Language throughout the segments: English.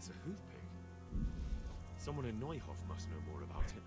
It's a hoof pig. Someone in Neuhof must know more about it.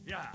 Yeah.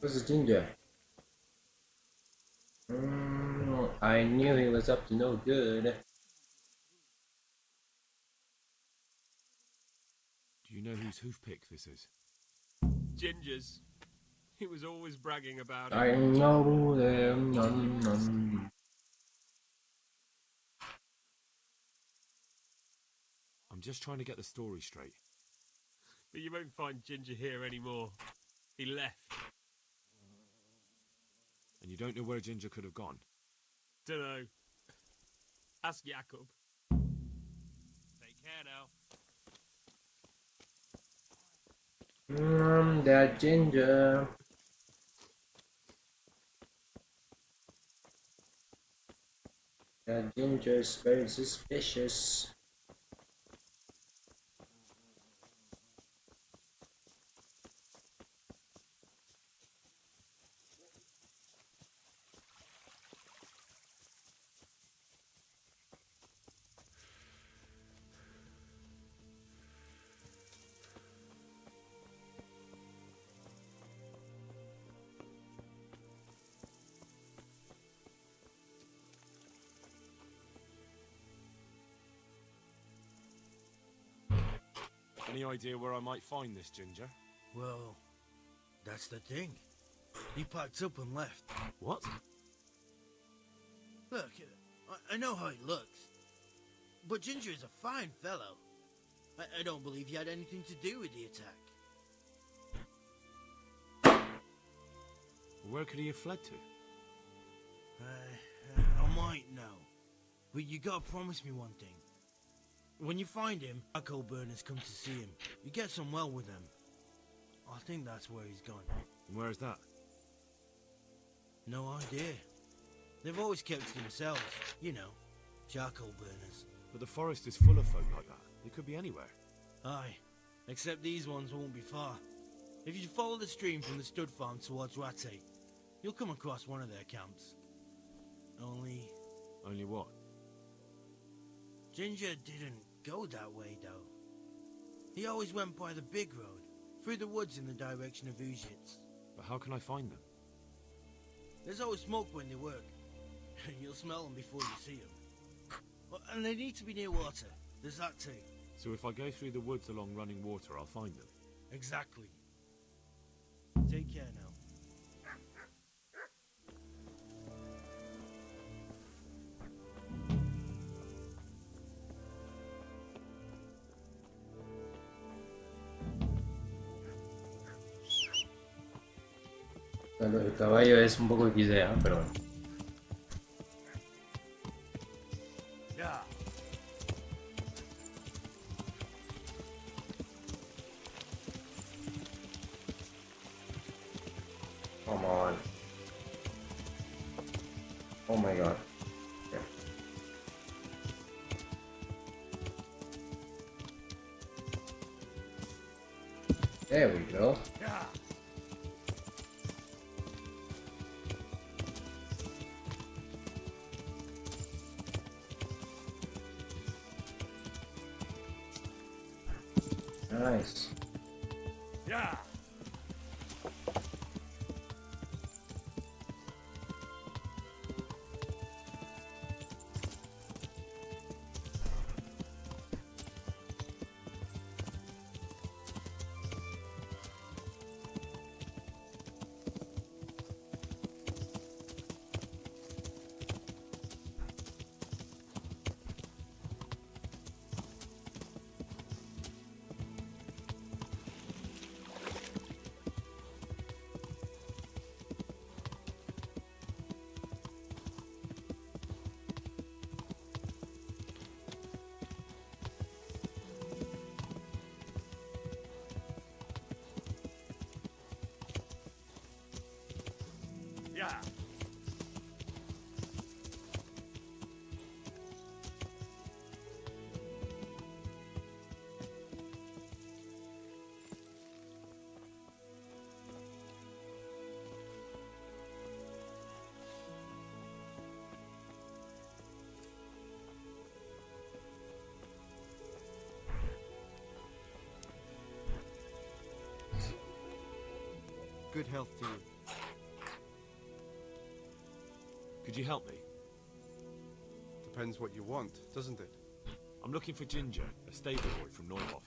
This is Ginger. I knew he was up to no good. Do you know whose hoof pick this is? Ginger's. He was always bragging about it. I know them. I'm just trying to get the story straight. But you won't find Ginger here anymore. He left. And you don't know where Ginger could have gone? Dunno. Ask Jakob. Take care now. That Ginger. That Ginger is very suspicious. Any idea where I might find this Ginger? Well, that's the thing. He packed up and left. What? Look, I know how he looks. But Ginger is a fine fellow. I don't believe he had anything to do with the attack. Where could he have fled to? I might know. But you gotta promise me one thing. When you find him, charcoal burners come to see him. You get some well with them. I think that's where he's gone. And where is that? No idea. They've always kept to themselves. You know, charcoal burners. But the forest is full of folk like that. They could be anywhere. Aye, except these ones won't be far. If you follow the stream from the stud farm towards Ratte, you'll come across one of their camps. Only what? Ginger didn't go that way, though. He always went by the big road, through the woods in the direction of Uzhitz. But how can I find them? There's always smoke when they work. You'll smell them before you see them. And they need to be near water. There's that too. So if I go through the woods along running water, I'll find them? Exactly. Take care now. Bueno, el caballo es un poco XD, pero bueno. Yeah. Come on. Oh my god. Yeah. There we go. Yeah. Nice. Yeah. Yeah. Good health to you. Could you help me? Depends what you want, doesn't it? I'm looking for Ginger, a stable boy from Neuhoff.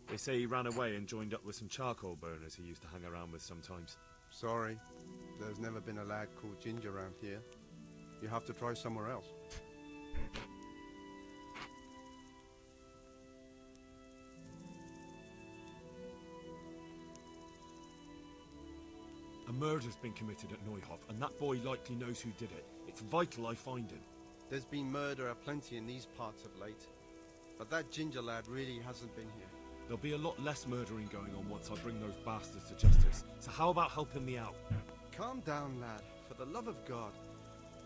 They say he ran away and joined up with some charcoal burners he used to hang around with sometimes. Sorry, there's never been a lad called Ginger around here. You have to try somewhere else. A murder's been committed at Neuhoff, and that boy likely knows who did it. It's vital I find him. There's been murder aplenty in these parts of late, but that Ginger lad really hasn't been here. There'll be a lot less murdering going on once I bring those bastards to justice. So how about helping me out? Calm down, lad. For the love of God.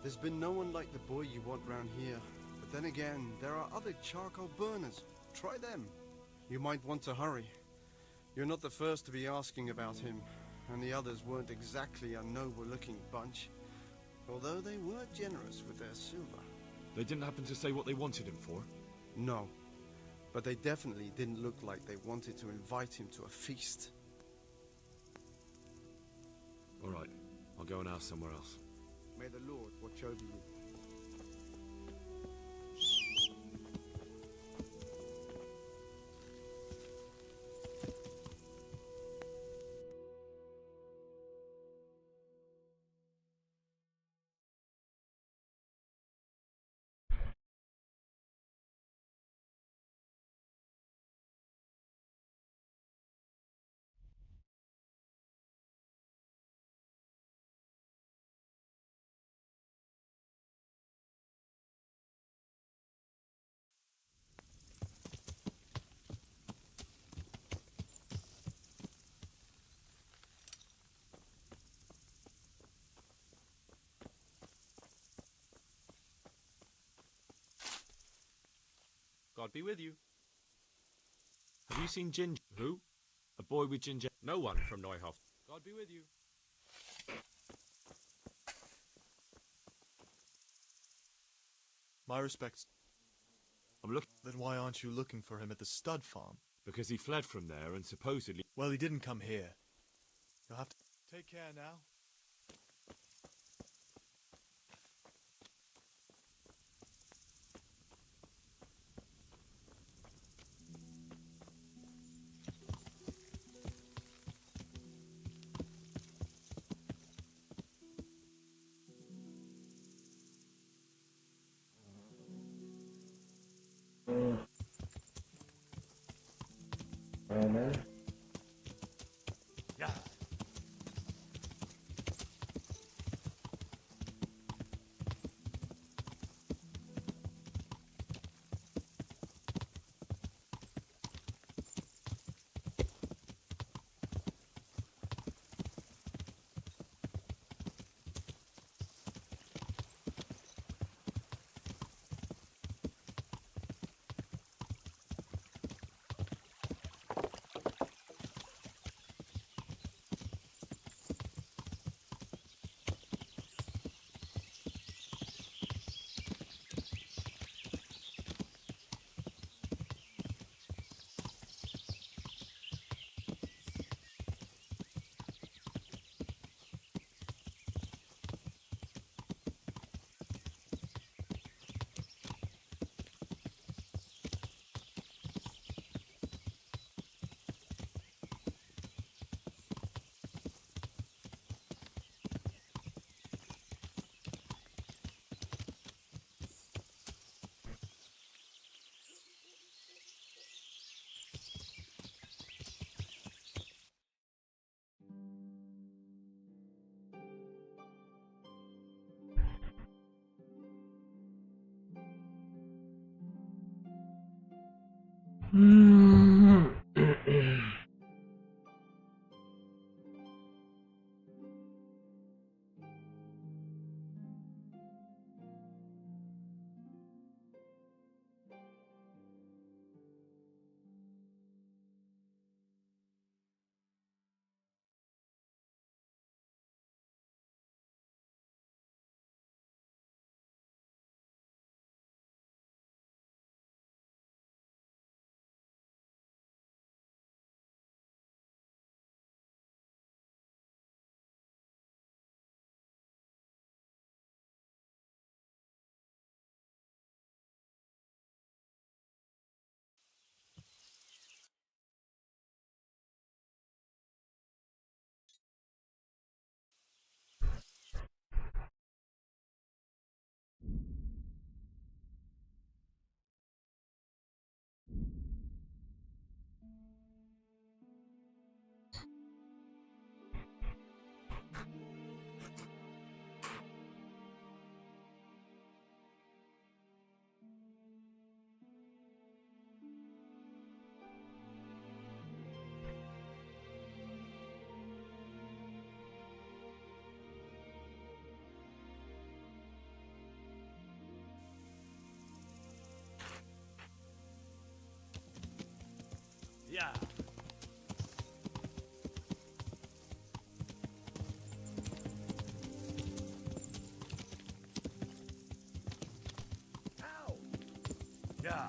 There's been no one like the boy you want round here. But then again, there are other charcoal burners. Try them. You might want to hurry. You're not the first to be asking about him, and the others weren't exactly a noble-looking bunch, although they were generous with their silver. They didn't happen to say what they wanted him for? No, but they definitely didn't look like they wanted to invite him to a feast. All right, I'll go and ask somewhere else. May the Lord watch over you. God be with you. Have you seen Ginger? Who? A boy with ginger... No one from Neuhoff. God be with you. My respects. I'm looking... Then why aren't you looking for him at the stud farm? Because he fled from there and supposedly... Well, he didn't come here. You'll have to take care now. Amen. Yeah. Yeah. Ow. Yeah.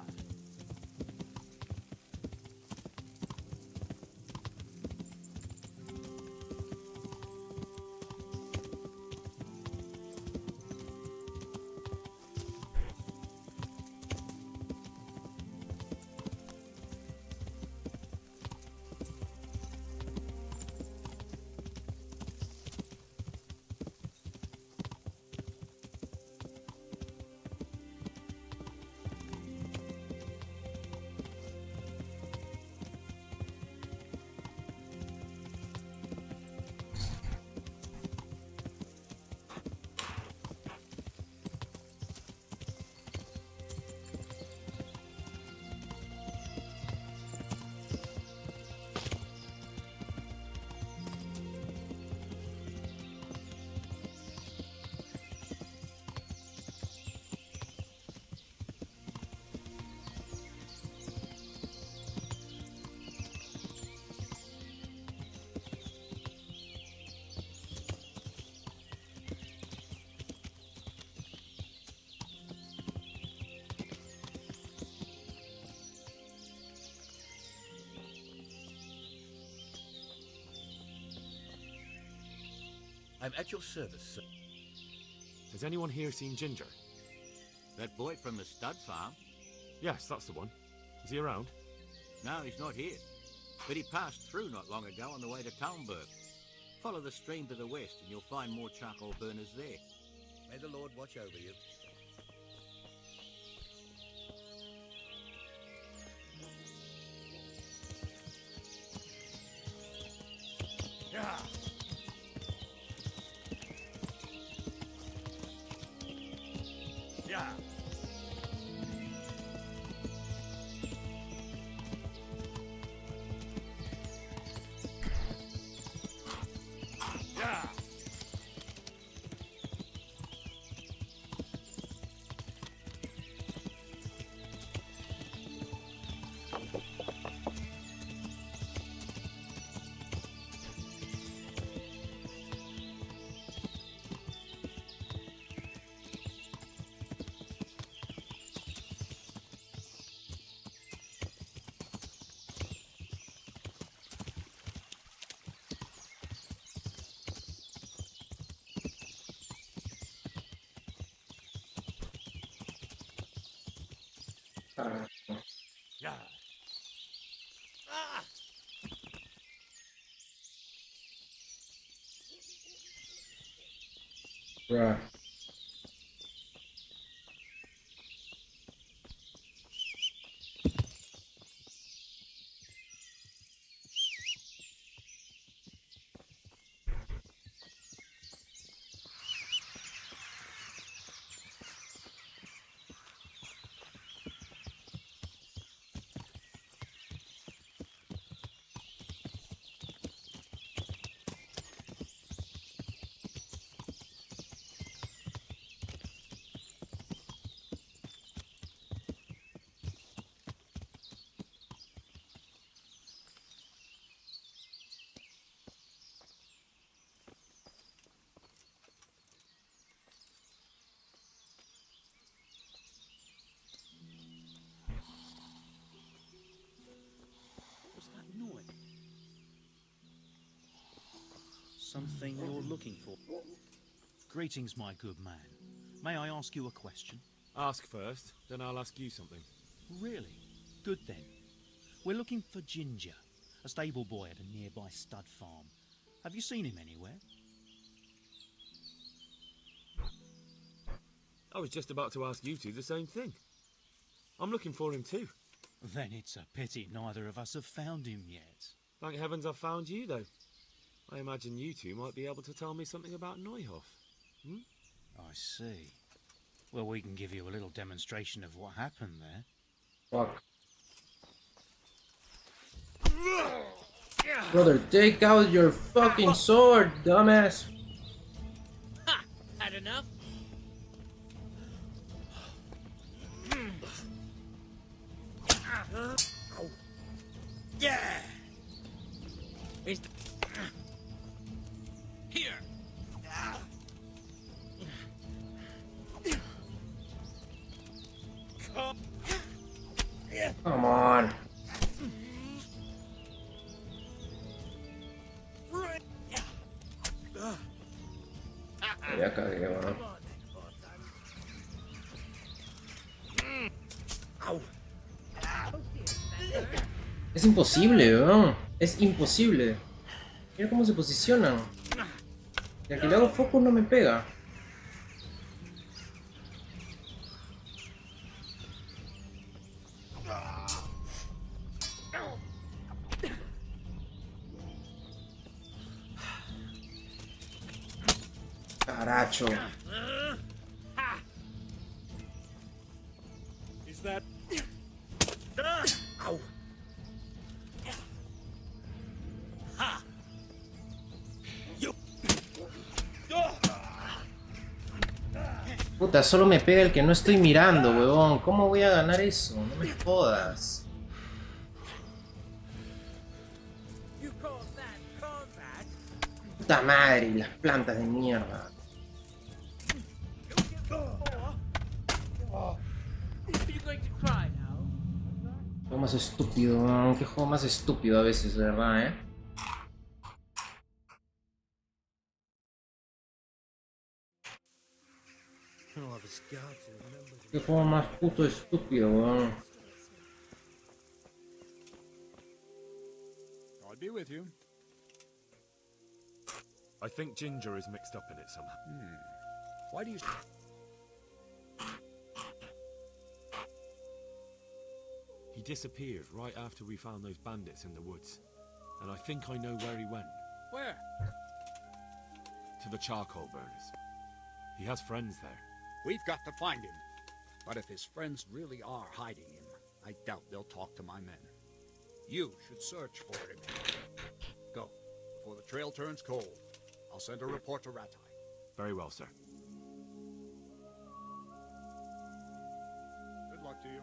I'm at your service, sir. Has anyone here seen Ginger? That boy from the stud farm? Yes, that's the one. Is he around? No, he's not here. But he passed through not long ago on the way to Talmberg. Follow the stream to the west and you'll find more charcoal burners there. May the Lord watch over you. Yeah. Yeah. Yeah. Yeah. Ah! Right. something you're looking for. Greetings, my good man. May I ask you a question? Ask first, then I'll ask you something. Really? Good then. We're looking for Ginger, a stable boy at a nearby stud farm. Have you seen him anywhere? I was just about to ask you two the same thing. I'm looking for him too. Then it's a pity neither of us have found him yet. Thank heavens I've found you, though. I imagine you two might be able to tell me something about Neuhoff. Hmm? I see. Well, we can give you a little demonstration of what happened there. Fuck. Brother, take out your fucking sword, dumbass. Ha! Had enough? Yeah! Is the... Here! Come on. Ya cagué, weón. Es imposible, weón. Es imposible. Mira cómo se posicionan. Y al que le hago foco no me pega. Caracho. Is that... Ow! Ha! You... Puta, solo me pega el que no estoy mirando, huevón. ¿Cómo voy a ganar eso? No me jodas. You call that combat? Puta madre, las plantas de mierda. Are you going to cry now? Juego más estúpido, weón. Qué juego más estúpido a veces, de verdad, Qué juego más puto estúpido, weón. God be with you. I think Ginger is mixed up in it somehow. Why do you... He disappeared right after we found those bandits in the woods. And I think I know where he went. Where? To the charcoal burners. He has friends there. We've got to find him. But if his friends really are hiding him, I doubt they'll talk to my men. You should search for him. Go, before the trail turns cold. I'll send a report to Ratai. Very well, sir. Good luck to you.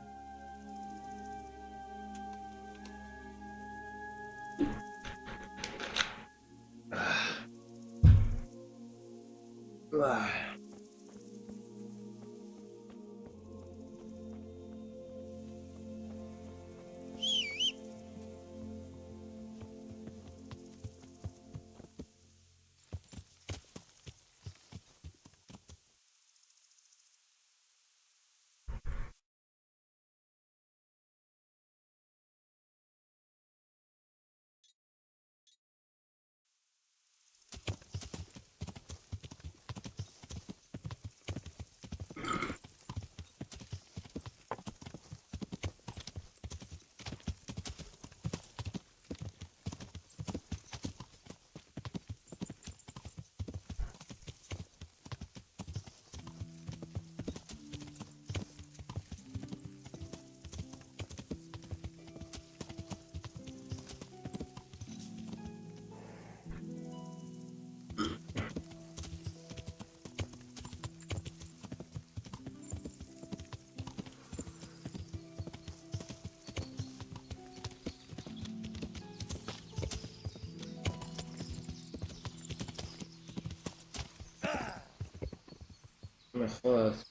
No me jodas.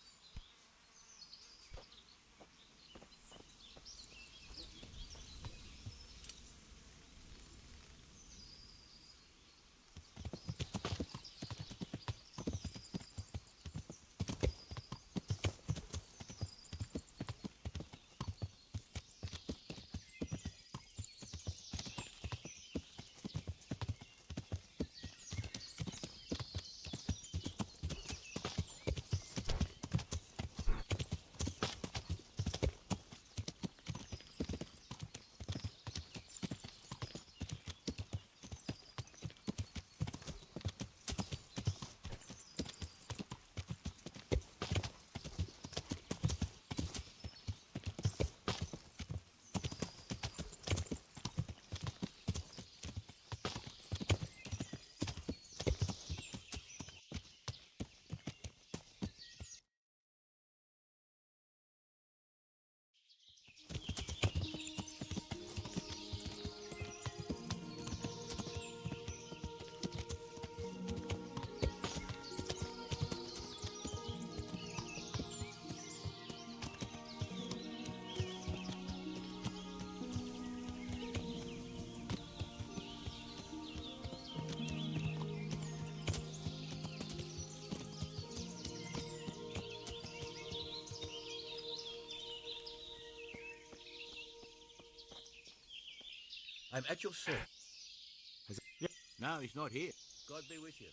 I'm at your service. No, he's not here. God be with you.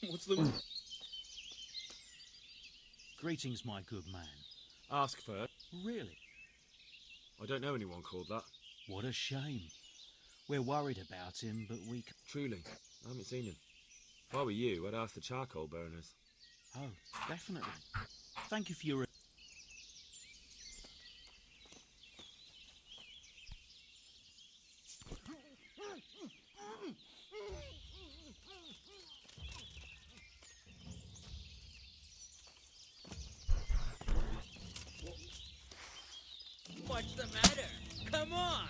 What's the... Greetings, my good man. Ask first. Really? I don't know anyone called that. What a shame. We're worried about him, but we... Truly, I haven't seen him. If I were you, I'd ask the charcoal burners. Oh, definitely. Thank you for your... What's the matter? Come on!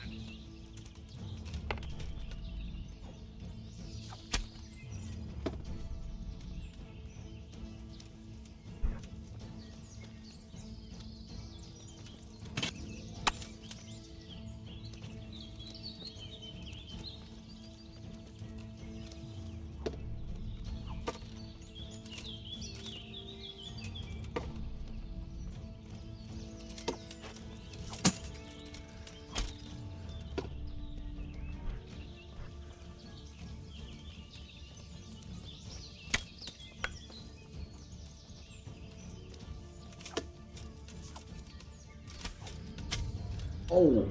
Oh.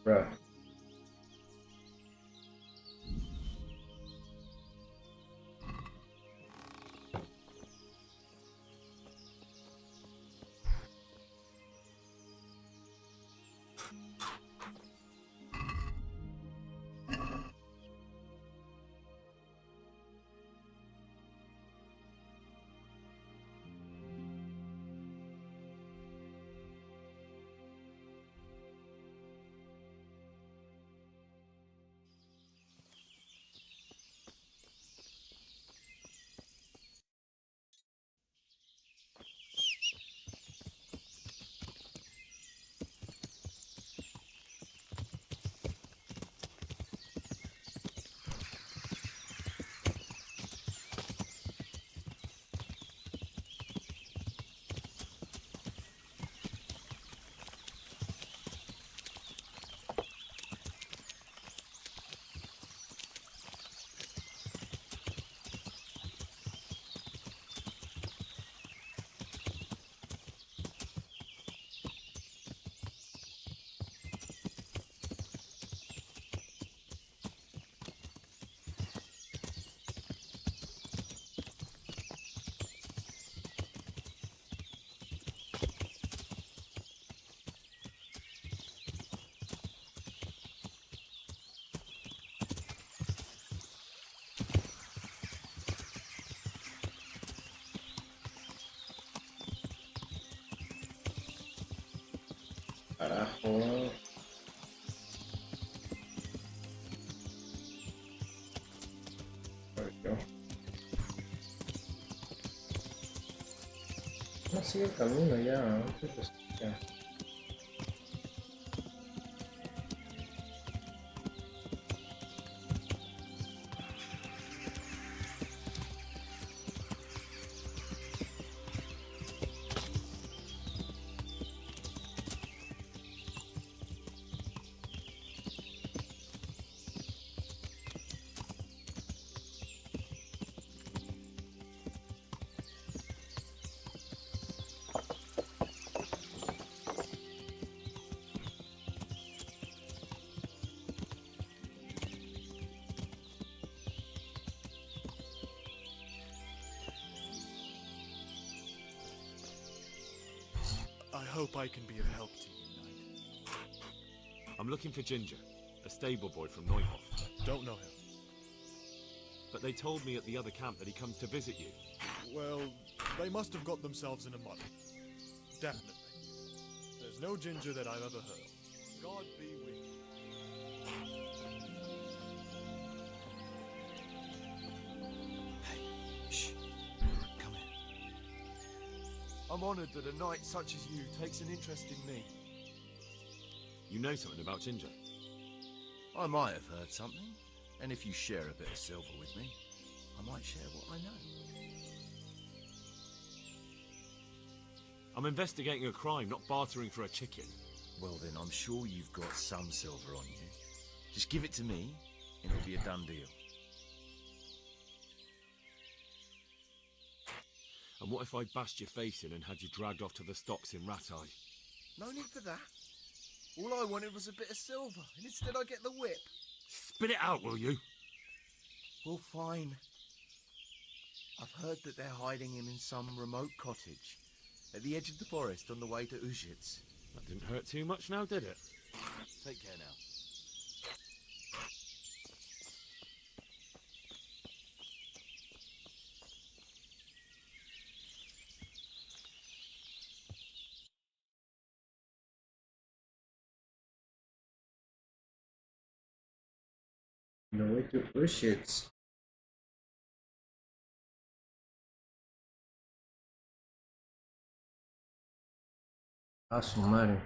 Bruh. Carajo. No sigue el camino ya, pues, ya. I hope I can be of help to you, Knight. I'm looking for Ginger, a stable boy from Neuhoff. Don't know him. But they told me at the other camp that he comes to visit you. Well, they must have got themselves in a muddle. Definitely. There's no Ginger that I've ever heard of. God be with you. Hey, shh. Come here. I'm honored that a knight such as you takes an interest in me. You know something about Ginger? I might have heard something, and if you share a bit of silver with me, I might share what I know. I'm investigating a crime, not bartering for a chicken. Well then, I'm sure you've got some silver on you. Just give it to me, and it'll be a done deal. And what if I bashed your face in and had you dragged off to the stocks in Ratai? No need for that. All I wanted was a bit of silver, and instead I get the whip. Spit it out, will you? Well, fine. I've heard that they're hiding him in some remote cottage at the edge of the forest on the way to Uzhitz. That didn't hurt too much now, did it? Take care now. No way to push it. A su madre.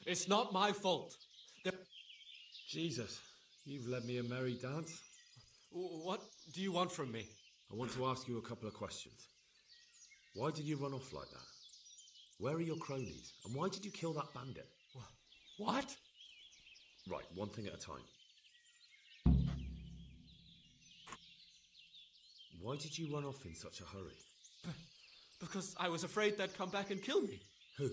It's not my fault. Jesus, you've led me a merry dance. What do you want from me? I want to ask you a couple of questions. Why did you run off like that? Where are your cronies? And why did you kill that bandit? What? Right, one thing at a time. Why did you run off in such a hurry? Because I was afraid they'd come back and kill me. Who?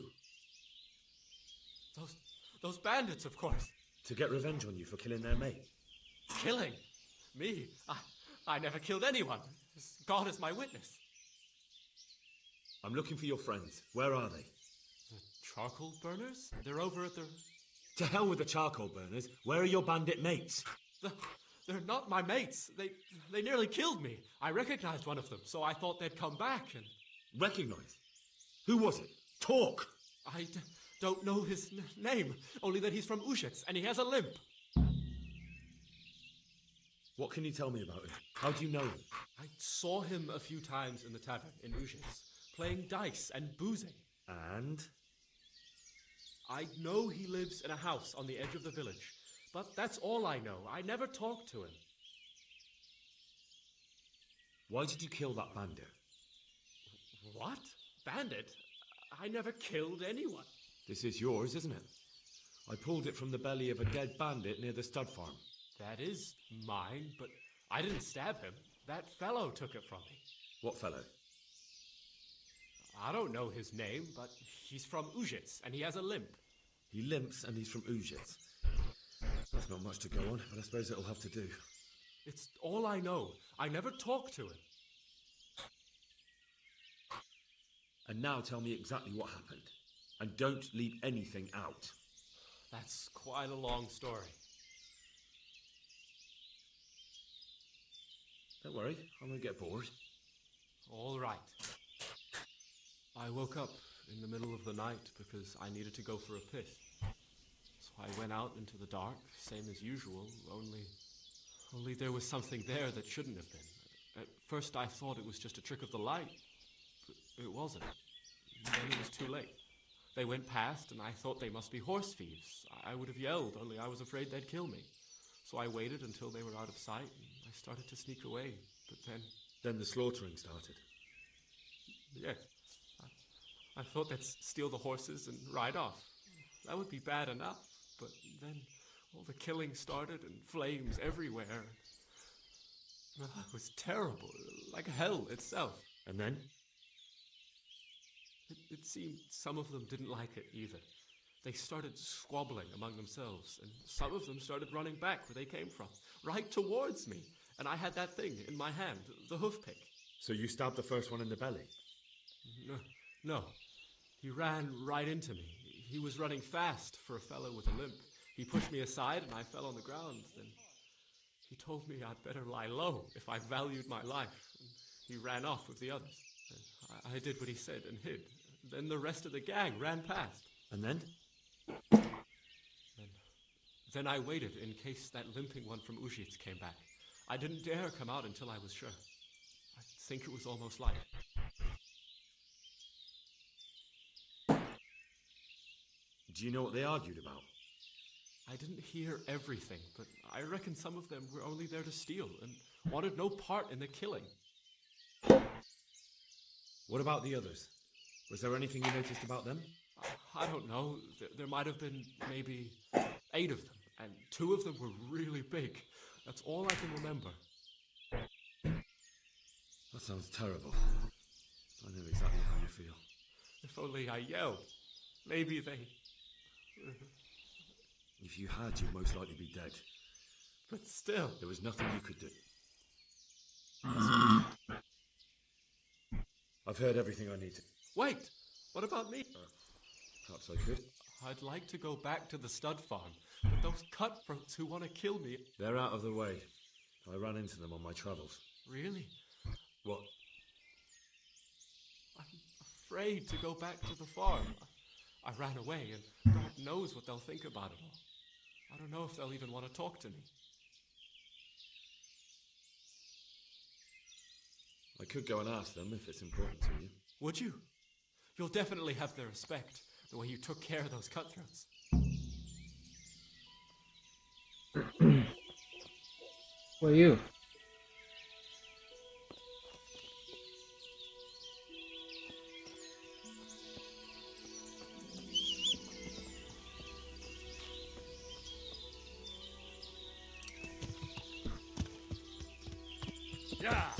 Those bandits, of course. To get revenge on you for killing their mate? Killing? Me? I never killed anyone. God is my witness. I'm looking for your friends. Where are they? The charcoal burners? They're over at the... To hell with the charcoal burners. Where are your bandit mates? They're not my mates. They nearly killed me. I recognized one of them, so I thought they'd come back and... Recognized? Who was it? Talk! I don't know his name, only that he's from Ushets and he has a limp. What can you tell me about him? How do you know him? I saw him a few times in the tavern in Ushets, playing dice and boozing. And? I know he lives in a house on the edge of the village, but that's all I know. I never talked to him. Why did you kill that bandit? What? Bandit? I never killed anyone. This is yours, isn't it? I pulled it from the belly of a dead bandit near the stud farm. That is mine, but I didn't stab him. That fellow took it from me. What fellow? I don't know his name, but he's from Ujits, and he has a limp. He limps and he's from Ujits. That's not much to go on, but I suppose it'll have to do. It's all I know. I never talked to him. And now tell me exactly what happened. And don't leave anything out. That's quite a long story. Don't worry, I won't get bored. All right. I woke up in the middle of the night because I needed to go for a piss. So I went out into the dark, same as usual, only there was something there that shouldn't have been. At first I thought it was just a trick of the light, but it wasn't. Then it was too late. They went past and I thought they must be horse thieves. I would have yelled, only I was afraid they'd kill me. So I waited until they were out of sight and I started to sneak away, but then... Then the slaughtering started. Yes. I thought they'd steal the horses and ride off. That would be bad enough, but then all the killing started and flames everywhere. It was terrible, like hell itself. And then? It seemed some of them didn't like it either. They started squabbling among themselves, and some of them started running back where they came from, right towards me. And I had that thing in my hand, the hoof pick. So you stabbed the first one in the belly? No. He ran right into me. He was running fast for a fellow with a limp. He pushed me aside and I fell on the ground. Then he told me I'd better lie low if I valued my life. And he ran off with the others. And I did what he said and hid. Then the rest of the gang ran past. And then? Then I waited in case that limping one from Ujits came back. I didn't dare come out until I was sure. I think it was almost light. Do you know what they argued about? I didn't hear everything, but I reckon some of them were only there to steal and wanted no part in the killing. What about the others? Was there anything you noticed about them? I don't know. There might have been maybe 8 of them, and 2 of them were really big. That's all I can remember. That sounds terrible. I know exactly how you feel. If only I yelled. Maybe they... If you had, you'd most likely be dead. But still... There was nothing you could do. I've heard everything I need to... Wait! What about me? Perhaps I could. I'd like to go back to the stud farm, but those cutthroats who want to kill me... They're out of the way. I ran into them on my travels. Really? What? I'm afraid to go back to the farm. I ran away, and God knows what they'll think about it all. I don't know if they'll even want to talk to me. I could go and ask them if it's important to you. Would you? You'll definitely have their respect, the way you took care of those cutthroats. Who are you? Yeah!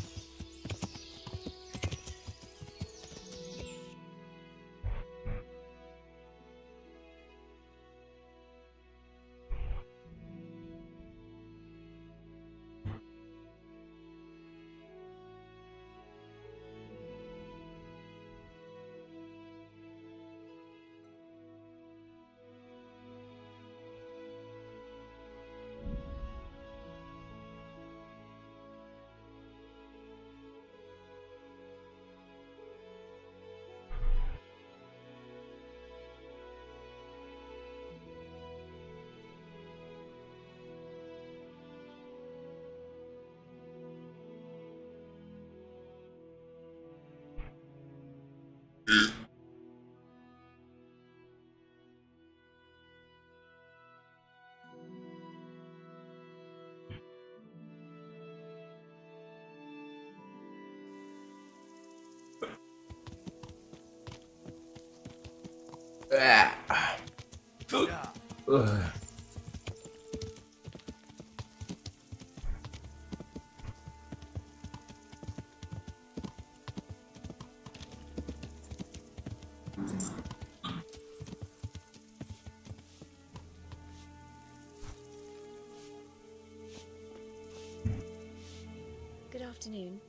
afternoon.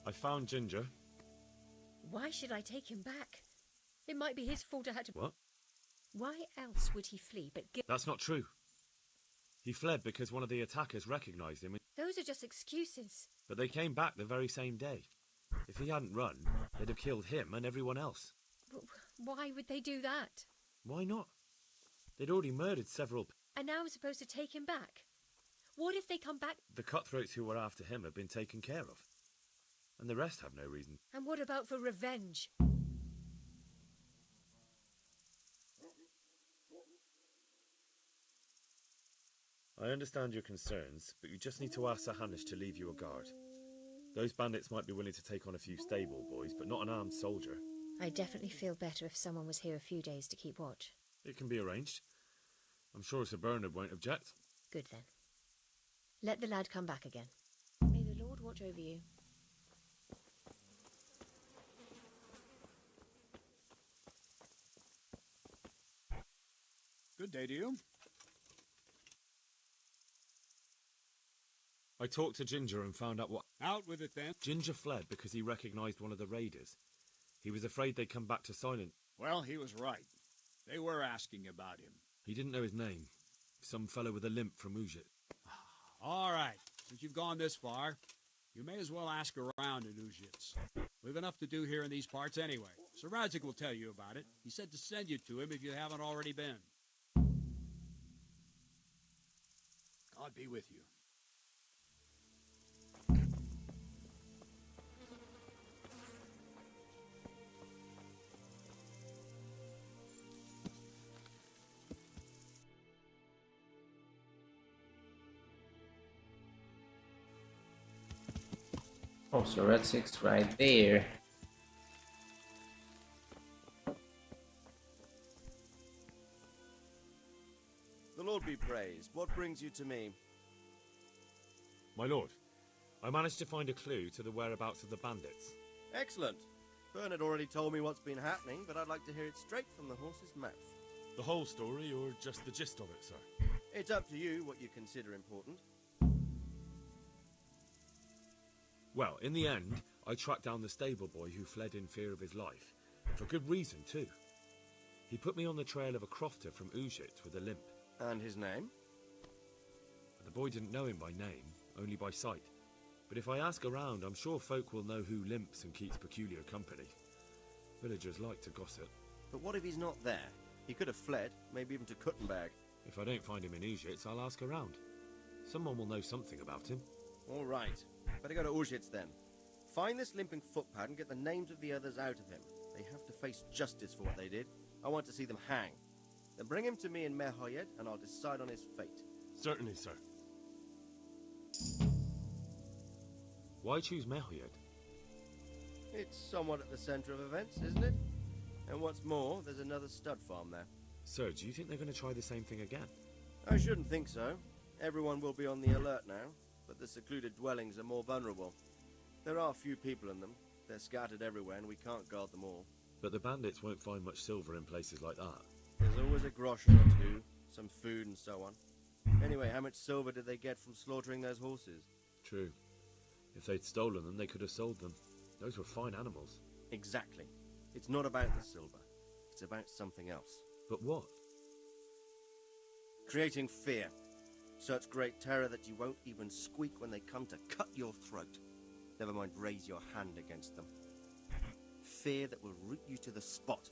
I found Ginger. Why should I take him back? It might be his fault I had to... What? Why else would he flee but give... That's not true. He fled because one of the attackers recognized him. Those are just excuses. But they came back the very same day. If he hadn't run, they'd have killed him and everyone else. Why would they do that? Why not? They'd already murdered several... And now I'm supposed to take him back? What if they come back... The cutthroats who were after him have been taken care of. And the rest have no reason. And what about for revenge? I understand your concerns, but you just need to ask Sir Hanish to leave you a guard. Those bandits might be willing to take on a few stable boys, but not an armed soldier. I'd definitely feel better if someone was here a few days to keep watch. It can be arranged. I'm sure Sir Bernard won't object. Good then. Let the lad come back again. May the Lord watch over you. Good day to you. I talked to Ginger and found out what... Out with it then. Ginger fled because he recognized one of the raiders. He was afraid they'd come back to Silent. Well, he was right. They were asking about him. He didn't know his name. Some fellow with a limp from Ujit. All right. Since you've gone this far, you may as well ask around in Ujits. We've enough to do here in these parts anyway. Sir Radzik will tell you about it. He said to send you to him if you haven't already been. God be with you. Oh, so Red 6 right there. The Lord be praised. What brings you to me? My lord, I managed to find a clue to the whereabouts of the bandits. Excellent. Bernard already told me what's been happening, but I'd like to hear it straight from the horse's mouth. The whole story, or just the gist of it, sir? It's up to you what you consider important. Well, in the end, I tracked down the stable boy who fled in fear of his life. For good reason, too. He put me on the trail of a crofter from Ujit with a limp. And his name? The boy didn't know him by name, only by sight. But if I ask around, I'm sure folk will know who limps and keeps peculiar company. Villagers like to gossip. But what if he's not there? He could have fled, maybe even to Kuttenberg. If I don't find him in Ujit, I'll ask around. Someone will know something about him. All right. Better go to Ujits then. Find this limping footpad and get the names of the others out of him. They have to face justice for what they did. I want to see them hang. Then bring him to me in Mehoyed and I'll decide on his fate. Certainly, sir. Why choose Mehoyed? It's somewhat at the centre of events, isn't it? And what's more, there's another stud farm there. Sir, do you think they're going to try the same thing again? I shouldn't think so. Everyone will be on the alert now, but the secluded dwellings are more vulnerable. There are few people in them. They're scattered everywhere and we can't guard them all. But the bandits won't find much silver in places like that. There's always a groschen or two, some food and so on. Anyway, how much silver did they get from slaughtering those horses? True. If they'd stolen them, they could have sold them. Those were fine animals. Exactly. It's not about the silver. It's about something else. But what? Creating fear. Such great terror that you won't even squeak when they come to cut your throat. Never mind raise your hand against them. Fear that will root you to the spot,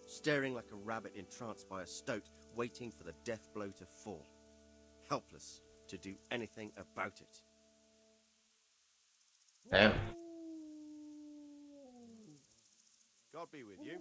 staring like a rabbit entranced by a stoat, waiting for the death blow to fall. Helpless to do anything about it. Damn. God be with you.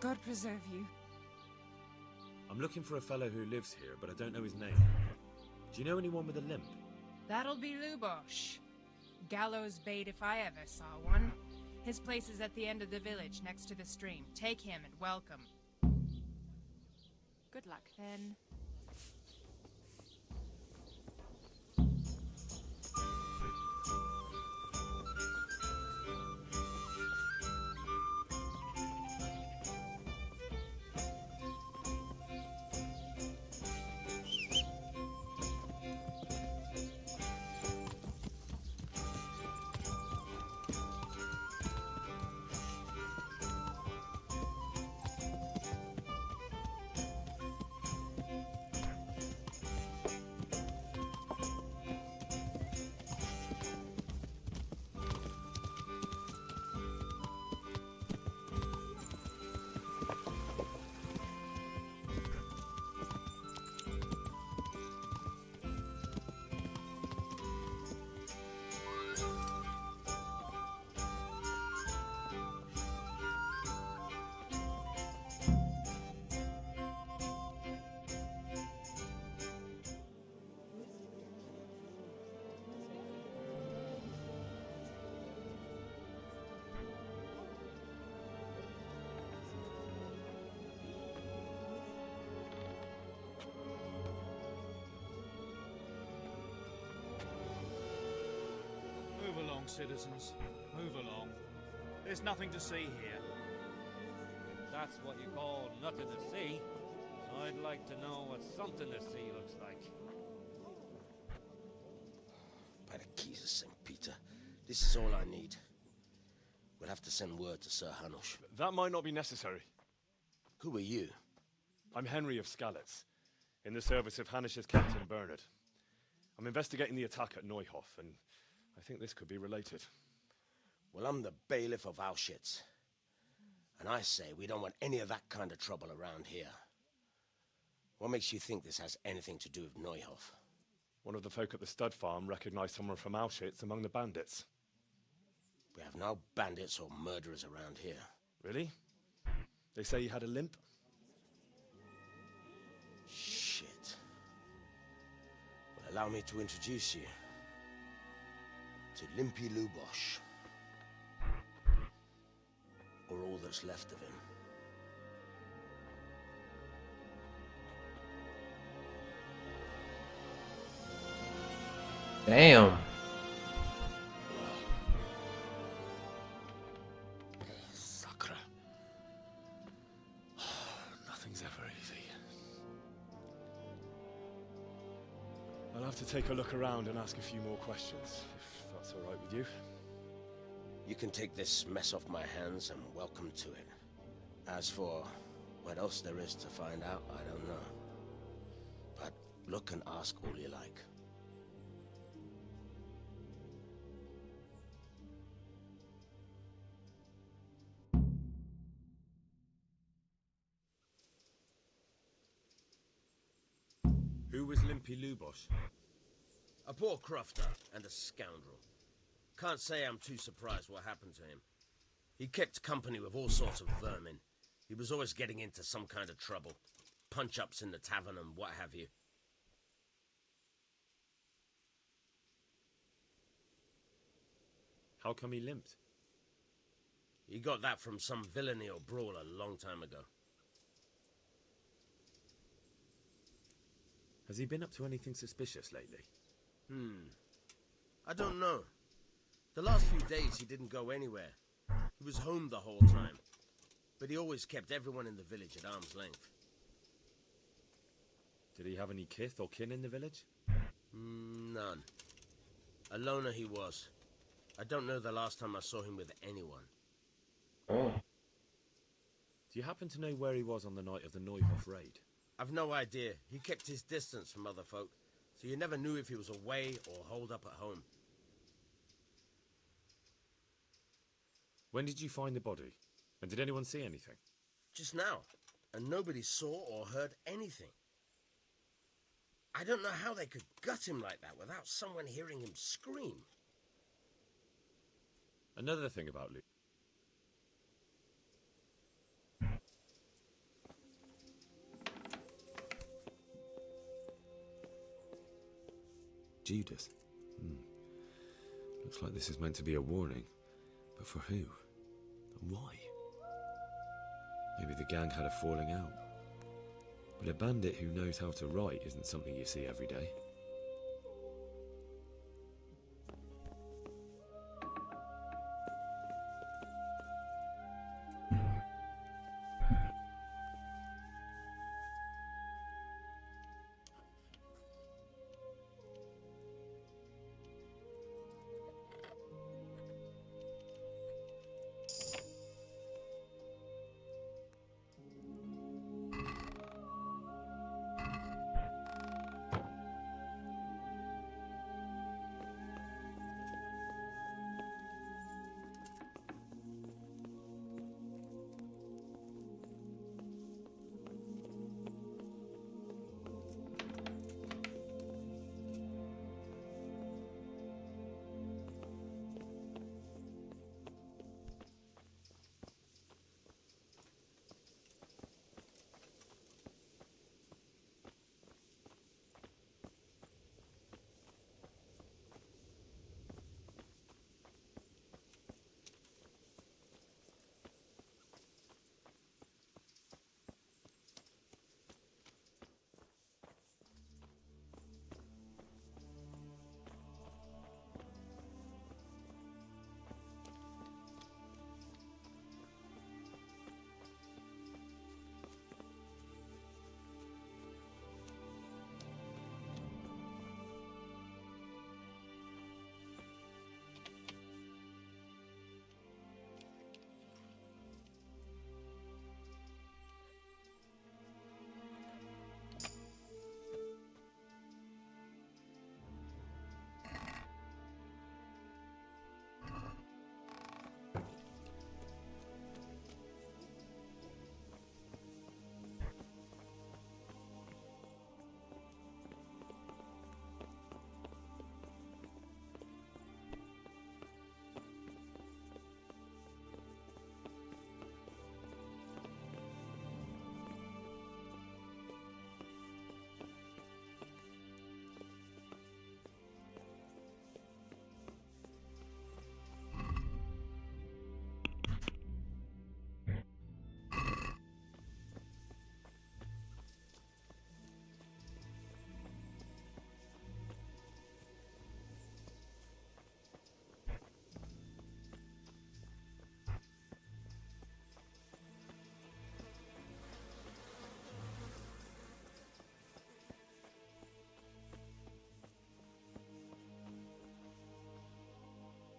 God preserve you. I'm looking for a fellow who lives here, but I don't know his name. Do you know anyone with a limp? That'll be Lubosh. Gallows bait if I ever saw one. His place is at the end of the village, next to the stream. Take him and welcome. Good luck, then. Move along, citizens. Move along. There's nothing to see here. If that's what you call nothing to see, I'd like to know what something to see looks like. By the keys of St. Peter, this is all I need. We'll have to send word to Sir Hanush. That might not be necessary. Who are you? I'm Henry of Skalitz, in the service of Hanush's Captain Bernard. I'm investigating the attack at Neuhof, and I think this could be related. Well, I'm the bailiff of Auschwitz. And I say we don't want any of that kind of trouble around here. What makes you think this has anything to do with Neuhof? One of the folk at the stud farm recognized someone from Auschwitz among the bandits. We have no bandits or murderers around here. Really? They say he had a limp? Shit. Well, allow me to introduce you to Limpy Lubosh. Or all that's left of him. Damn. Sacre. Nothing's ever easy. I'll have to take a look around and ask a few more questions, if that's all right with you. You can take this mess off my hands and welcome to it. As for what else there is to find out, I don't know. But look and ask all you like. Who was Limpy Lubosh? A poor crofter and a scoundrel. Can't say I'm too surprised what happened to him. He kept company with all sorts of vermin. He was always getting into some kind of trouble. Punch-ups in the tavern and what have you. How come he limped? He got that from some villainy or brawl a long time ago. Has he been up to anything suspicious lately? I don't know. The last few days he didn't go anywhere. He was home the whole time. But he always kept everyone in the village at arm's length. Did he have any kith or kin in the village? None. A loner he was. I don't know the last time I saw him with anyone. Oh. Do you happen to know where he was on the night of the Neuhof raid? I've no idea. He kept his distance from other folk, so you never knew if he was away or holed up at home. When did you find the body? And did anyone see anything? Just now. And nobody saw or heard anything. I don't know how they could gut him like that without someone hearing him scream. Another thing about Luke. Judas. Looks like this is meant to be a warning. But for who? And why? Maybe the gang had a falling out. But a bandit who knows how to write isn't something you see every day.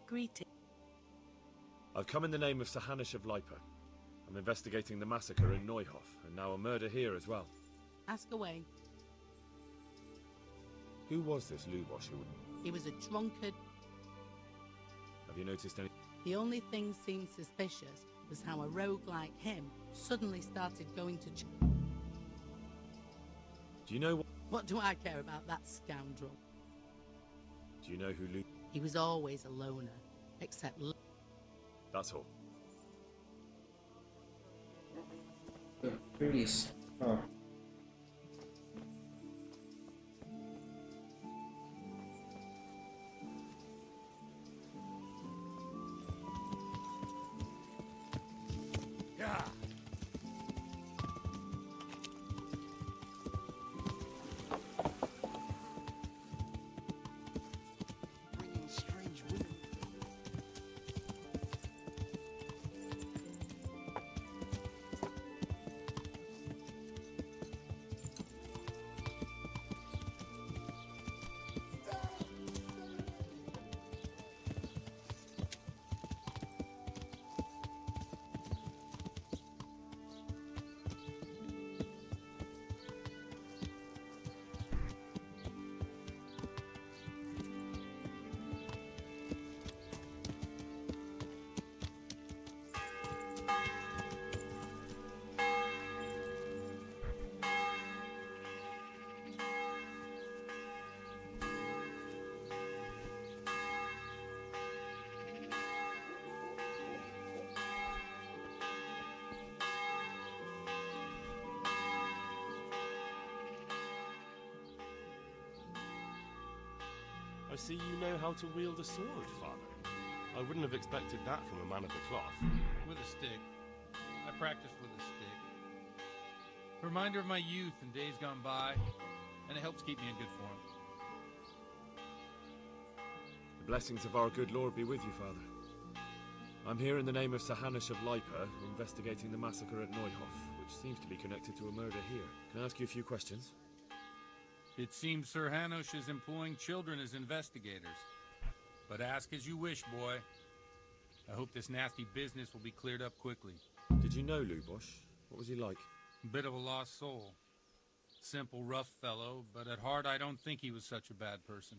Greeting. I've come in the name of Sahanish of Lipa. I'm investigating the massacre in Neuhof, and now a murder here as well. Ask away. Who was this Lubosh who... He was a drunkard. Have you noticed any... The only thing seemed suspicious was how a rogue like him suddenly started going to... Do you know what... What do I care about that scoundrel? Do you know who Lu... He was always a loner, except... That's all. Please. Oh. Yeah. Bringing strange women. I see you know how to wield a sword, Father. I wouldn't have expected that from a man of the cloth. With a stick. I practice with a stick. Reminder of my youth and days gone by, and it helps keep me in good form. The blessings of our good Lord be with you, Father. I'm here in the name of Sir Hanush of Lipa, investigating the massacre at Neuhof, which seems to be connected to a murder here. Can I ask you a few questions? It seems Sir Hanush is employing children as investigators. But ask as you wish, boy. I hope this nasty business will be cleared up quickly. Did you know Lubosh? What was he like? Bit of a lost soul. Simple, rough fellow, but at heart I don't think he was such a bad person.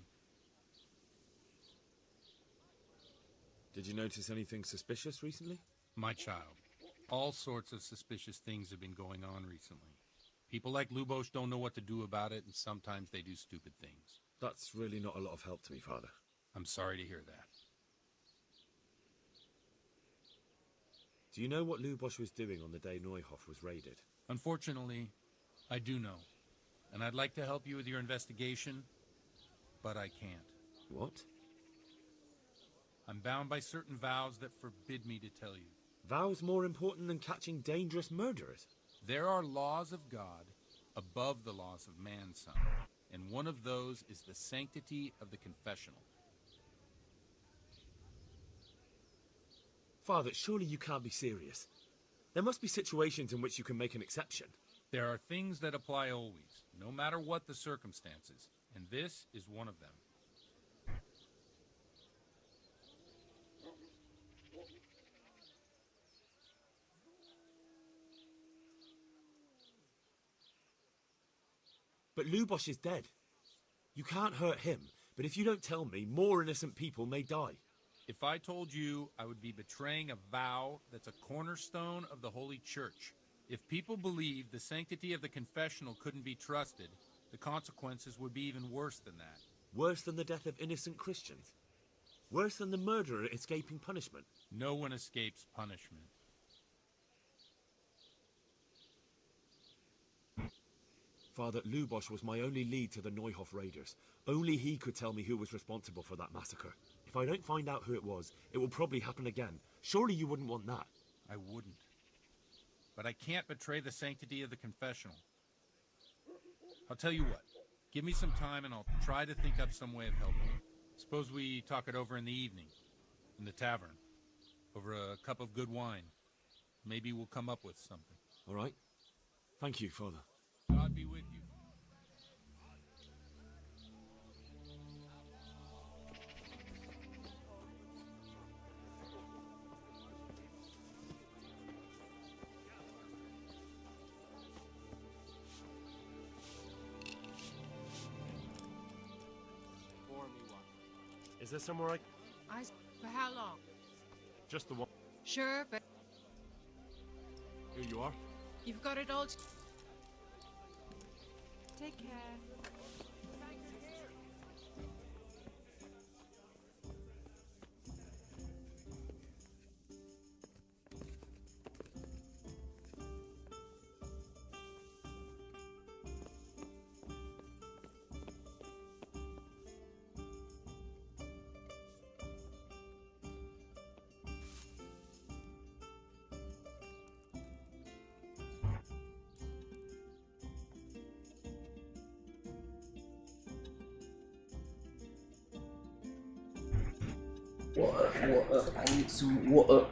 Did you notice anything suspicious recently? My child, all sorts of suspicious things have been going on recently. People like Lubosh don't know what to do about it, and sometimes they do stupid things. That's really not a lot of help to me, Father. I'm sorry to hear that. Do you know what Lubosh was doing on the day Neuhof was raided? Unfortunately, I do know. And I'd like to help you with your investigation, but I can't. What? I'm bound by certain vows that forbid me to tell you. Vows more important than catching dangerous murderers? There are laws of God above the laws of man, son. And one of those is the sanctity of the confessional. Father, surely you can't be serious. There must be situations in which you can make an exception. There are things that apply always, no matter what the circumstances, and this is one of them. But Lubosh is dead. You can't hurt him, but if you don't tell me, more innocent people may die. If I told you, I would be betraying a vow that's a cornerstone of the Holy Church. If people believed the sanctity of the confessional couldn't be trusted, the consequences would be even worse than that. Worse than the death of innocent Christians? Worse than the murderer escaping punishment? No one escapes punishment. Father, Lubosh was my only lead to the Neuhof raiders. Only he could tell me who was responsible for that massacre. If I don't find out who it was, it will probably happen again. Surely you wouldn't want that. I wouldn't. But I can't betray the sanctity of the confessional. I'll tell you what. Give me some time and I'll try to think up some way of helping you. Suppose we talk it over in the evening, in the tavern, over a cup of good wine. Maybe we'll come up with something. All right. Thank you, Father. God be with you. Is there somewhere For how long? Just the one. Sure, but Here you are. you've got it all. Take care. What? I need some water.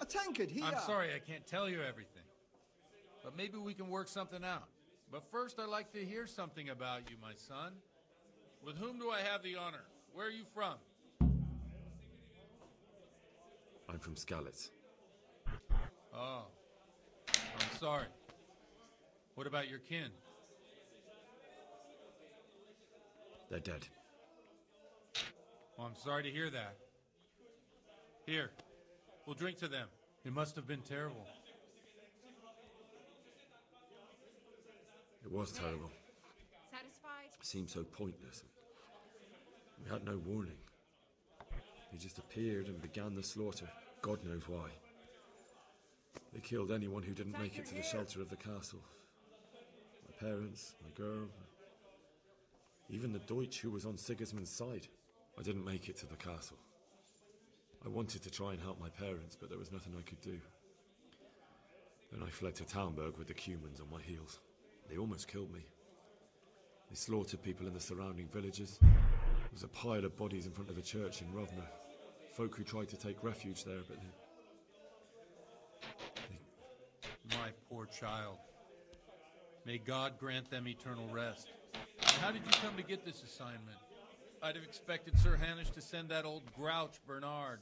tankard here! I'm sorry I can't tell you everything. But maybe we can work something out. But first I'd like to hear something about you, my son. With whom do I have the honor? Where are you from? I'm from Skalitz. Oh. I'm sorry. What about your kin? They're dead. Well, I'm sorry to hear that. Here, we'll drink to them. It must have been terrible. It was terrible. Satisfied? It seemed so pointless. We had no warning. They just appeared and began the slaughter. God knows why. They killed anyone who didn't make it to the shelter of the castle. My parents, my girl, even the Deutsch who was on Sigismund's side. I didn't make it to the castle. I wanted to try and help my parents, but there was nothing I could do. Then I fled to Talmberg with the Cumans on my heels. They almost killed me. They slaughtered people in the surrounding villages. There was a pile of bodies in front of a church in Rovna. Folk who tried to take refuge there, but My poor child. May God grant them eternal rest. How did you come to get this assignment? I'd have expected Sir Hanish to send that old grouch, Bernard.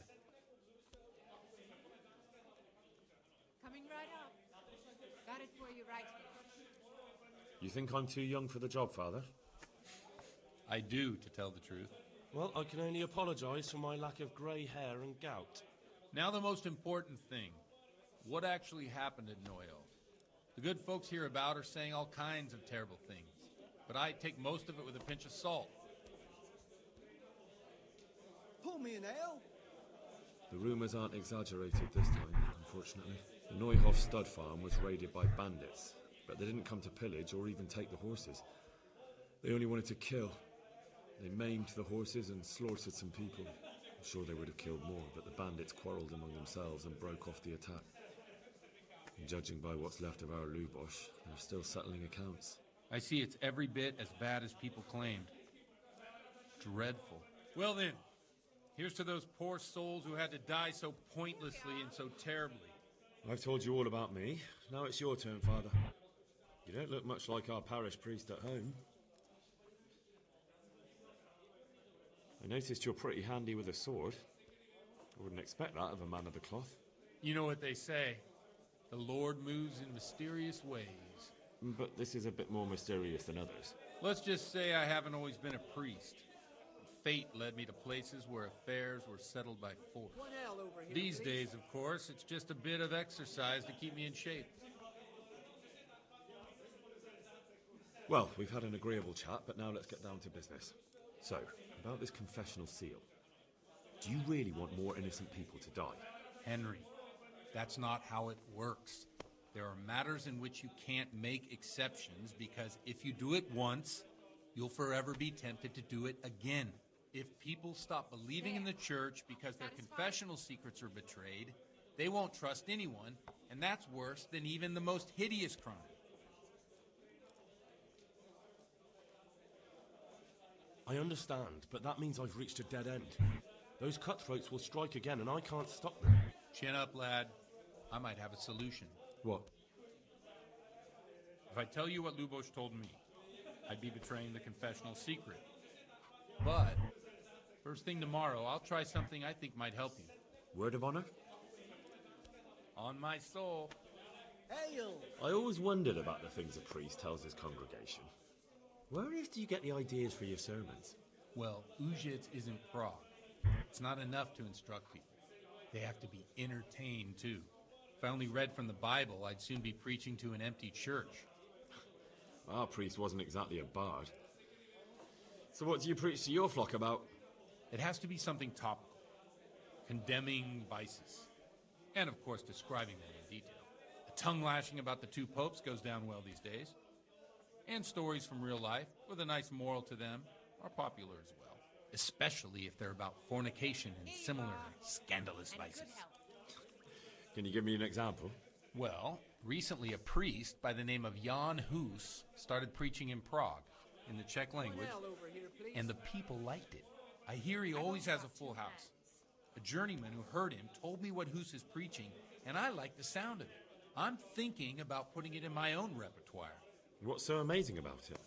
Coming right up. Got it for you right here. You think I'm too young for the job, Father? I do, to tell the truth. Well, I can only apologise for my lack of grey hair and gout. Now the most important thing. What actually happened at Noyo? The good folks hereabout are saying all kinds of terrible things, but I take most of it with a pinch of salt. Pour me an ale! The rumours aren't exaggerated this time, unfortunately. The Neuhof stud farm was raided by bandits, but they didn't come to pillage or even take the horses. They only wanted to kill. They maimed the horses and slaughtered some people. I'm sure they would have killed more, but the bandits quarrelled among themselves and broke off the attack. And judging by what's left of our Lubosh, they're still settling accounts. I see it's every bit as bad as people claimed. Dreadful. Well then, here's to those poor souls who had to die so pointlessly and so terribly. I've told you all about me. Now it's your turn, Father. You don't look much like our parish priest at home. I noticed you're pretty handy with a sword. I wouldn't expect that of a man of the cloth. You know what they say. The Lord moves in mysterious ways. But this is a bit more mysterious than others. Let's just say I haven't always been a priest. Fate led me to places where affairs were settled by force. These days, of course, it's just a bit of exercise to keep me in shape. Well, we've had an agreeable chat, but now let's get down to business. So, about this confessional seal. Do you really want more innocent people to die? Henry, that's not how it works. There are matters in which you can't make exceptions because if you do it once, you'll forever be tempted to do it again. If people stop believing in the church because their confessional secrets are betrayed, they won't trust anyone, and that's worse than even the most hideous crime. I understand, but that means I've reached a dead end. Those cutthroats will strike again, and I can't stop them. Chin up, lad. I might have a solution. What? If I tell you what Lubosh told me, I'd be betraying the confessional secret. But, first thing tomorrow, I'll try something I think might help you. Word of honor? On my soul. Ale! I always wondered about the things a priest tells his congregation. Where on earth do you get the ideas for your sermons? Well, Ujits isn't Prague. It's not enough to instruct people. They have to be entertained, too. If I only read from the Bible, I'd soon be preaching to an empty church. Our priest wasn't exactly a bard. So what do you preach to your flock about? It has to be something topical. Condemning vices. And, of course, describing them in detail. A tongue-lashing about the two popes goes down well these days. And stories from real life, with a nice moral to them, are popular as well. Especially if they're about fornication and similar scandalous vices. Can you give me an example? Well, recently a priest by the name of Jan Hus started preaching in Prague, in the Czech language, and the people liked it. I hear he always has a full house. A journeyman who heard him told me what Hus is preaching, and I like the sound of it. I'm thinking about putting it in my own repertoire. What's so amazing about it?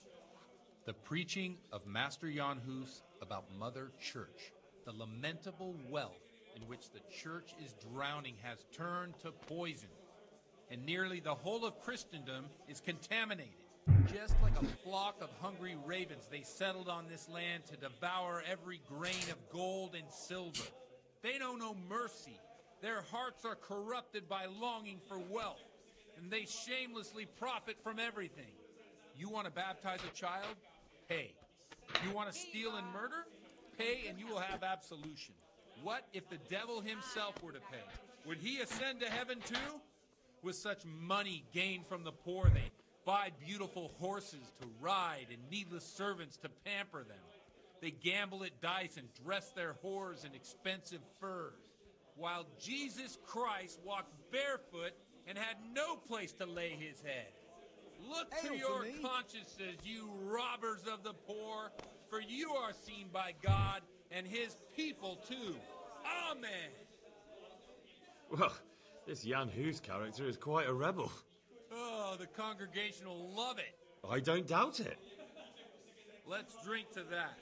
The preaching of Master Jan Hus about Mother Church. The lamentable wealth in which the Church is drowning has turned to poison, and nearly the whole of Christendom is contaminated. Just like a flock of hungry ravens, they settled on this land to devour every grain of gold and silver. They know no mercy. Their hearts are corrupted by longing for wealth, and they shamelessly profit from everything. You want to baptize a child? Pay. You want to steal and murder? Pay and you will have absolution. What if the devil himself were to pay? Would he ascend to heaven too? With such money gained from the poor, they buy beautiful horses to ride and needless servants to pamper them. They gamble at dice and dress their whores in expensive furs, while Jesus Christ walked barefoot and had no place to lay his head. Look to your consciences, you robbers of the poor, for you are seen by God and his people too. Amen. Well, this Jan Hus character is quite a rebel. Oh, the congregation will love it. I don't doubt it. Let's drink to that.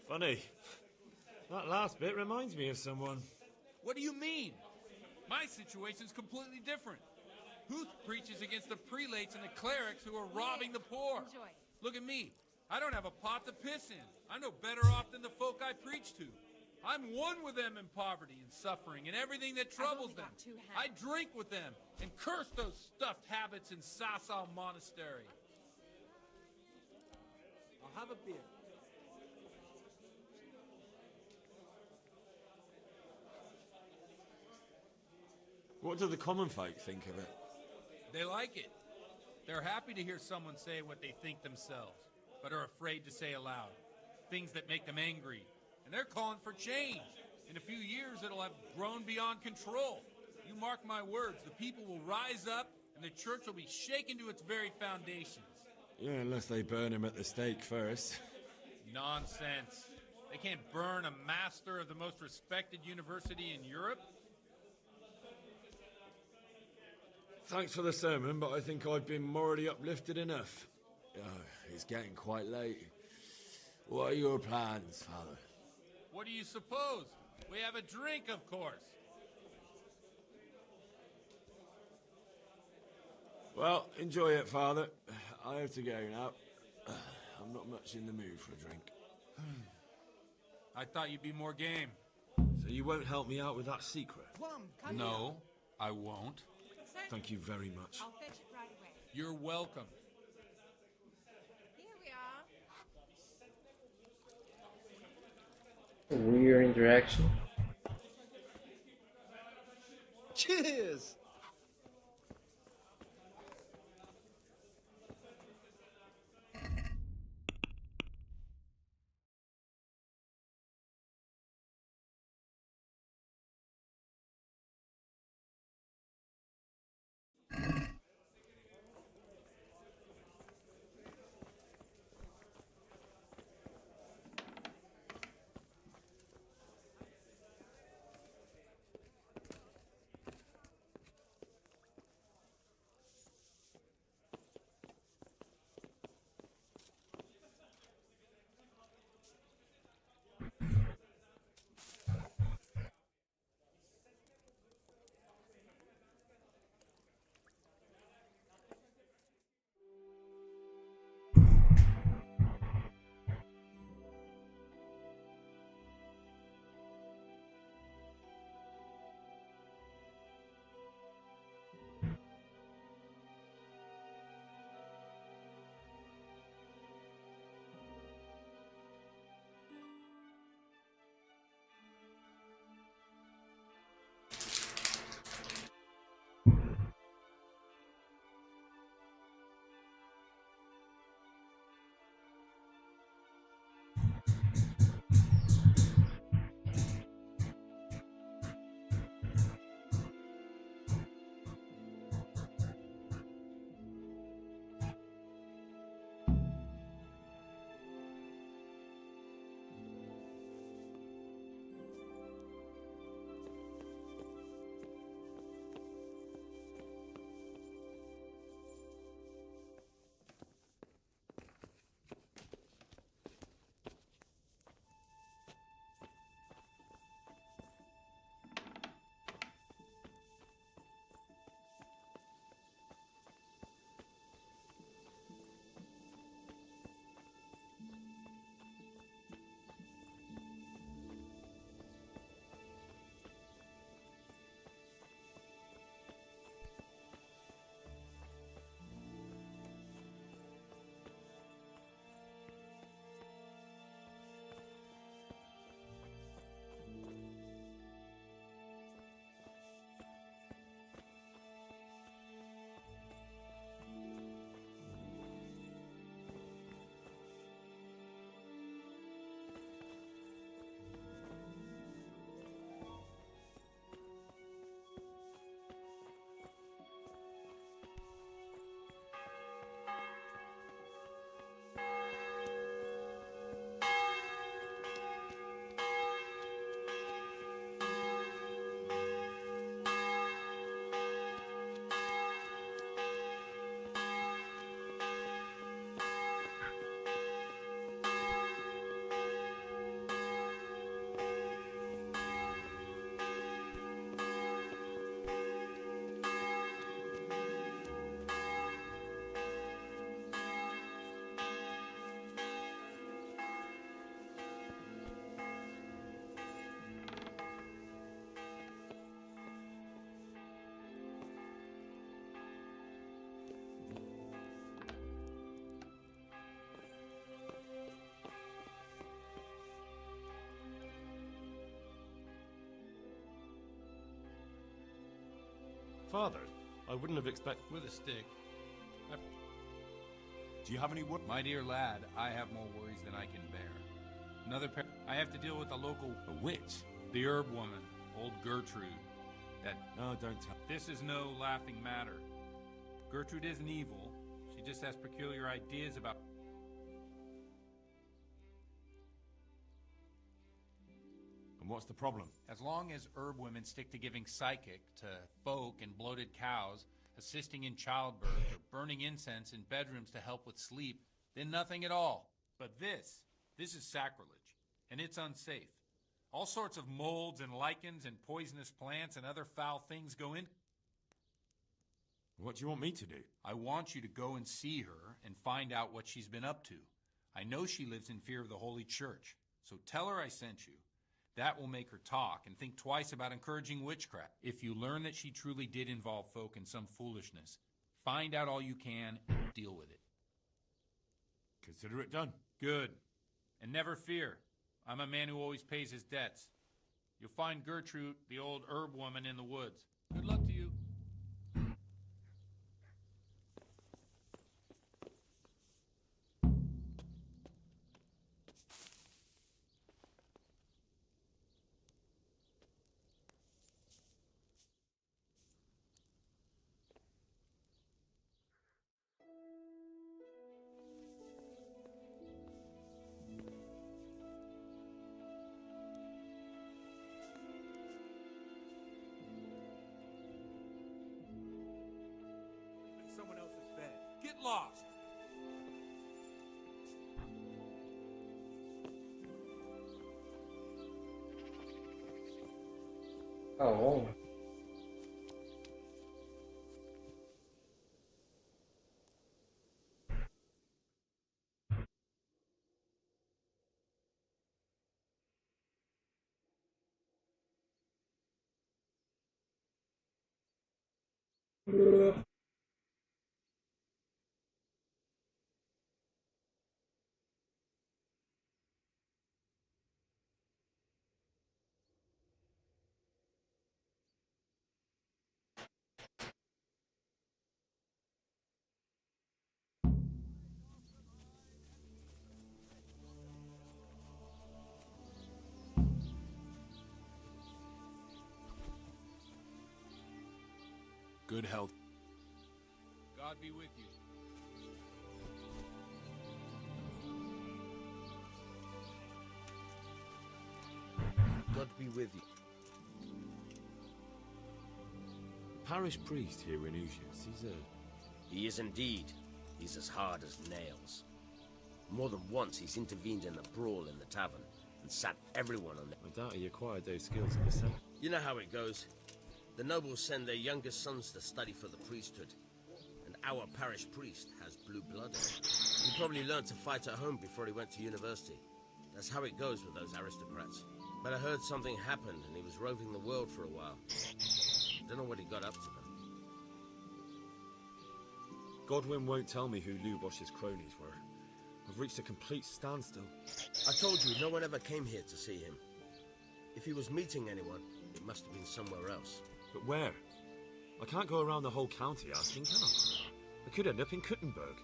Funny. That last bit reminds me of someone. What do you mean? My situation's completely different. Huth preaches against the prelates and the clerics who are robbing the poor. Enjoy. Look at me. I don't have a pot to piss in. I'm no better off than the folk I preach to. I'm one with them in poverty and suffering and everything that troubles them. I drink with them and curse those stuffed habits in Sasau Monastery. I'll have a beer. What do the common folk think of it? They like it. They're happy to hear someone say what they think themselves, but are afraid to say aloud. Things that make them angry. And they're calling for change. In a few years, it'll have grown beyond control. You mark my words, the people will rise up, and the church will be shaken to its very foundations. Yeah, unless they burn him at the stake first. Nonsense. They can't burn a master of the most respected university in Europe. Thanks for the sermon, but I think I've been morally uplifted enough. Oh, it's getting quite late. What are your plans, Father? What do you suppose? We have a drink, of course. Well, enjoy it, Father. I have to go now. I'm not much in the mood for a drink. I thought you'd be more game. So you won't help me out with that secret? No, I won't. Thank you very much. I'll fetch it right away. You're welcome. Here we are. Weird interaction. Cheers! father? I wouldn't have expected... With a stick. Do you have any work? My dear lad, I have more worries than I can bear. I have to deal with a local... A witch? The herb woman, old Gertrude. No, don't tell. This is no laughing matter. Gertrude isn't evil. She just has peculiar ideas about... And what's the problem? As long as herb women stick to giving psychic to folk and bloated cows, assisting in childbirth, or burning incense in bedrooms to help with sleep, then nothing at all. But this is sacrilege, and it's unsafe. All sorts of molds and lichens and poisonous plants and other foul things go in. What do you want me to do? I want you to go and see her and find out what she's been up to. I know she lives in fear of the Holy Church, so tell her I sent you. That will make her talk and think twice about encouraging witchcraft. If you learn that she truly did involve folk in some foolishness, find out all you can and deal with it. Consider it done. Good. And never fear. I'm a man who always pays his debts. You'll find Gertrude, the old herb woman, in the woods. Good luck to you. Someone else's bed. Get lost! Oh. Good health. God be with you. God be with you. Parish priest here in Ujits, He is indeed. He's as hard as nails. More than once he's intervened in a brawl in the tavern and sat everyone on I doubt he acquired those skills in the cell. You know how it goes. The nobles send their youngest sons to study for the priesthood, and our parish priest has blue blood in him. He probably learned to fight at home before he went to university. That's how it goes with those aristocrats. But I heard something happened and he was roving the world for a while. Don't know what he got up to though. Godwin won't tell me who Lubosh's cronies were. I've reached a complete standstill. I told you, no one ever came here to see him. If he was meeting anyone, it must have been somewhere else. But where? I can't go around the whole county asking, can I? I could end up in Kuttenberg.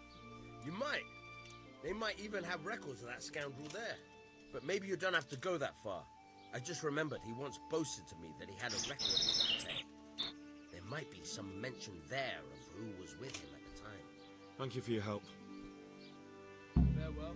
You might. They might even have records of that scoundrel there. But maybe you don't have to go that far. I just remembered he once boasted to me that he had a record of Parte. There might be some mention there of who was with him at the time. Thank you for your help. Farewell.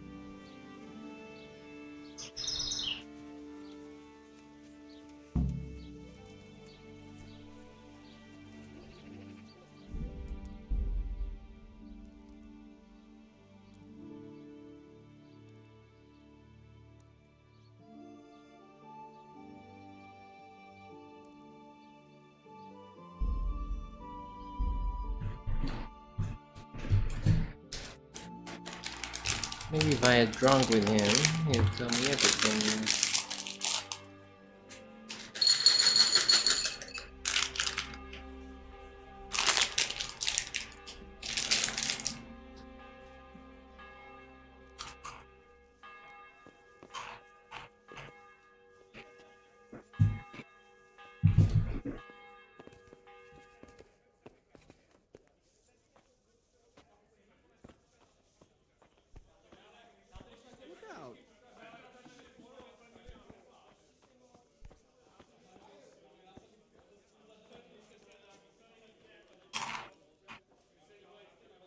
Maybe if I had drunk with him, he'd tell me everything.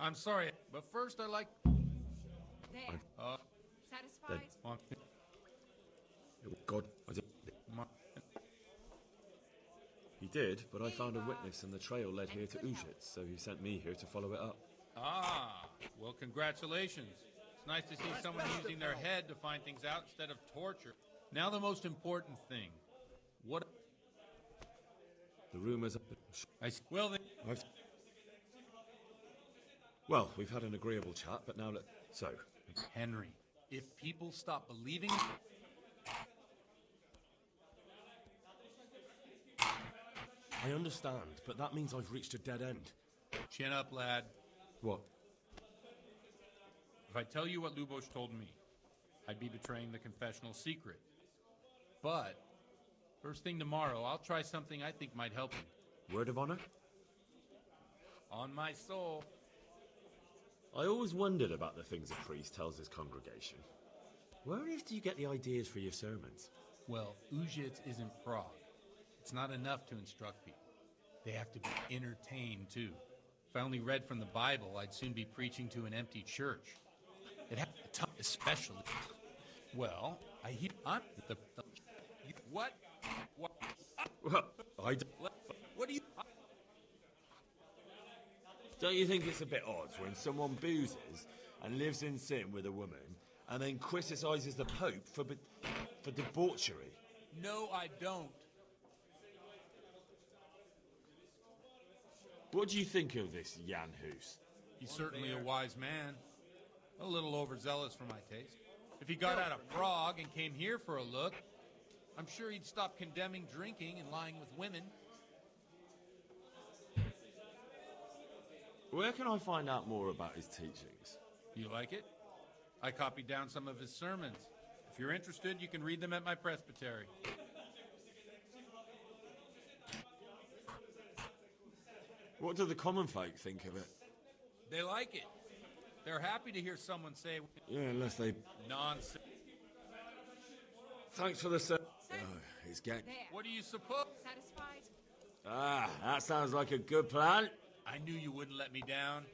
I'm sorry, but first I like... There. Satisfied? Oh, God, I did. He did, but I found a witness and the trail led here to Ujits, so he sent me here to follow it up. Ah, well, congratulations. It's nice to see someone using their head to find things out instead of torture. Now the most important thing. What... The rumours... Well, then... Well, we've had an agreeable chat, but now so... Henry, if people stop believing... I understand, but that means I've reached a dead end. Chin up, lad. What? If I tell you what Lubosh told me, I'd be betraying the confessional secret. But, first thing tomorrow, I'll try something I think might help you. Word of honor? On my soul. I always wondered about the things a priest tells his congregation. Where on earth do you get the ideas for your sermons? Well, Ujits isn't Prague. It's not enough to instruct people. They have to be entertained, too. If I only read from the Bible, I'd soon be preaching to an empty church. It has to especially... Well, I hear... What? What? Well, What do you... Don't you think it's a bit odd when someone boozes and lives in sin with a woman and then criticises the Pope for debauchery? No, I don't. What do you think of this Jan Hus? He's certainly a wise man. A little overzealous for my taste. If he got out of Prague and came here for a look, I'm sure he'd stop condemning drinking and lying with women. Where can I find out more about his teachings? You like it? I copied down some of his sermons. If you're interested, you can read them at my presbytery. What do the common folk think of it? They like it. They're happy to hear someone say... Yeah, unless they... Nonsense. Thanks for the ser... Oh, he's getting... What do you suppose? Satisfied? Ah, that sounds like a good plan. I knew you wouldn't let me down.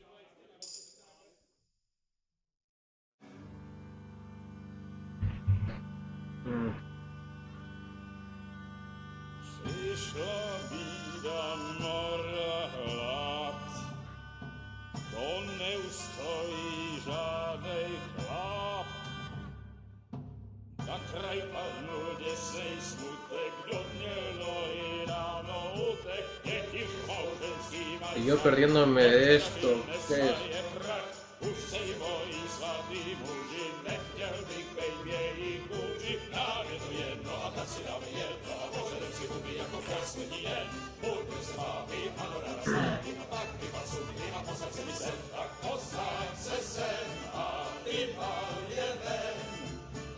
Przyszła bida mora lat, to nie ustoi żadnej chlap. Na kraj padł dziesięć smutek, do dnielo i rano utek, jakiś małżeński Y yo perdiéndome de esto. ¿Qué es? Puszczej moi słabi murzy, nie chciałbych bejbie i kurzy. Nawet to jedno, a tacy damy jedno, a może ten przykupi jako własny jen. Burdy z wami, panorama sami, a tak chyba sumni, a poza celi sen, tak poza se sen, a ty panie wen.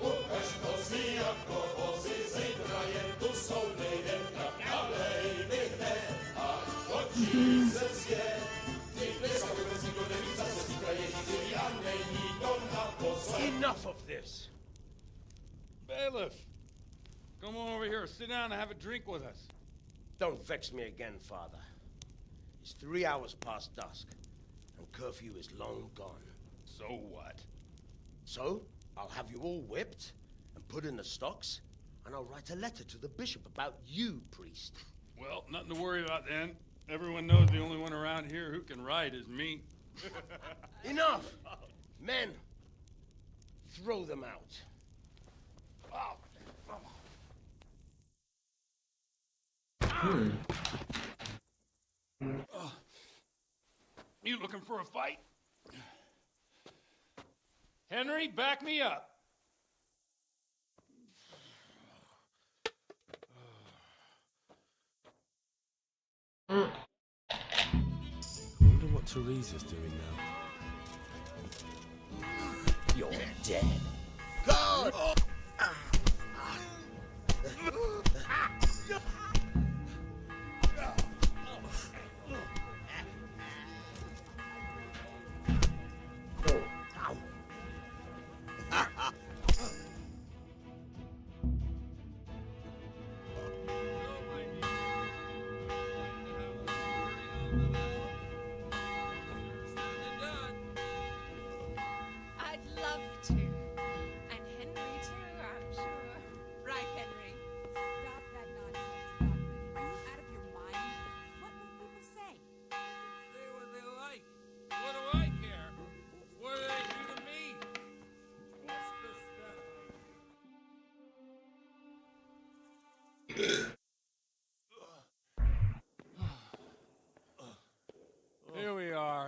Ukaż to jako wozy, zejdraje, tu są nejden, tak dalej wygnę, a to ci ze zje. Enough of this! Bailiff! Come on over here, sit down and have a drink with us. Don't vex me again, Father. It's 3 hours past dusk, and curfew is long gone. So what? So, I'll have you all whipped, and put in the stocks, and I'll write a letter to the bishop about you, priest. Well, nothing to worry about then. Everyone knows the only one around here who can write is me. Enough! Men, throw them out. You looking for a fight? Henry, back me up. I wonder what Teresa's doing now. You're dead. God!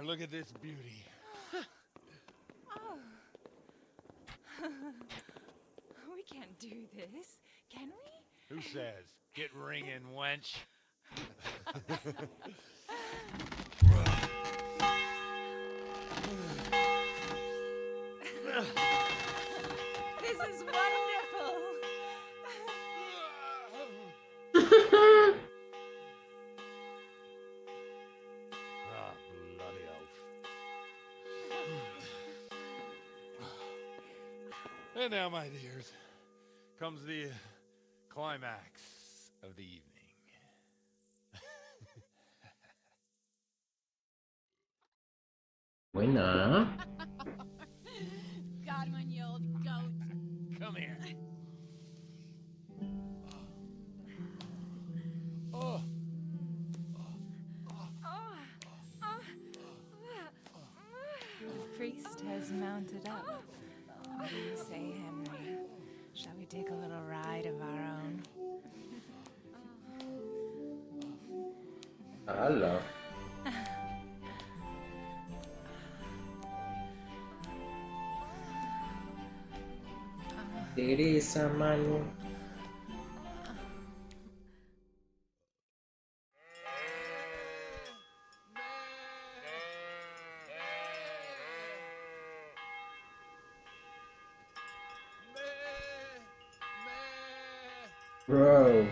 look at this beauty. Oh. We can't do this, can we? Who says? Get ringing, wench. This is wonderful. Ah, bloody oath. And now, my dears, comes the climax of the evening. Buena. God, man, you old goat. Come here. Oh. The priest has mounted up. What do you say, Henry? Shall we take a little ride of our own? ¡Hala! Teresa, mano. Bro.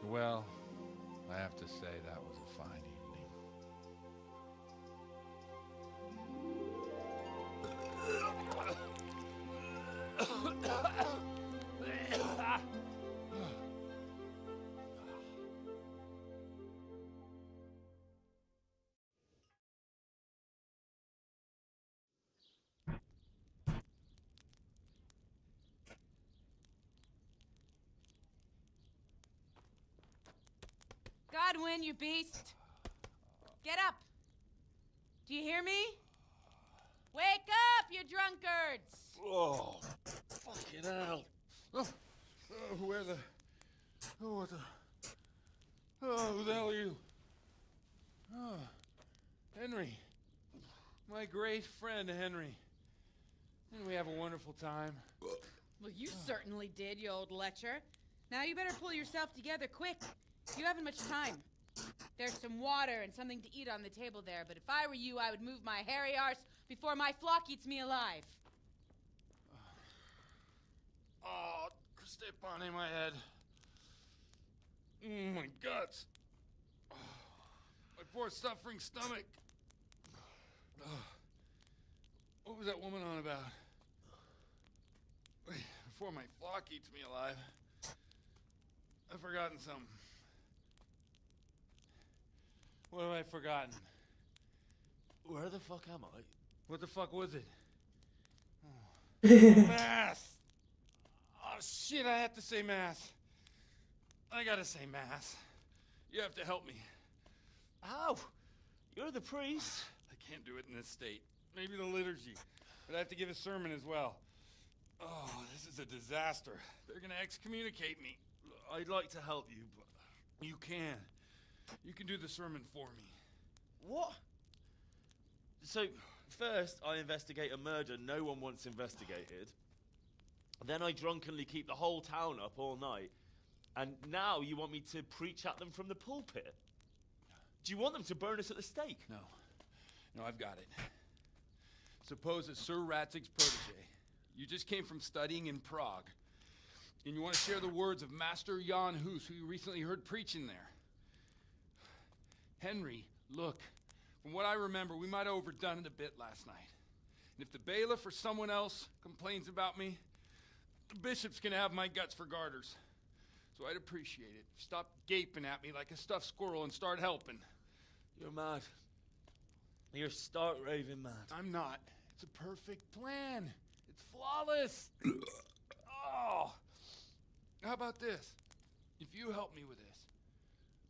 Well, I have to say that was a fine evening. Godwin, you beast! Get up! Do you hear me? Wake up, you drunkards! Oh, fucking hell. Oh, where the... Oh, what the... Oh, who the hell are you? Oh, Henry. My great friend, Henry. Didn't we have a wonderful time? Well, you certainly did, you old lecher. Now you better pull yourself together quick. You haven't much time. There's some water and something to eat on the table there, but if I were you, I would move my hairy arse before my flock eats me alive. Oh, step on in my head. My guts. Oh, my poor suffering stomach. Oh, what was that woman on about? Wait, before my flock eats me alive. I've forgotten something. What have I forgotten? Where the fuck am I? What the fuck was it? Oh. Mass! Oh shit, I have to say mass. I gotta say mass. You have to help me. How? You're the priest. I can't do it in this state. Maybe the liturgy. But I have to give a sermon as well. Oh, this is a disaster. They're gonna excommunicate me. I'd like to help you, but you can. You can do the sermon for me. What? So, first I investigate a murder no one wants investigated. Then I drunkenly keep the whole town up all night. And now you want me to preach at them from the pulpit? Do you want them to burn us at the stake? No. No, I've got it. Suppose that Sir Ratzig's protege. You just came from studying in Prague. And you want to share the words of Master Jan Hus, who you recently heard preaching there. Henry, look, from what I remember, we might have overdone it a bit last night. And if the bailiff or someone else complains about me, the bishop's gonna have my guts for garters. So I'd appreciate it. Stop gaping at me like a stuffed squirrel and start helping. You're mad. You're stark raving mad. I'm not. It's a perfect plan. It's flawless. Oh. How about this? If you help me with this,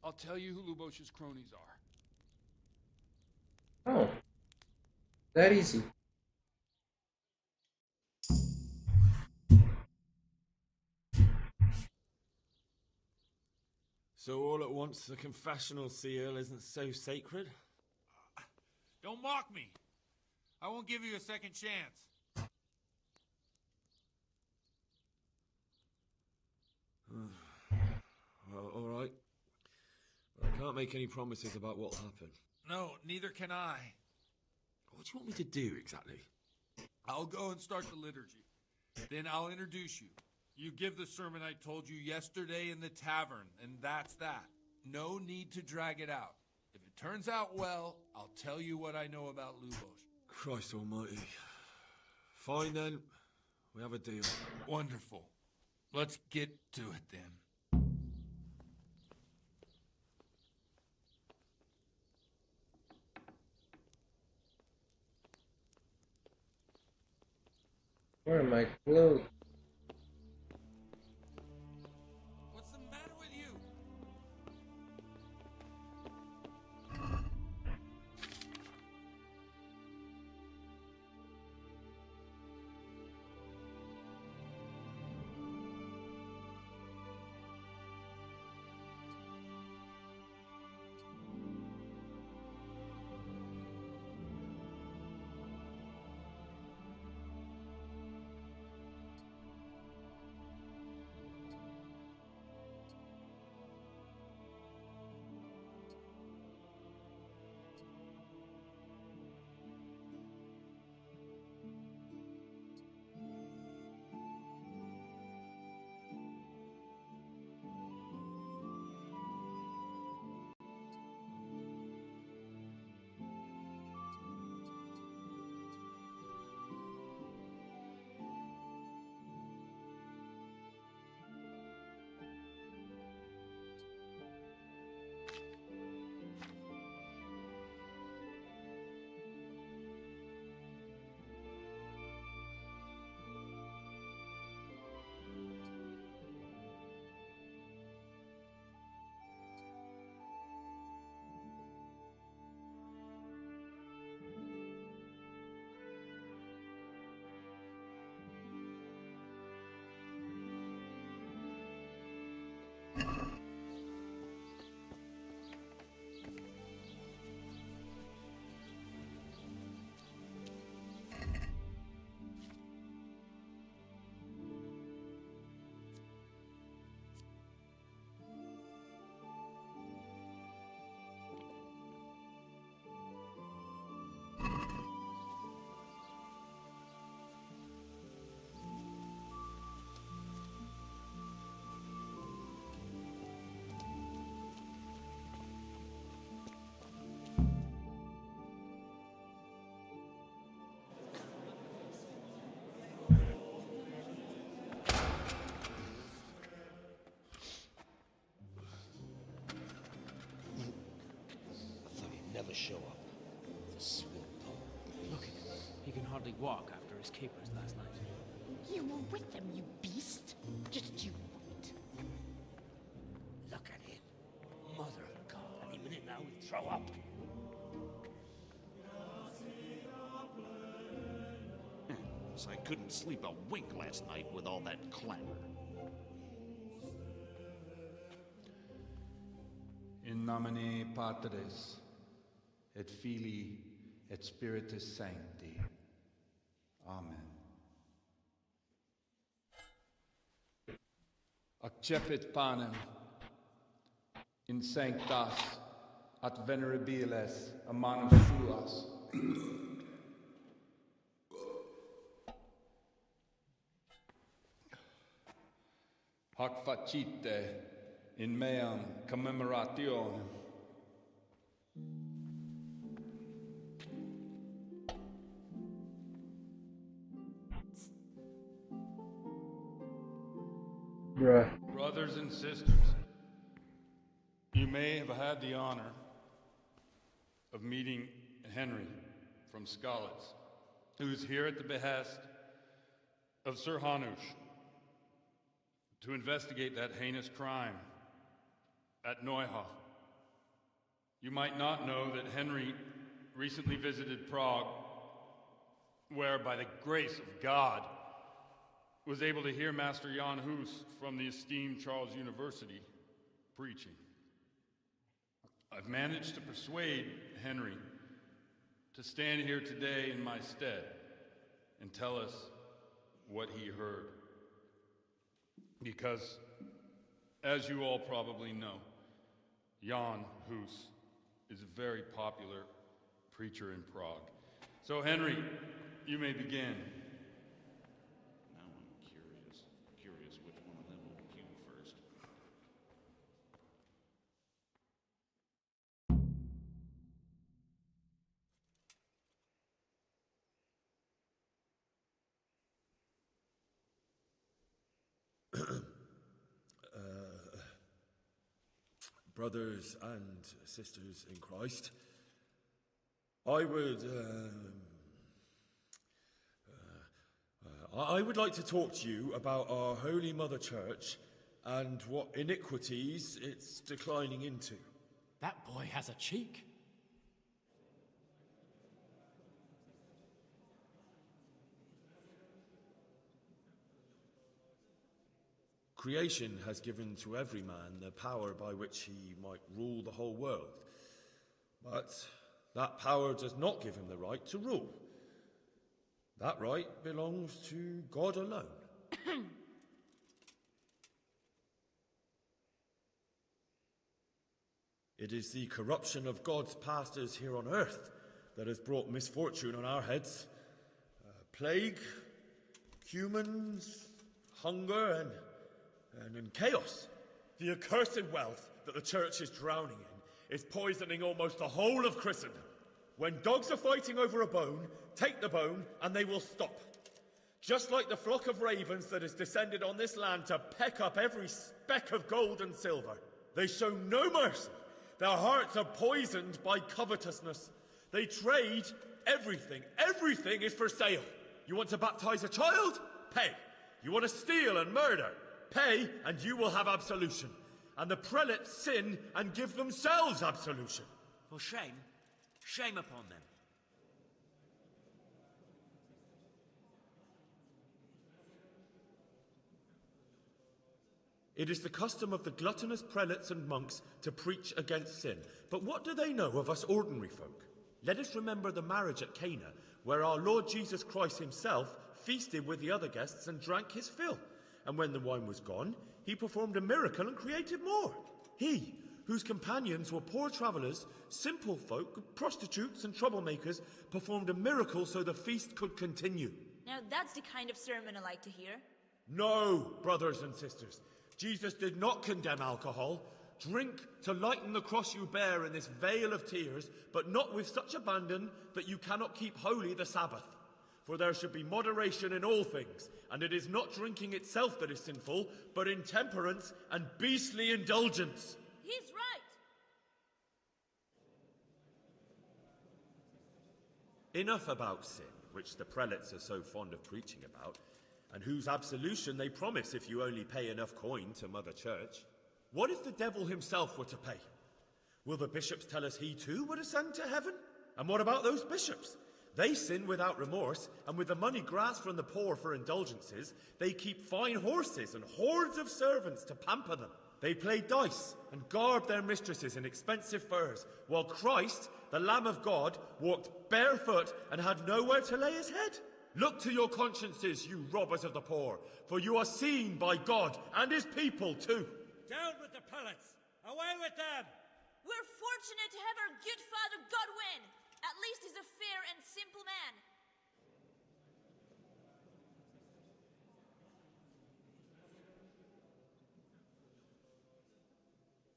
I'll tell you who Lubosh's cronies are. Oh, that easy. So all at once, the confessional seal isn't so sacred? Don't mock me. I won't give you a second chance. Well, all right. I can't make any promises about what'll happen. No, neither can I. What do you want me to do exactly? I'll go and start the liturgy. Then I'll introduce you. You give the sermon I told you yesterday in the tavern, and that's that. No need to drag it out. If it turns out well, I'll tell you what I know about Lubosh. Christ almighty. Fine then. We have a deal. Wonderful. Let's get to it then. Where are my clothes? What's the matter with you? Never show up. The swill dog. Look at him. He can hardly walk after his capers last night. You were with them, you beast. Just you wait. Look at him. Mother of God. Any minute now he'll throw up. So I couldn't sleep a wink last night with all that clamor. In nomine Patris, et Filii, et Spiritus Sancti. Amen. Accepit panem in sanctas at venerabiles a manus suas. Hac facite in meam commemorationem. Bruh. Brothers and sisters, you may have had the honor of meeting Henry from Skalitz, who's here at the behest of Sir Hanush to investigate that heinous crime at Neuhof. You might not know that Henry recently visited Prague, where, by the grace of God, was able to hear Master Jan Hus from the esteemed Charles University preaching. I've managed to persuade Henry to stand here today in my stead and tell us what he heard. Because, as you all probably know, Jan Hus is a very popular preacher in Prague. So, Henry, you may begin. Now I'm curious which one of them will cue first. Brothers and sisters in Christ, I would like to talk to you about our Holy Mother Church and what iniquities it's declining into. That boy has a cheek. Creation has given to every man the power by which he might rule the whole world. But that power does not give him the right to rule. That right belongs to God alone. It is the corruption of God's pastors here on earth that has brought misfortune on our heads. Plague, humans, hunger, and chaos. The accursed wealth that the church is drowning in is poisoning almost the whole of Christendom. When dogs are fighting over a bone, take the bone and they will stop. Just like the flock of ravens that has descended on this land to peck up every speck of gold and silver. They show no mercy. Their hearts are poisoned by covetousness. They trade everything. Everything is for sale. You want to baptize a child? Pay. You want to steal and murder? Pay, and you will have absolution. And the prelates sin and give themselves absolution. For shame, shame upon them. It is the custom of the gluttonous prelates and monks to preach against sin. But what do they know of us ordinary folk? Let us remember the marriage at Cana, where our Lord Jesus Christ himself feasted with the other guests and drank his fill. And when the wine was gone, he performed a miracle and created more. He, whose companions were poor travellers, simple folk, prostitutes and troublemakers, performed a miracle so the feast could continue. Now that's the kind of sermon I like to hear. No, brothers and sisters. Jesus did not condemn alcohol. Drink to lighten the cross you bear in this vale of tears, but not with such abandon that you cannot keep holy the Sabbath. For there should be moderation in all things, and it is not drinking itself that is sinful, but intemperance and beastly indulgence. He's right. Enough about sin, which the prelates are so fond of preaching about, and whose absolution they promise if you only pay enough coin to Mother Church. What if the devil himself were to pay? Will the bishops tell us he too would ascend to heaven? And what about those bishops? They sin without remorse, and with the money grasped from the poor for indulgences, they keep fine horses and hordes of servants to pamper them. They play dice and garb their mistresses in expensive furs, while Christ, the Lamb of God, walked barefoot and had nowhere to lay his head. Look to your consciences, you robbers of the poor, for you are seen by God and his people too. Down with the prelates! Away with them! We're fortunate to have our good Father Godwin. At least he's a fair and simple man.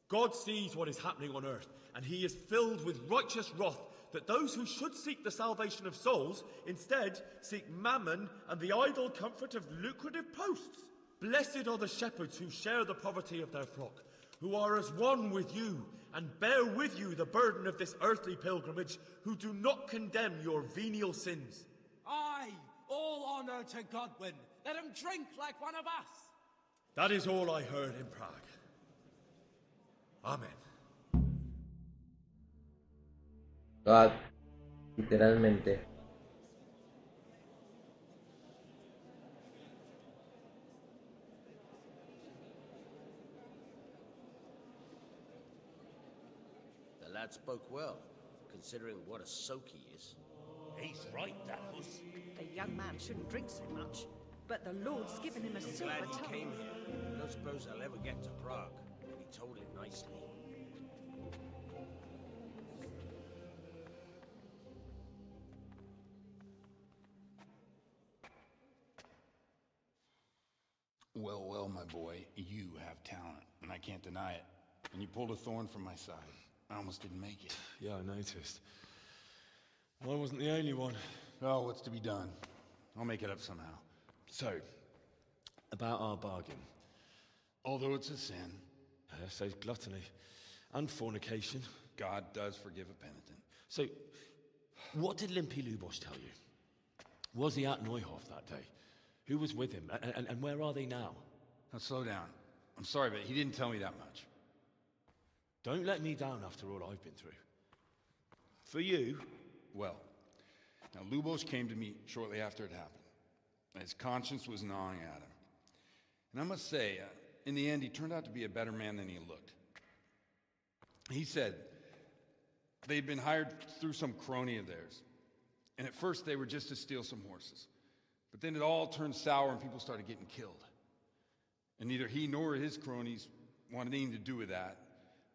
God sees what is happening on earth, and he is filled with righteous wrath that those who should seek the salvation of souls instead seek mammon and the idle comfort of lucrative posts. Blessed are the shepherds who share the poverty of their flock, who are as one with you and bear with you the burden of this earthly pilgrimage, who do not condemn your venial sins. Aye, all honour to Godwin. Let him drink like one of us. That is all I heard in Prague. Amen. God, literalmente. The lad spoke well, considering what a soak he is. He's right, that was. The young man shouldn't drink so much, but the Lord's given him a I'm silver glad he tongue. came here. I don't suppose I'll ever get to Prague, and he told it nicely. Well, well, my boy, you have talent, and I can't deny it. And you pulled a thorn from my side. I almost didn't make it. Yeah, I noticed. I wasn't the only one. Oh, what's to be done? I'll make it up somehow. So, about our bargain. Although it's a sin. So's gluttony. And fornication. God does forgive a penitent. So, what did Limpy Lubosh tell you? Was he at Neuhof that day? Who was with him? And where are they now? Now, slow down. I'm sorry, but he didn't tell me that much. Don't let me down after all I've been through. For you... Well, now Lubosh came to me shortly after it happened. His conscience was gnawing at him. And I must say, in the end, he turned out to be a better man than he looked. He said they'd been hired through some crony of theirs. And at first they were just to steal some horses. But then it all turned sour and people started getting killed. And neither he nor his cronies wanted anything to do with that.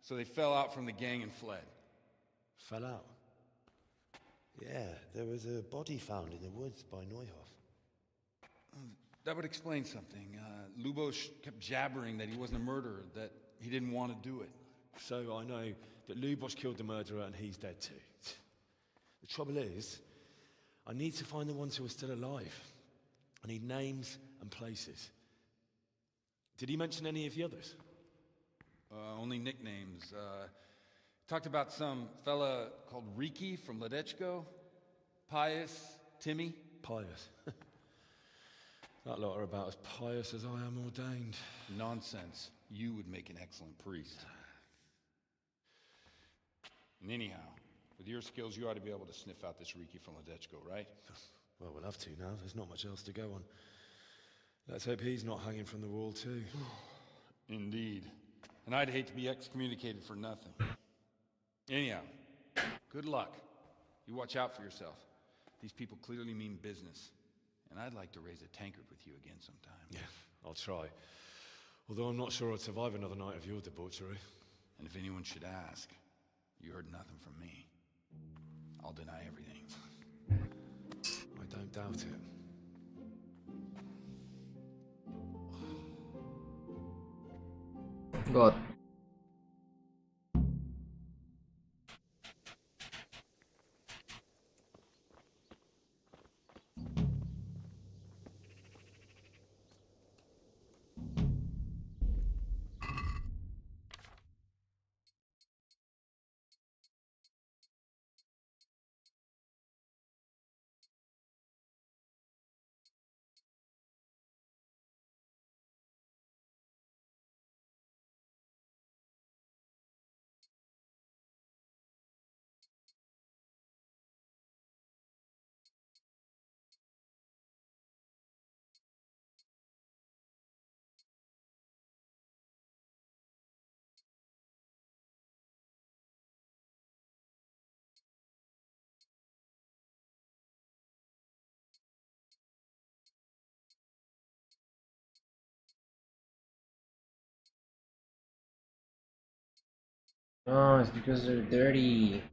So they fell out from the gang and fled. Fell out? Yeah, there was a body found in the woods by Neuhof. That would explain something. Lubosh kept jabbering that he wasn't a murderer, that he didn't want to do it. So I know that Lubosh killed the murderer and he's dead too. The trouble is, I need to find the ones who are still alive. I need names and places. Did he mention any of the others? Only nicknames. Talked about some fella called Riki from Ledechko, Pius, Timmy. Pius. That lot are about as pious as I am ordained. Nonsense. You would make an excellent priest. And anyhow, with your skills, you ought to be able to sniff out this Riki from Ledechko, right? Well, we'll have to now. There's not much else to go on. Let's hope he's not hanging from the wall too. Indeed. And I'd hate to be excommunicated for nothing. Anyhow, good luck. You watch out for yourself. These people clearly mean business. And I'd like to raise a tankard with you again sometime. Yeah, I'll try. Although I'm not sure I'd survive another night of your debauchery. And if anyone should ask, you heard nothing from me. I'll deny everything. I don't doubt it. God. Oh, it's because they're dirty.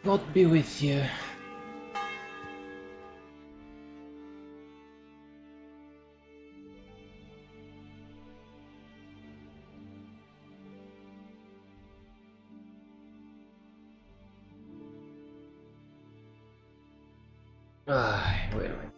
God be with you. Ay, bueno.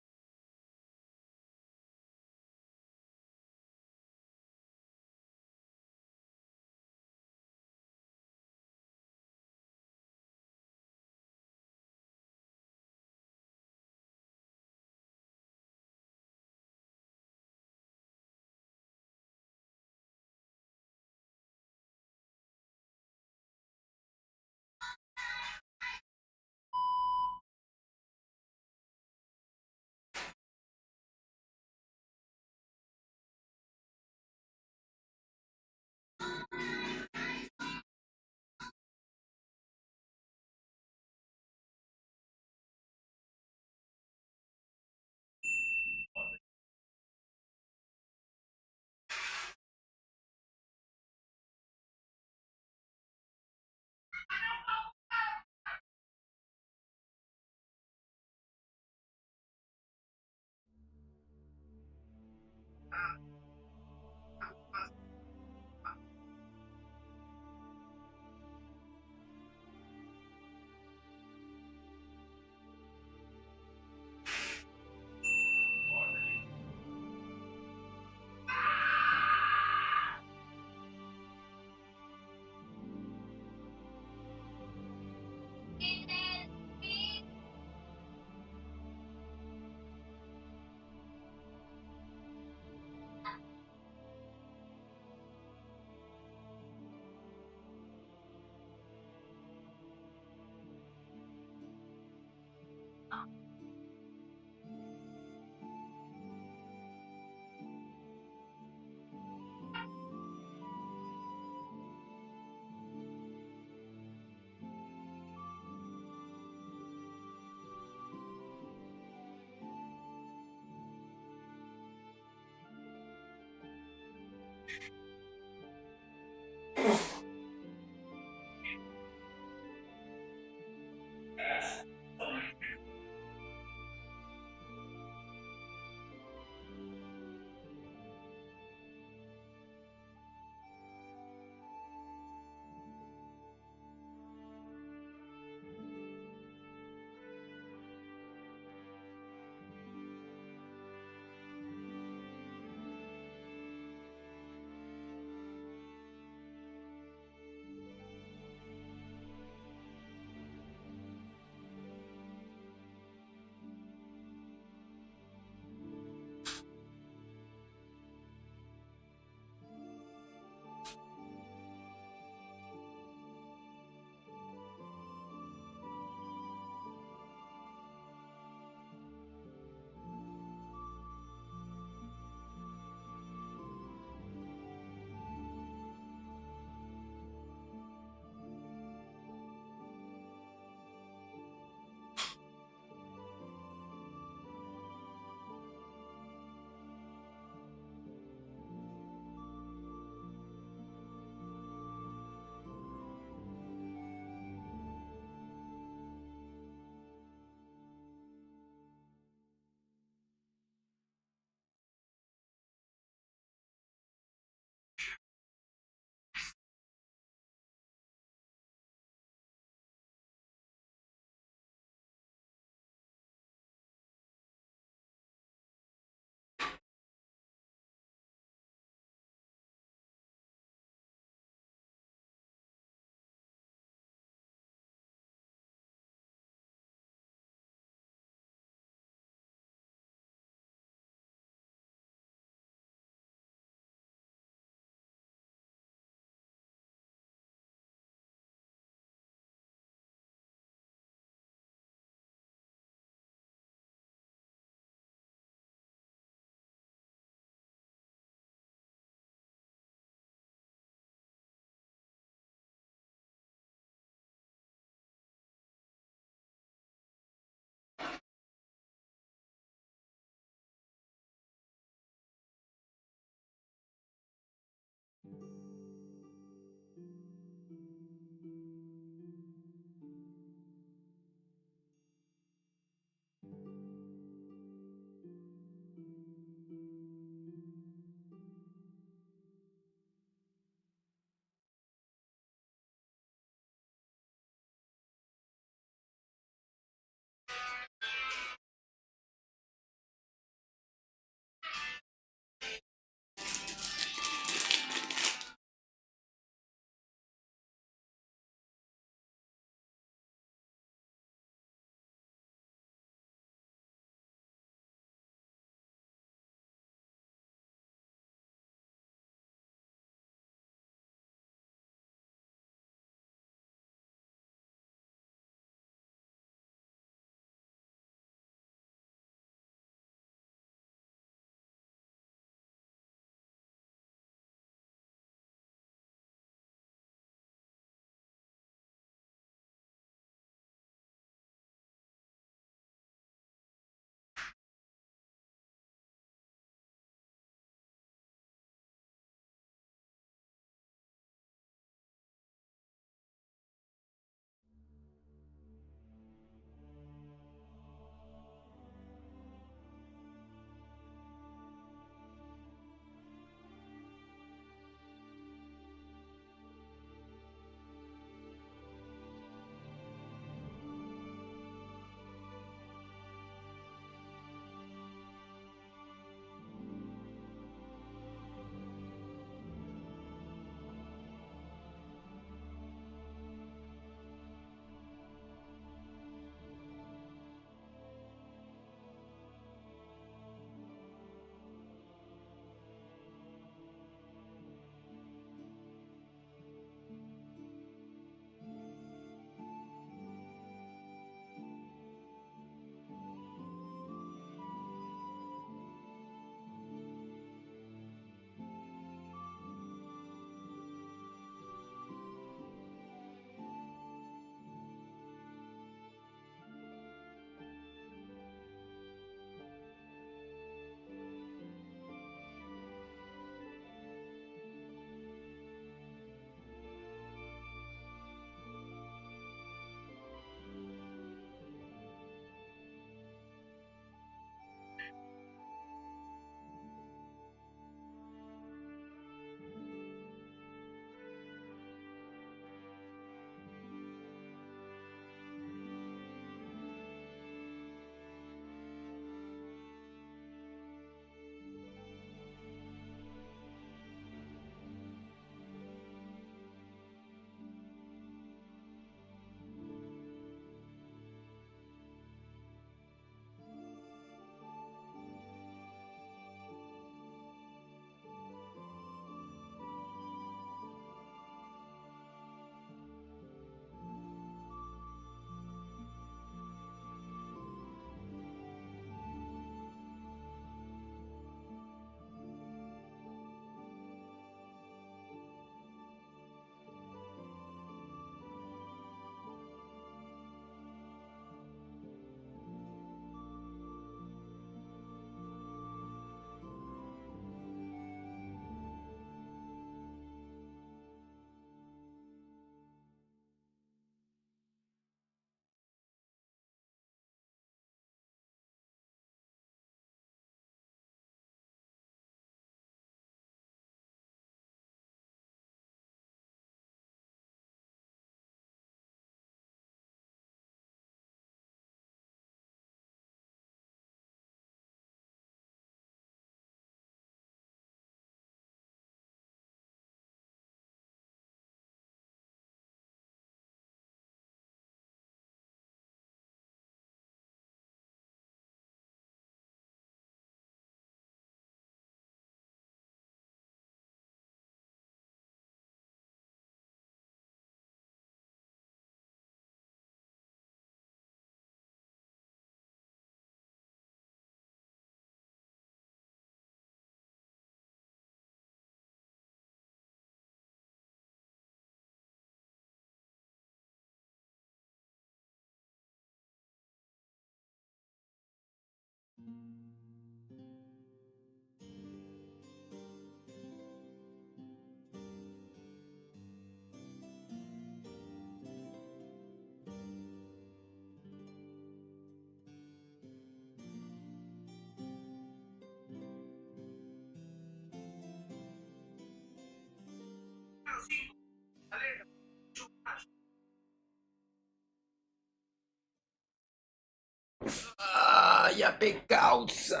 ya pecausa,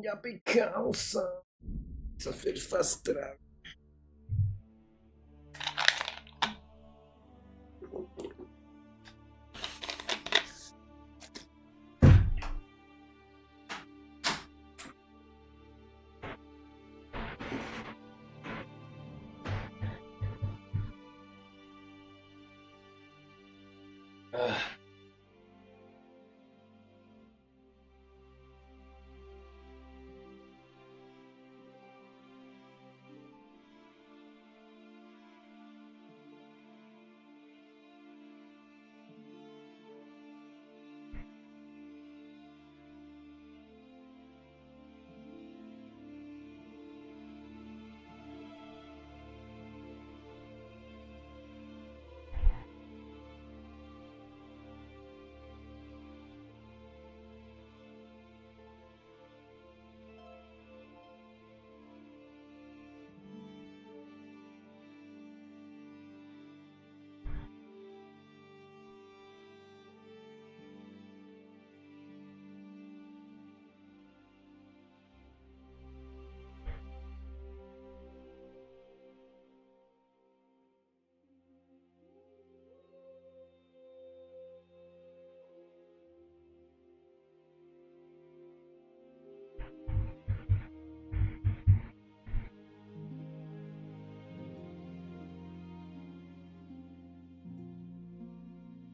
ya pecausa. Så förfastrar.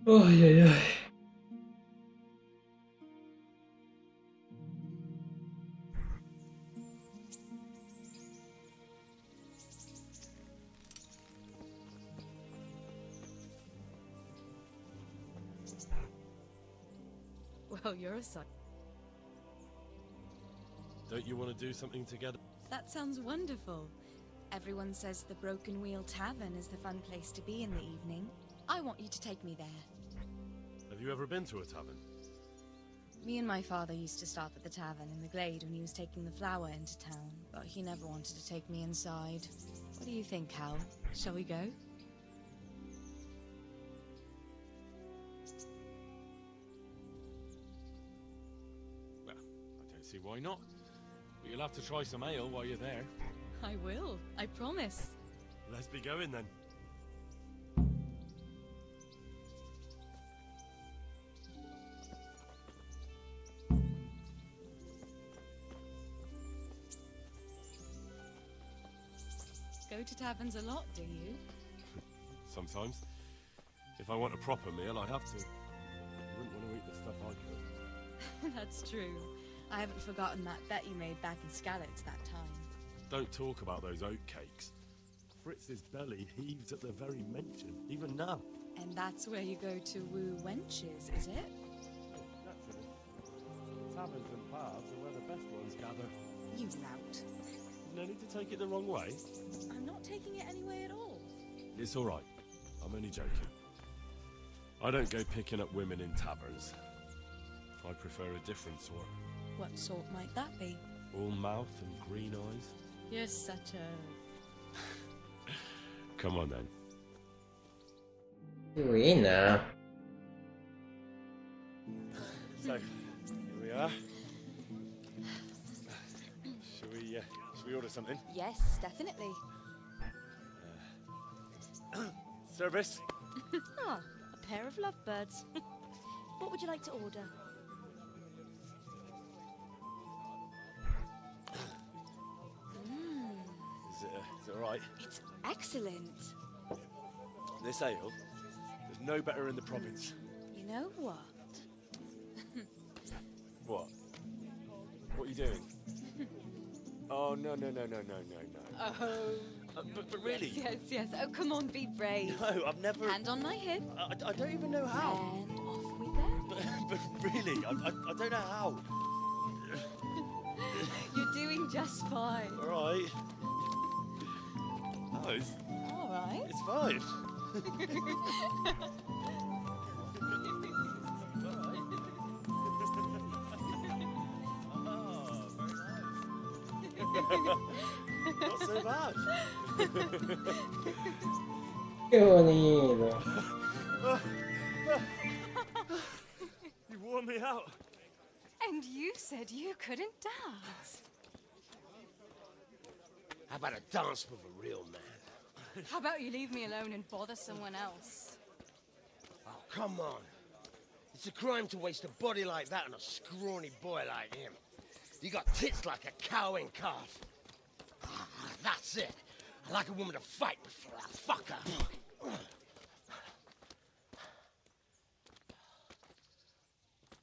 Ay, ay, ay. Well, you're a son. Don't you want to do something together? That sounds wonderful. Everyone says the Broken Wheel Tavern is the fun place to be in the evening. I want you to take me there. Have you ever been to a tavern? Me and my father used to stop at the tavern in the glade when he was taking the flour into town, but he never wanted to take me inside. What do you think, Hal? Shall we go? Well, I don't see why not. But you'll have to try some ale while you're there. I will, I promise. Let's be going then. Go to taverns a lot, do you? Sometimes. If I want a proper meal, I'd have to. I wouldn't want to eat the stuff I cook. That's true. I haven't forgotten that bet you made back in Skalitz that time. Don't talk about those oat cakes. Fritz's belly heaves at the very mention, even now. And that's where you go to woo wenches, is it? Naturally. Taverns and bars are where the best ones gather. You lout. No need to take it the wrong way. I'm not taking it any way at all. It's all right. I'm only joking. I don't go picking up women in taverns. I prefer a different sort. What sort might that be? All mouth and green eyes. You're such a... Come on then. Buena. So, here we are. Should we order something? Yes, definitely. Service? Ah, a pair of lovebirds. What would you like to order? Is it all right? It's excellent. This ale, there's no better in the province. You know what? What? What are you doing? Oh, no. Oh. But really? Yes. Oh, come on, be brave. No, I've never... Hand on my hip. I don't even know how. And off we go. But really, I don't know how. You're doing just fine. All right. Oh, it's All right. fine. Not so bad. Qué bonito. You wore me out. And you said you couldn't dance. How about a dance with a real man? How about you leave me alone and bother someone else? Oh, come on. It's a crime to waste a body like that on a scrawny boy like him. You got tits like a cow in calf. Ah, that's it. I like a woman to fight before I fuck her.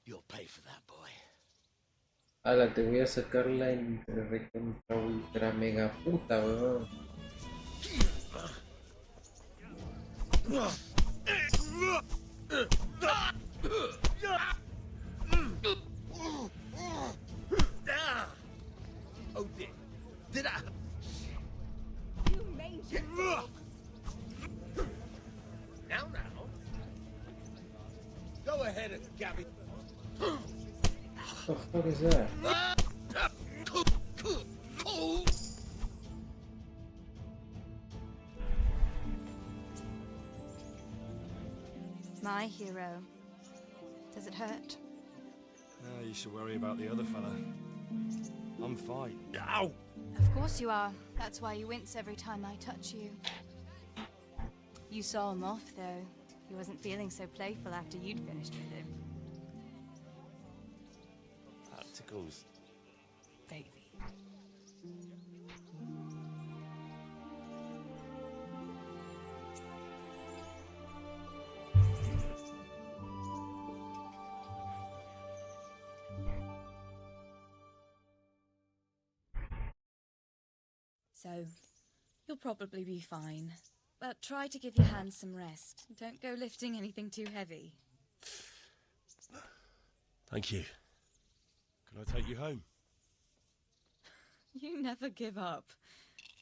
You'll pay for that, boy. Ala, te voy a sacar la entre recontra ultra mega puta, weón. Oh, did I? You mangy dog. Now. Go ahead and Gabby. What the fuck is that? My hero. Does it hurt? You should worry about the other fella. I'm fine. Ow! Of course you are. That's why you wince every time I touch you. You saw him off, though. He wasn't feeling so playful after you'd finished with him. That tickles. Baby. So, you'll probably be fine. But try to give your hands some rest. Don't go lifting anything too heavy. Thank you. Can I take you home? You never give up.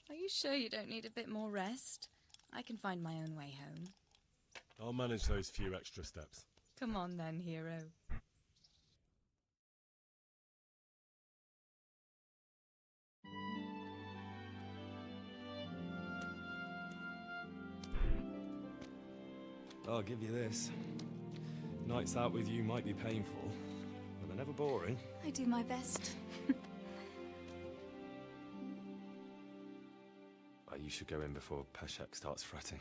Are you sure you don't need a bit more rest? I can find my own way home. I'll manage those few extra steps. Come on then, hero. I'll give you this. Nights out with you might be painful, but they're never boring. I do my best. Well, you should go in before Peshek starts fretting.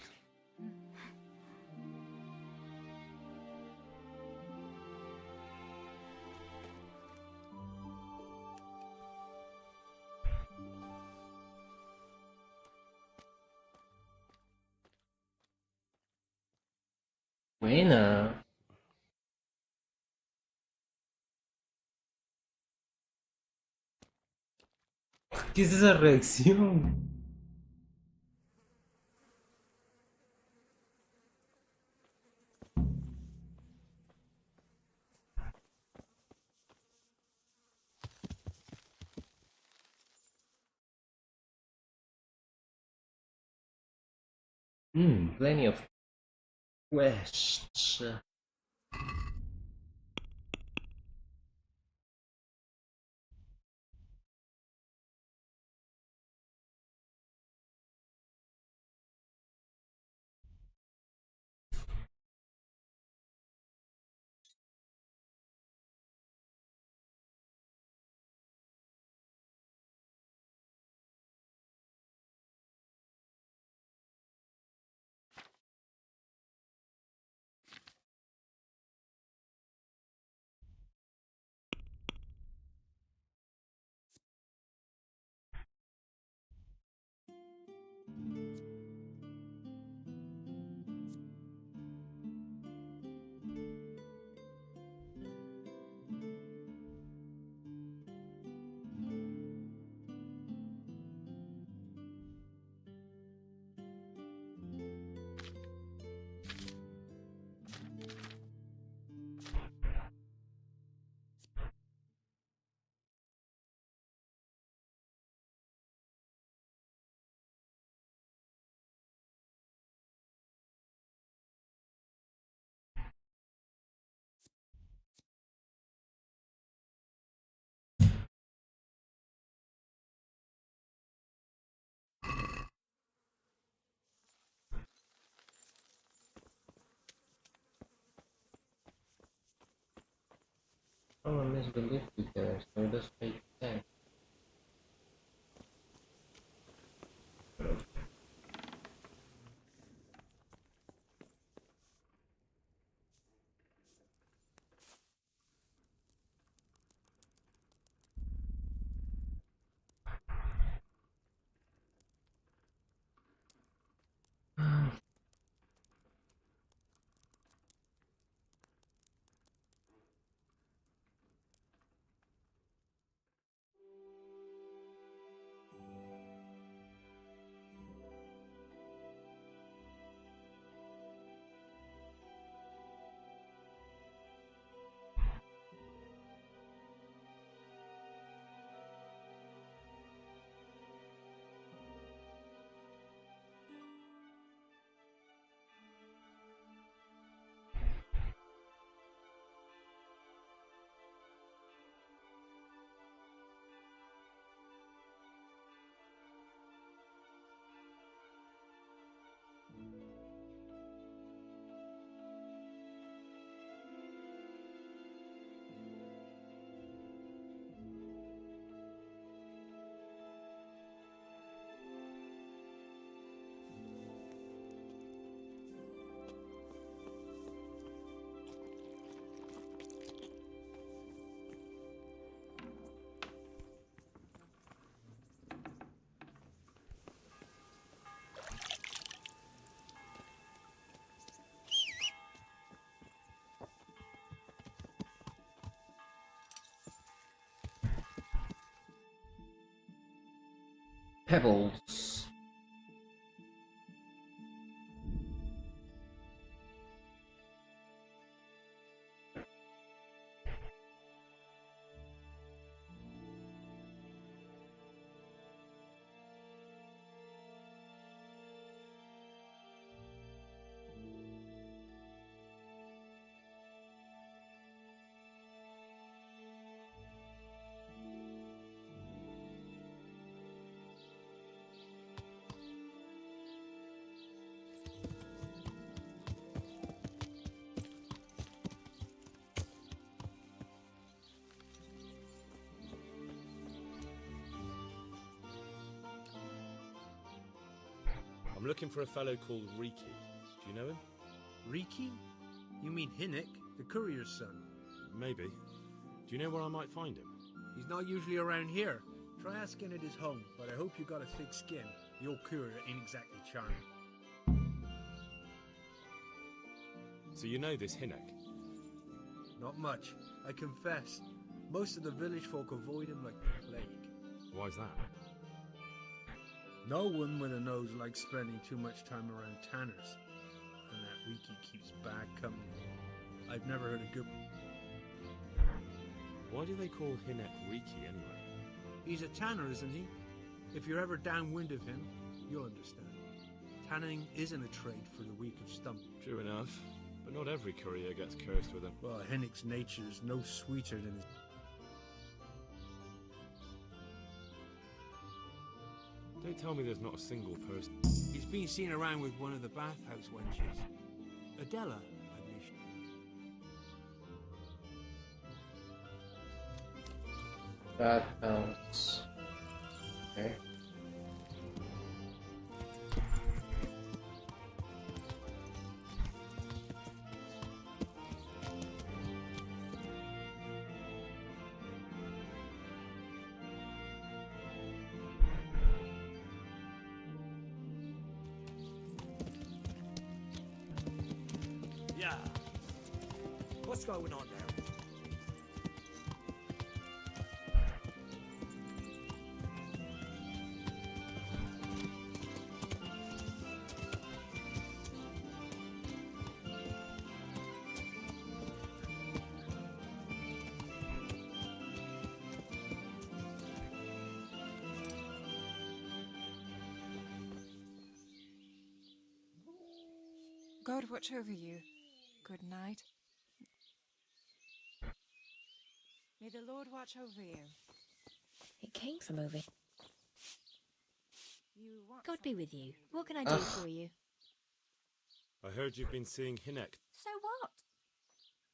Buena. ¿Qué es esa reacción? Plenty of quests. from a misbelief together, so it does make sense. Pebbles. I'm looking for a fellow called Riki. Do you know him? Riki? You mean Hinnick, the courier's son? Maybe. Do you know where I might find him? He's not usually around here. Try asking at his home, but I hope you got a thick skin. The old courier ain't exactly charming. So you know this Hinnick? Not much, I confess. Most of the village folk avoid him like the plague. Why's that? No one with a nose likes spending too much time around tanners. And that Riki keeps bad company. I've never heard a good... Why do they call Hinnick Riki anyway? He's a tanner, isn't he? If you're ever downwind of him, you'll understand. Tanning isn't a trade for the weak of stomach. True enough, but not every courier gets cursed with him. Well, Hinnick's nature is no sweeter than his... Don't tell me there's not a single person. He's been seen around with one of the bathhouse wenches. Adela, I believe. Bathhouse. Okay. Yeah. What's going on there? God watch over you. Good night. May the Lord watch over you. It came from over. You want God be with you. What can I do for you? I heard you've been seeing Hinnick. So what?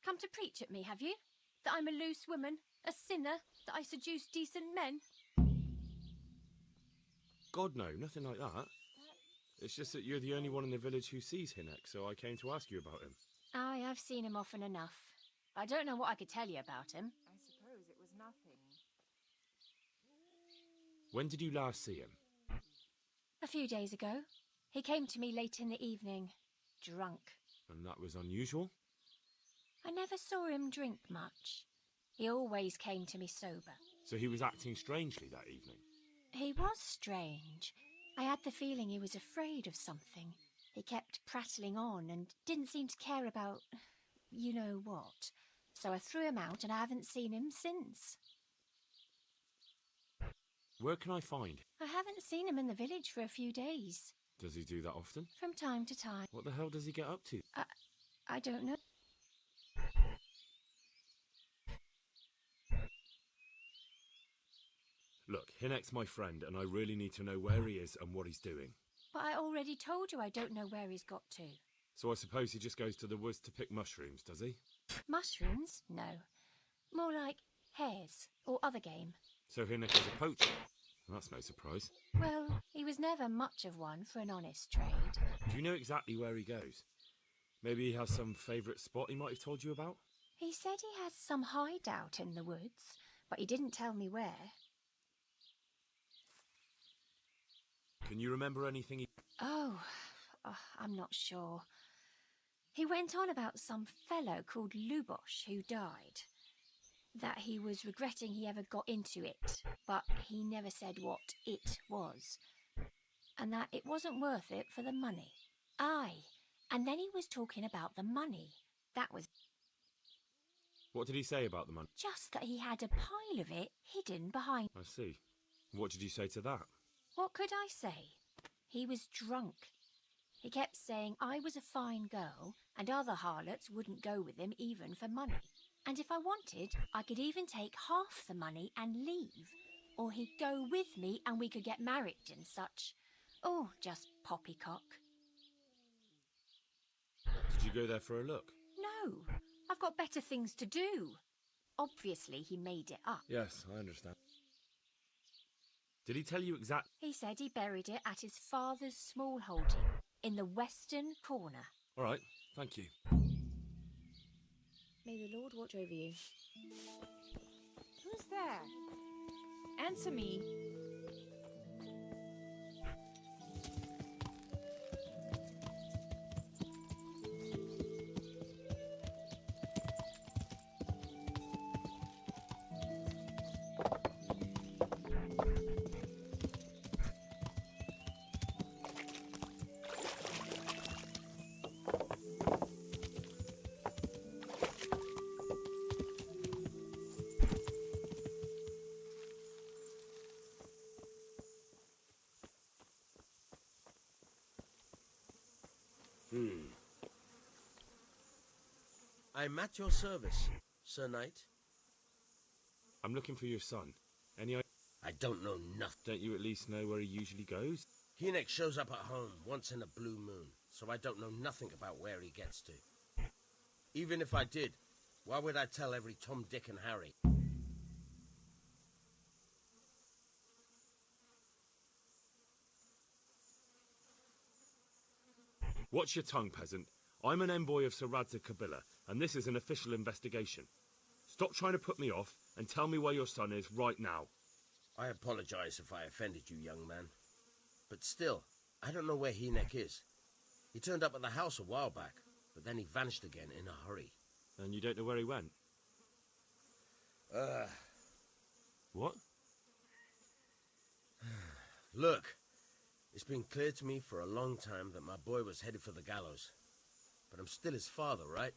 Come to preach at me, have you? That I'm a loose woman? A sinner? That I seduce decent men? God, no, nothing like that. It's just that you're the only one in the village who sees Hinek, so I came to ask you about him. Aye, I've seen him often enough. I don't know what I could tell you about him. I suppose it was nothing. When did you last see him? A few days ago. He came to me late in the evening, drunk. And that was unusual? I never saw him drink much. He always came to me sober. So he was acting strangely that evening? He was strange. I had the feeling he was afraid of something. He kept prattling on and didn't seem to care about you know what. So I threw him out and I haven't seen him since. Where can I find? I haven't seen him in the village for a few days. Does he do that often? From time to time. What the hell does he get up to? I don't know. Look, Hinek's my friend, and I really need to know where he is and what he's doing. But I already told you I don't know where he's got to. So I suppose he just goes to the woods to pick mushrooms, does he? Mushrooms? No. More like hares or other game. So Hinek is a poacher? That's no surprise. Well, he was never much of one for an honest trade. Do you know exactly where he goes? Maybe he has some favourite spot he might have told you about? He said he has some hideout in the woods, but he didn't tell me where. Can you remember anything he... Oh, I'm not sure. He went on about some fellow called Lubosh who died. That he was regretting he ever got into it, but he never said what it was. And that it wasn't worth it for the money. Aye, and then he was talking about the money. That was... What did he say about the money? Just that he had a pile of it hidden behind... I see. What did you say to that? What could I say? He was drunk. He kept saying I was a fine girl and other harlots wouldn't go with him even for money. And if I wanted, I could even take half the money and leave. Or he'd go with me and we could get married and such. Oh, just poppycock. Did you go there for a look? No, I've got better things to do. Obviously, he made it up. Yes, I understand. Did he tell you exactly? He said he buried it at his father's small holding in the western corner. All right, thank you. May the Lord watch over you. Who's there? Answer me. I'm at your service, Sir Knight. I'm looking for your son. Any idea? I don't know nothing. Don't you at least know where he usually goes? Hinek shows up at home once in a blue moon, so I don't know nothing about where he gets to. Even if I did, why would I tell every Tom, Dick and Harry? Watch your tongue, peasant. I'm an envoy of Sir Radzig Kobyla, and this is an official investigation. Stop trying to put me off, and tell me where your son is right now. I apologize if I offended you, young man. But still, I don't know where Hinek is. He turned up at the house a while back, but then he vanished again in a hurry. And you don't know where he went? What? Look, it's been clear to me for a long time that my boy was headed for the gallows. But I'm still his father, right?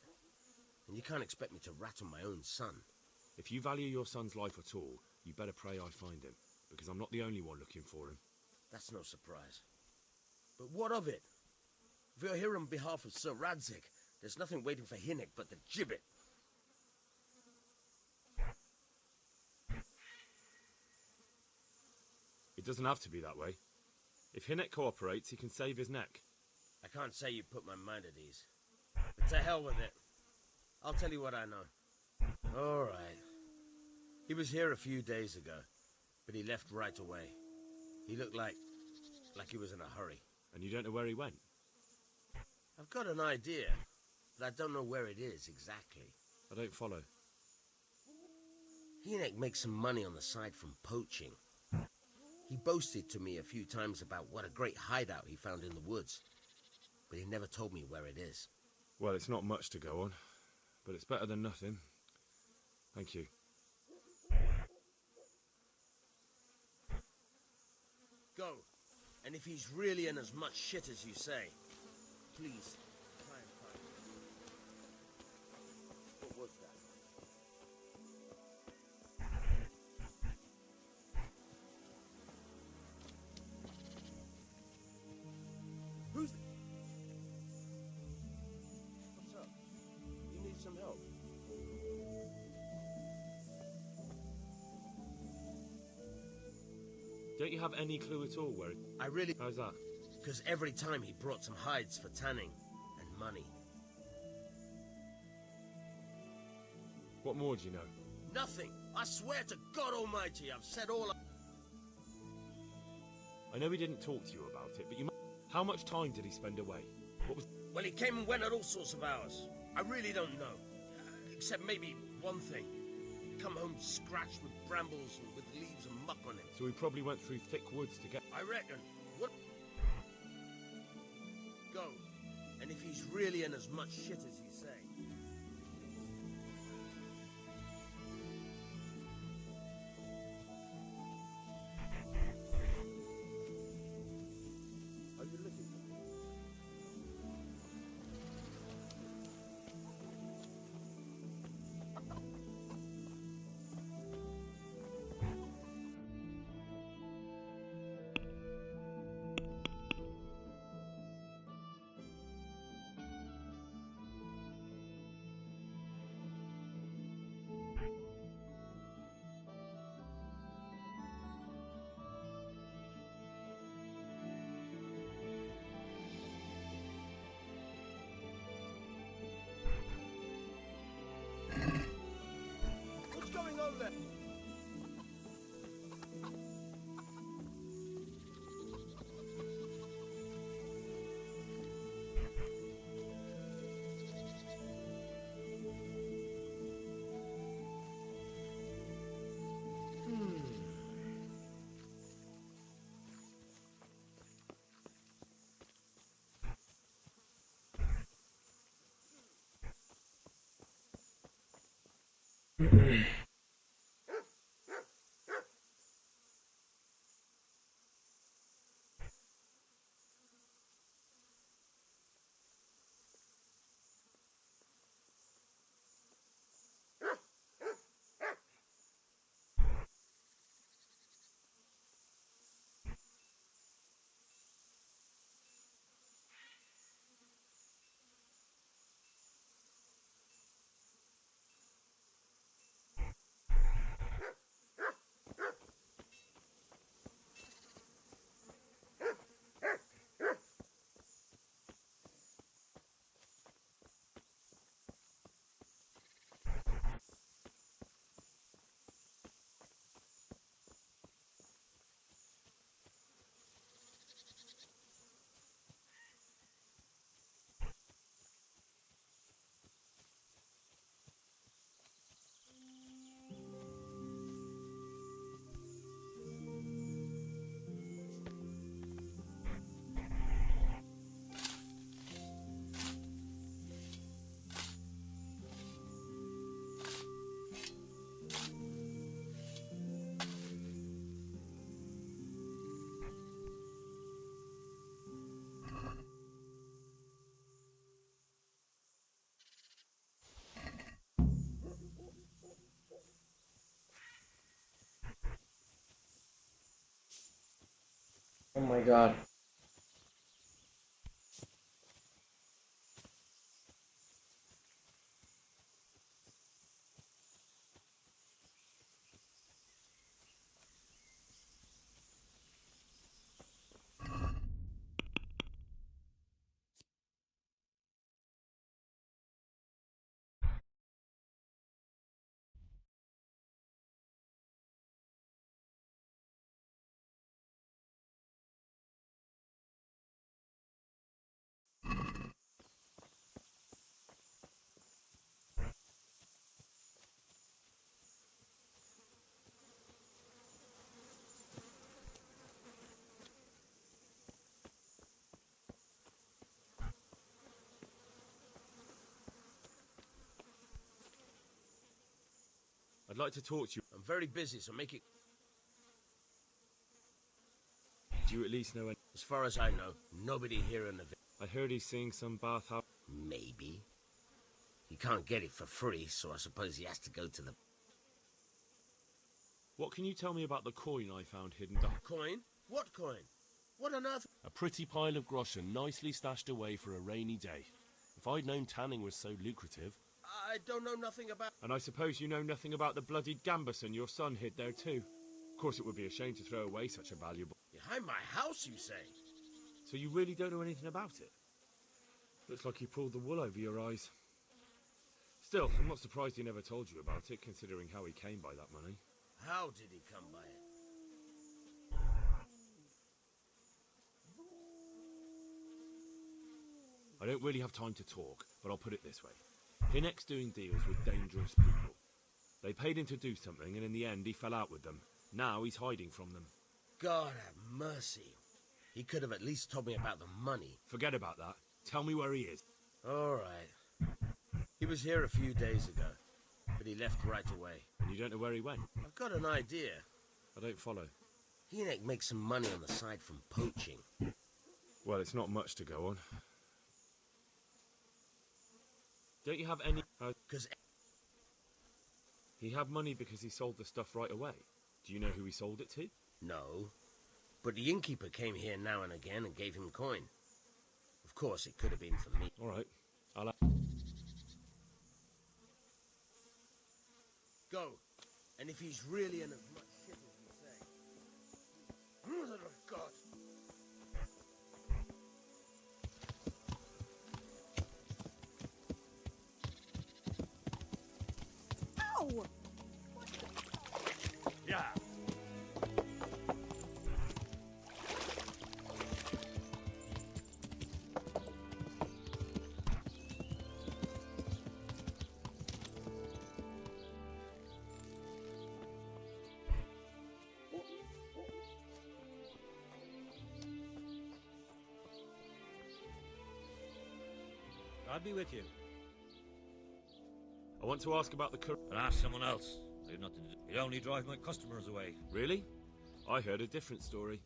And you can't expect me to rat on my own son. If you value your son's life at all, you better pray I find him, because I'm not the only one looking for him. That's no surprise. But what of it? If you're here on behalf of Sir Radzig, there's nothing waiting for Hinek but the gibbet. It doesn't have to be that way. If Hinek cooperates, he can save his neck. I can't say you put my mind at ease. But to hell with it. I'll tell you what I know. All right. He was here a few days ago, but he left right away. He looked like he was in a hurry. And you don't know where he went? I've got an idea, but I don't know where it is exactly. I don't follow. Hynek makes some money on the side from poaching. He boasted to me a few times about what a great hideout he found in the woods, but he never told me where it is. Well, it's not much to go on, but it's better than nothing. Thank you. Go, and if he's really in as much shit as you say, please try and find him. What was that? Who's... What's up? You need some help? Don't you have any clue at all where... I really... How's that? Because every time he brought some hides for tanning and money. What more do you know? Nothing! I swear to God Almighty, I've said all I know he didn't talk to you about it, but you... How much time did he spend away? What was... Well, he came and went at all sorts of hours. I really don't know. Except maybe one thing. Come home scratched with brambles and with leaves and muck on him. So he probably went through thick woods to get... I reckon. What? Go. And if he's really in as much shit as you say... Are you looking for me? What's going on there? Oh my god. I'd like to talk to you. I'm very busy, so make it... Do you at least know any... As far as I know, nobody here in the village. I heard he's seeing some bathhouse. Maybe. He can't get it for free, so I suppose he has to go to the... What can you tell me about the coin I found hidden down? Coin? What coin? What on earth? A pretty pile of groschen nicely stashed away for a rainy day. If I'd known tanning was so lucrative... I don't know nothing about... And I suppose you know nothing about the bloody gambeson your son hid there too. Of course it would be a shame to throw away such a valuable... Behind my house, you say? So you really don't know anything about it? Looks like you pulled the wool over your eyes. Still, I'm not surprised he never told you about it, considering how he came by that money. How did he come by it? I don't really have time to talk, but I'll put it this way. Hinek's doing deals with dangerous people. They paid him to do something, and in the end he fell out with them. Now he's hiding from them. God have mercy. He could have at least told me about the money. Forget about that. Tell me where he is. All right. He was here a few days ago, but he left right away. And you don't know where he went? I've got an idea. I don't follow. Hinek makes some money on the side from poaching. Well, it's not much to go on. Don't you have any... Because... He had money because he sold the stuff right away. Do you know who he sold it to? No. But the innkeeper came here now and again and gave him coin. Of course, it could have been for me. All right. I'll... Go. And if he's really in as much shit as you say... Mother of God! Ow! Yeah. I'll be with you. I want to ask about the... But ask someone else. I have nothing to do. It only drive my customers away. Really? I heard a different story.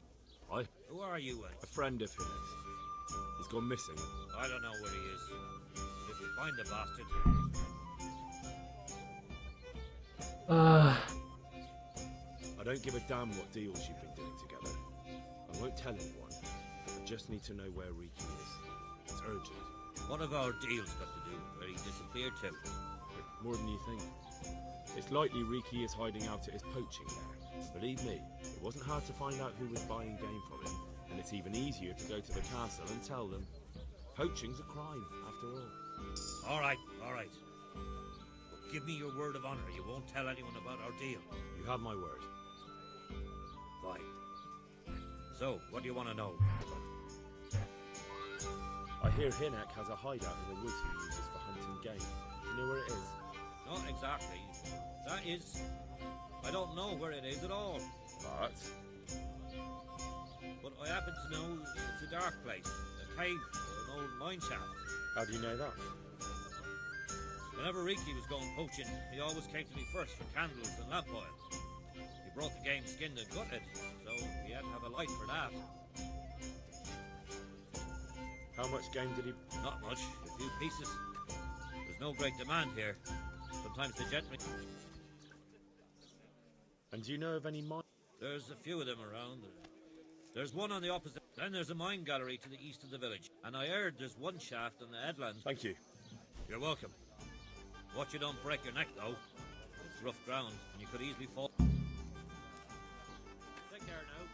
Who are you, A friend of his. He's gone missing. I don't know where he is. But if you find the bastard... I don't give a damn what deals you've been doing together. I won't tell anyone. I just need to know where Riki is. It's urgent. What have our deals got to do with where he disappeared to? More than you think. It's likely Riki is hiding out at his poaching there. Believe me, it wasn't hard to find out who was buying game from him, and it's even easier to go to the castle and tell them. Poaching's a crime, after all. All right. But give me your word of honor. You won't tell anyone about our deal. You have my word. Fine. So, what do you want to know? I hear Hinek has a hideout in the woods he uses for hunting game. Do you know where it is? Not exactly. That is... I don't know where it is at all. But I happen to know it's a dark place. A cave or an old mine shaft. How do you know that? Whenever Riki was going poaching, he always came to me first for candles and lamp oil. He brought the game skinned and gutted, so he had to have a light for that. How much game did he... Not much, a few pieces. There's no great demand here. Sometimes the gentlemen... And do you know of any mine... There's a few of them around. There's one on the opposite. Then there's a mine gallery to the east of the village. And I heard there's one shaft on the headlands. Thank you. You're welcome. Watch you don't break your neck, though. It's rough ground, and you could easily fall. Take care now.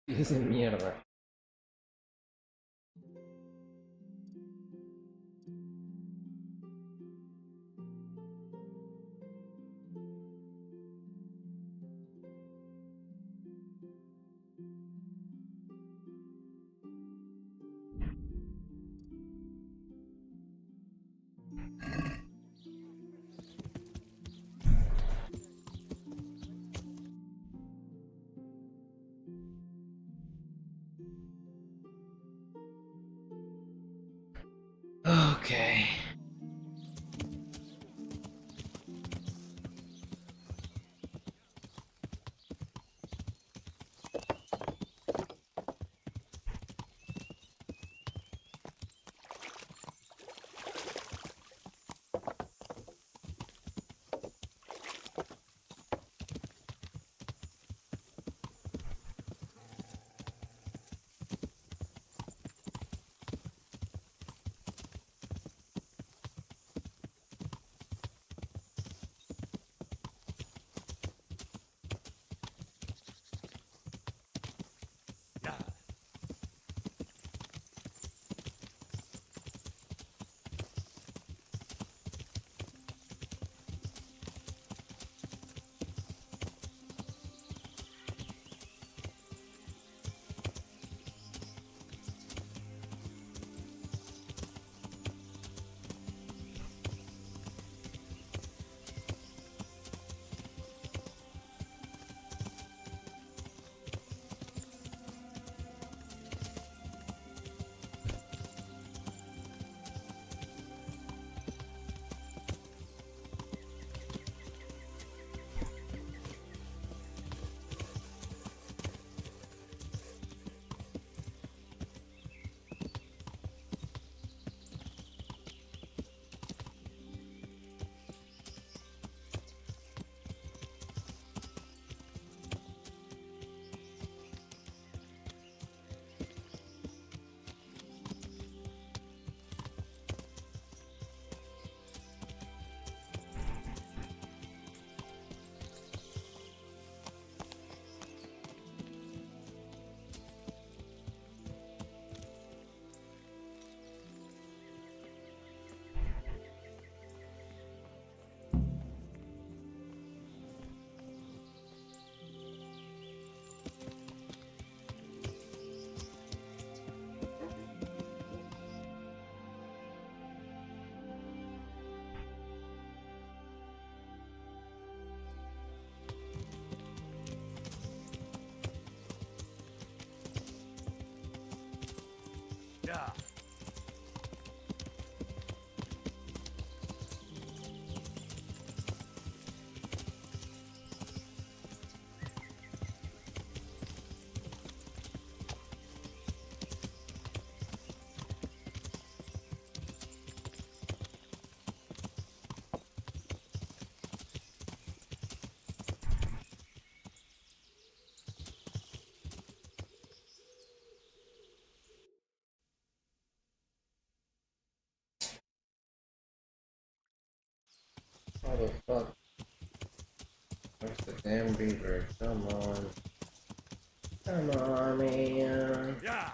Esa mierda. Okay. Yeah. How the fuck? Where's the damn beaver? Come on. Come on, man. Yeah.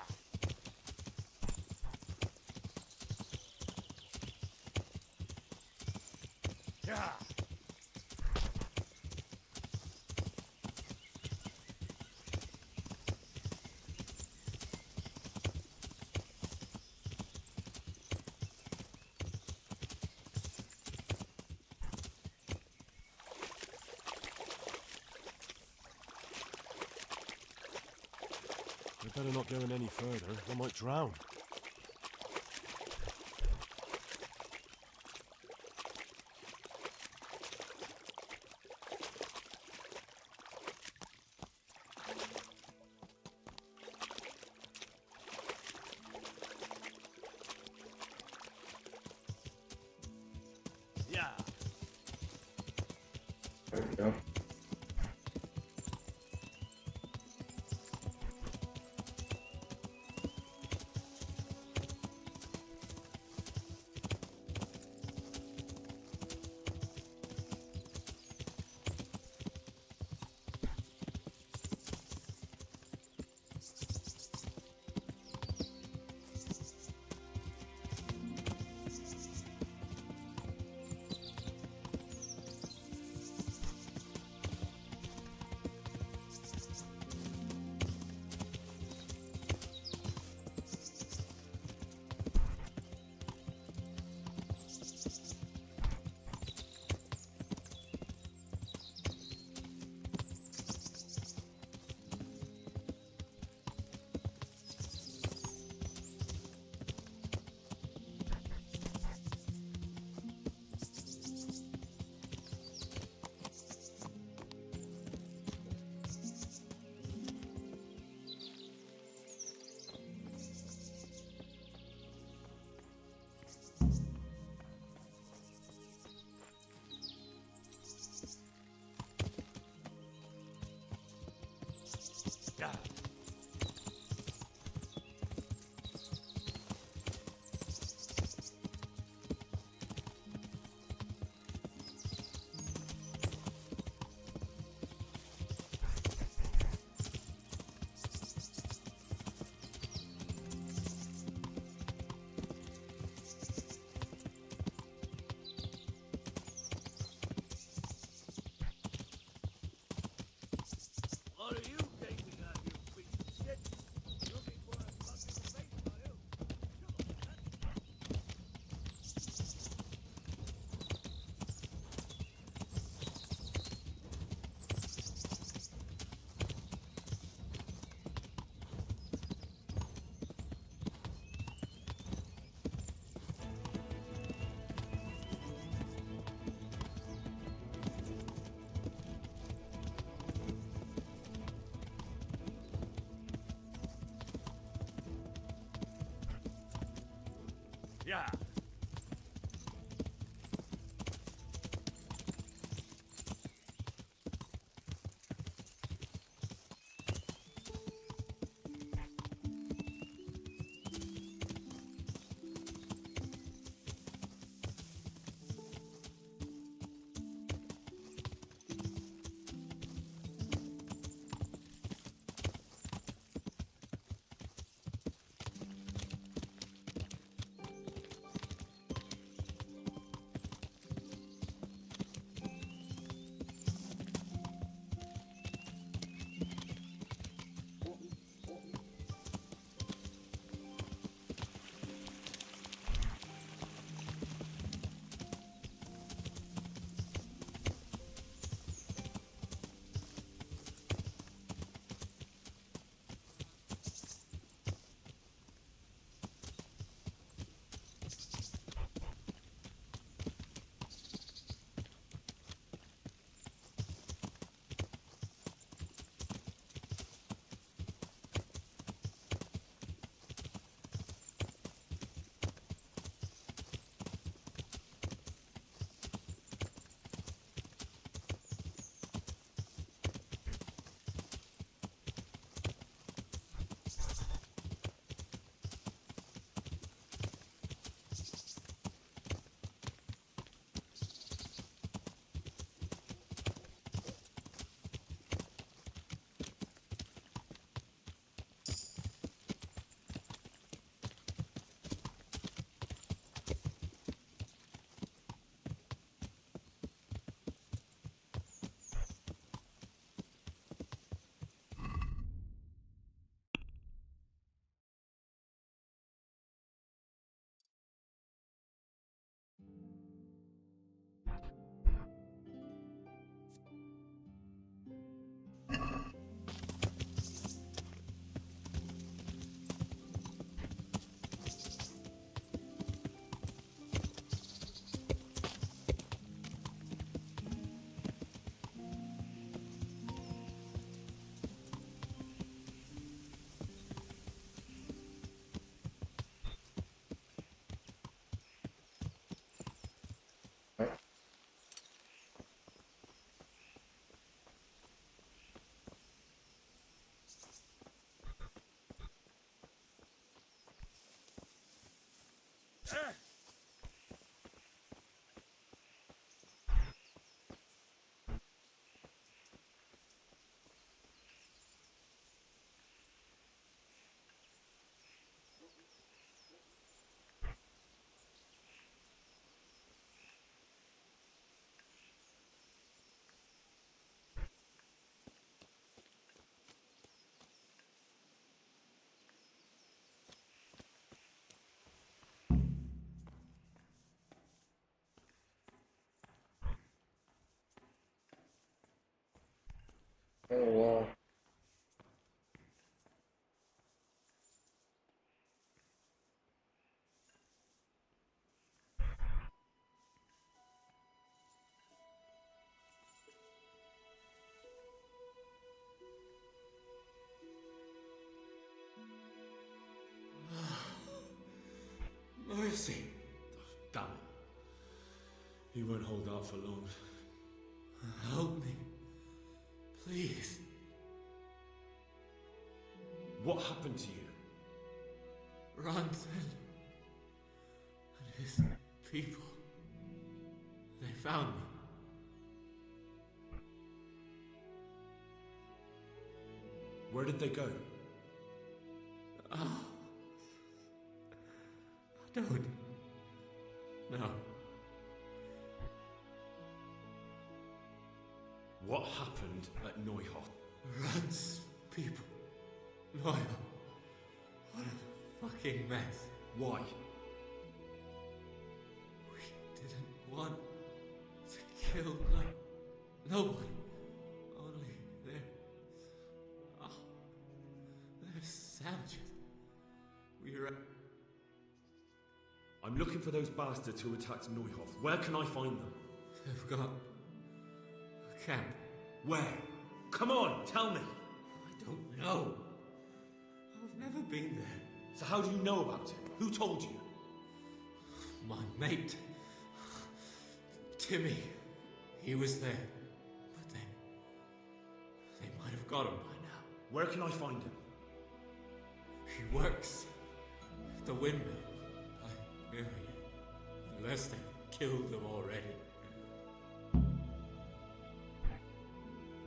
Yeah. We better not go any further. I might drown. Yeah. There we go. Oh wow. Mercy. Damn it. He won't hold out for long. Help me. Please. What happened to you? Ranson and his people. They found me. Where did they go? Oh. I don't. No. What happened at Neuhof? Rance people. Loyal. What a fucking mess. Why? We didn't want to kill nobody. Only they're savages. We're I'm looking for those bastards who attacked Neuhof. Where can I find them? They've got a camp. Where? Come on, tell me. I don't know. I've never been there. So how do you know about it? Who told you? My mate. Timmy. He was there. But they might have got him by now. Where can I find him? He works at the windmill. I hear you. Unless they've killed him already.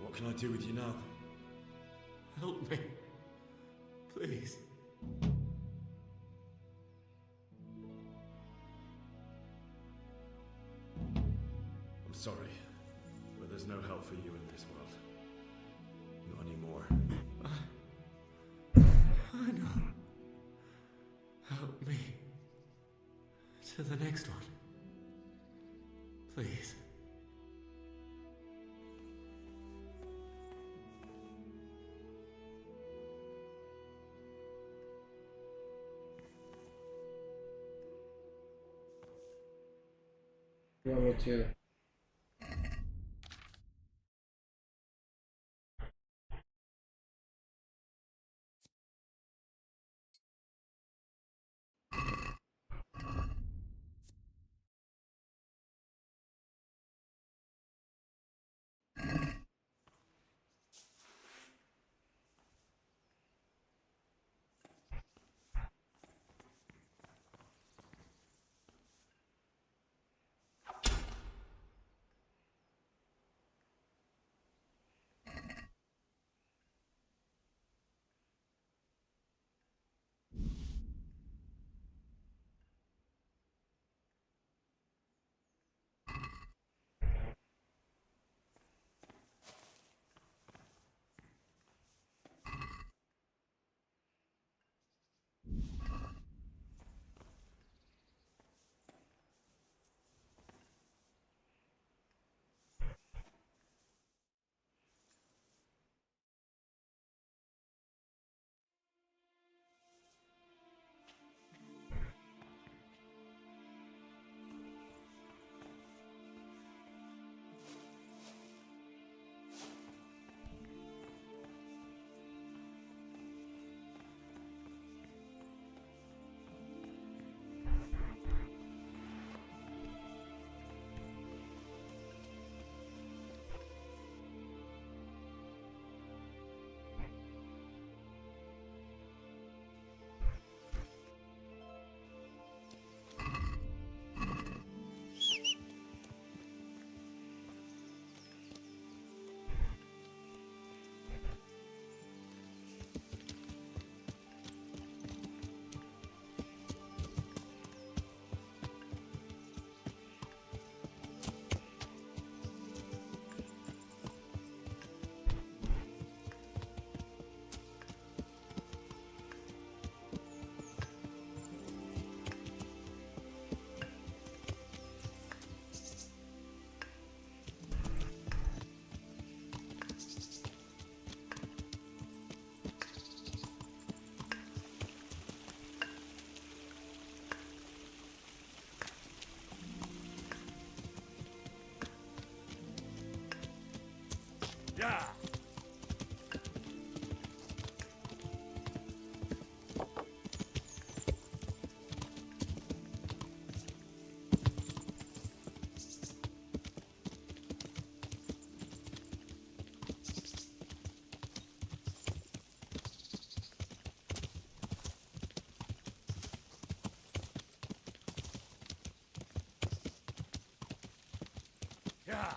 What can I do with you now? Help me. Please. I'm sorry, but there's no help for you in this world. Not anymore. I know. Help me. To the next one. Please. Yeah, me too. Yeah. Yeah.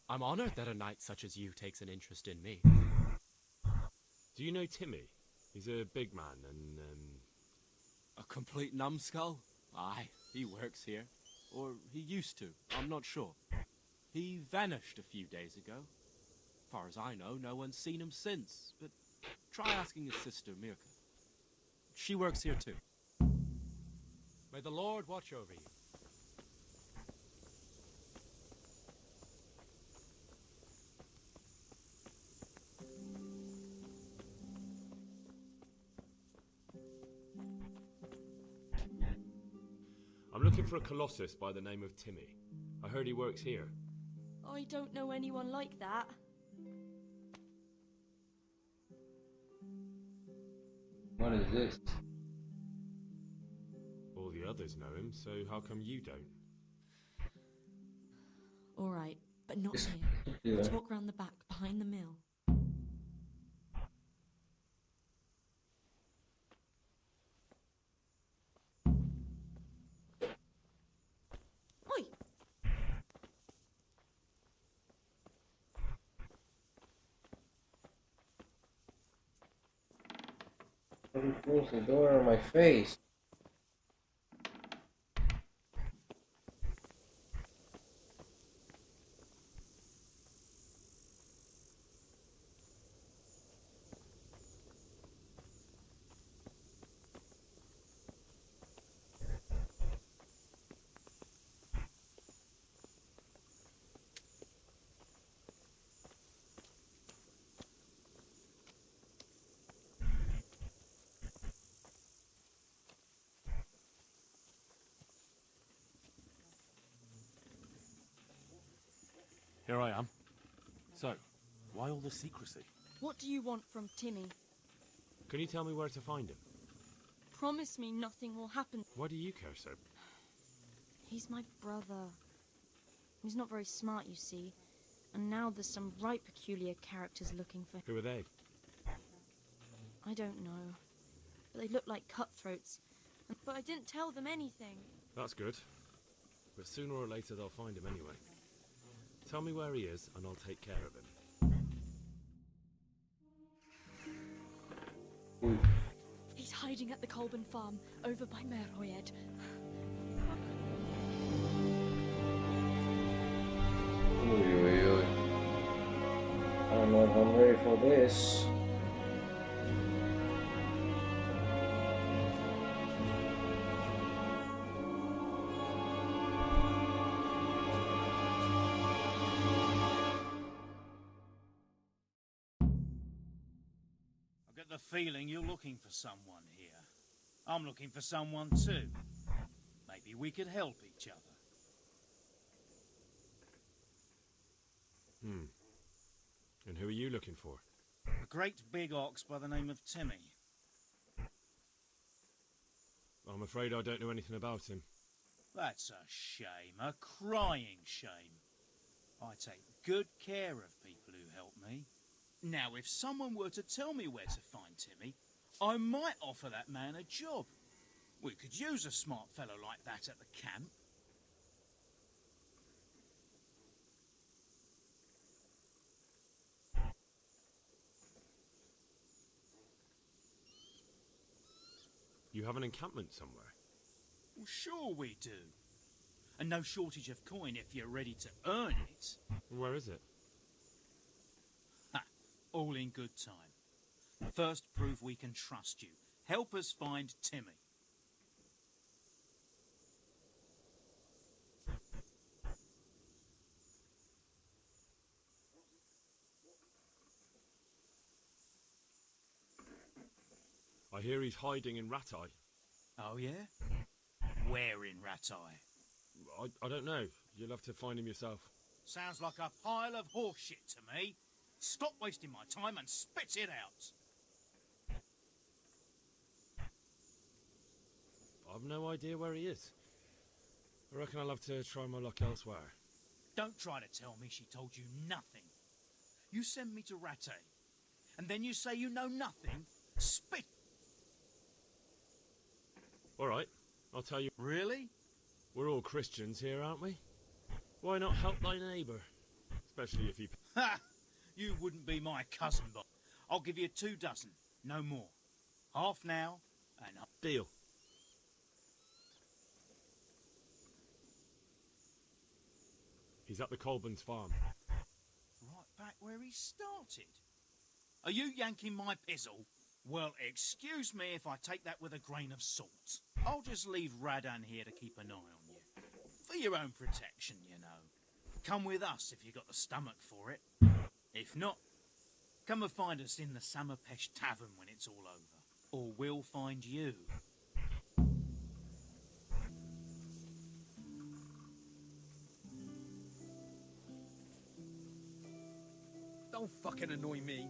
I'm honored that a knight such as you takes an interest in me. Do you know Timmy? He's a big man and, A complete numbskull? Aye, he works here. Or he used to, I'm not sure. He vanished a few days ago. Far as I know, no one's seen him since, but try asking his sister, Mirka. She works here too. May the Lord watch over you. I'm looking for a colossus by the name of Timmy. I heard he works here. I don't know anyone like that. What is this? All the others know him, so how come you don't? All right, but not here. Yeah. Let's walk round the back, behind the mill. Oi! Somebody closed the door on my face. Here I am. So, why all the secrecy? What do you want from Timmy? Can you tell me where to find him? Promise me nothing will happen. Why do you care so? He's my brother. He's not very smart, you see. And now there's some right peculiar characters looking for him. Who are they? I don't know. But they look like cutthroats. But I didn't tell them anything. That's good. But sooner or later they'll find him anyway. Tell me where he is and I'll take care of him. hiding at the Colburn farm, over by Merhoyed. Uy, uy, uy. I don't know if I'm ready for this. I get the feeling you're looking for someone here. I'm looking for someone too. Maybe we could help each other. And who are you looking for? A great big ox by the name of Timmy. I'm afraid I don't know anything about him. That's a shame, a crying shame. I take good care of people who help me. Now, if someone were to tell me where to find Timmy, I might offer that man a job. We could use a smart fellow like that at the camp. You have an encampment somewhere? Well, sure we do. And no shortage of coin if you're ready to earn it. Where is it? Ha! All in good time. First, prove we can trust you. Help us find Timmy. I hear he's hiding in Ratai. Oh, yeah? Where in Ratai? I don't know. You'll have to find him yourself. Sounds like a pile of horseshit to me. Stop wasting my time and spit it out. I've no idea where he is. I reckon I'll have to try my luck elsewhere. Don't try to tell me she told you nothing. You send me to Rattay, and then you say you know nothing? Spit! All right, I'll tell you. Really? We're all Christians here, aren't we? Why not help thy neighbour? Especially if he... Ha! You wouldn't be my cousin, but I'll give you 2 dozen, no more. Half now, and... Deal. He's at the Colburn's farm. Right back where he started. Are you yanking my pizzle? Well, excuse me if I take that with a grain of salt. I'll just leave Radan here to keep an eye on you. For your own protection, you know. Come with us if you got the stomach for it. If not, come and find us in the Samapesh Tavern when it's all over. Or we'll find you. Don't fucking annoy me.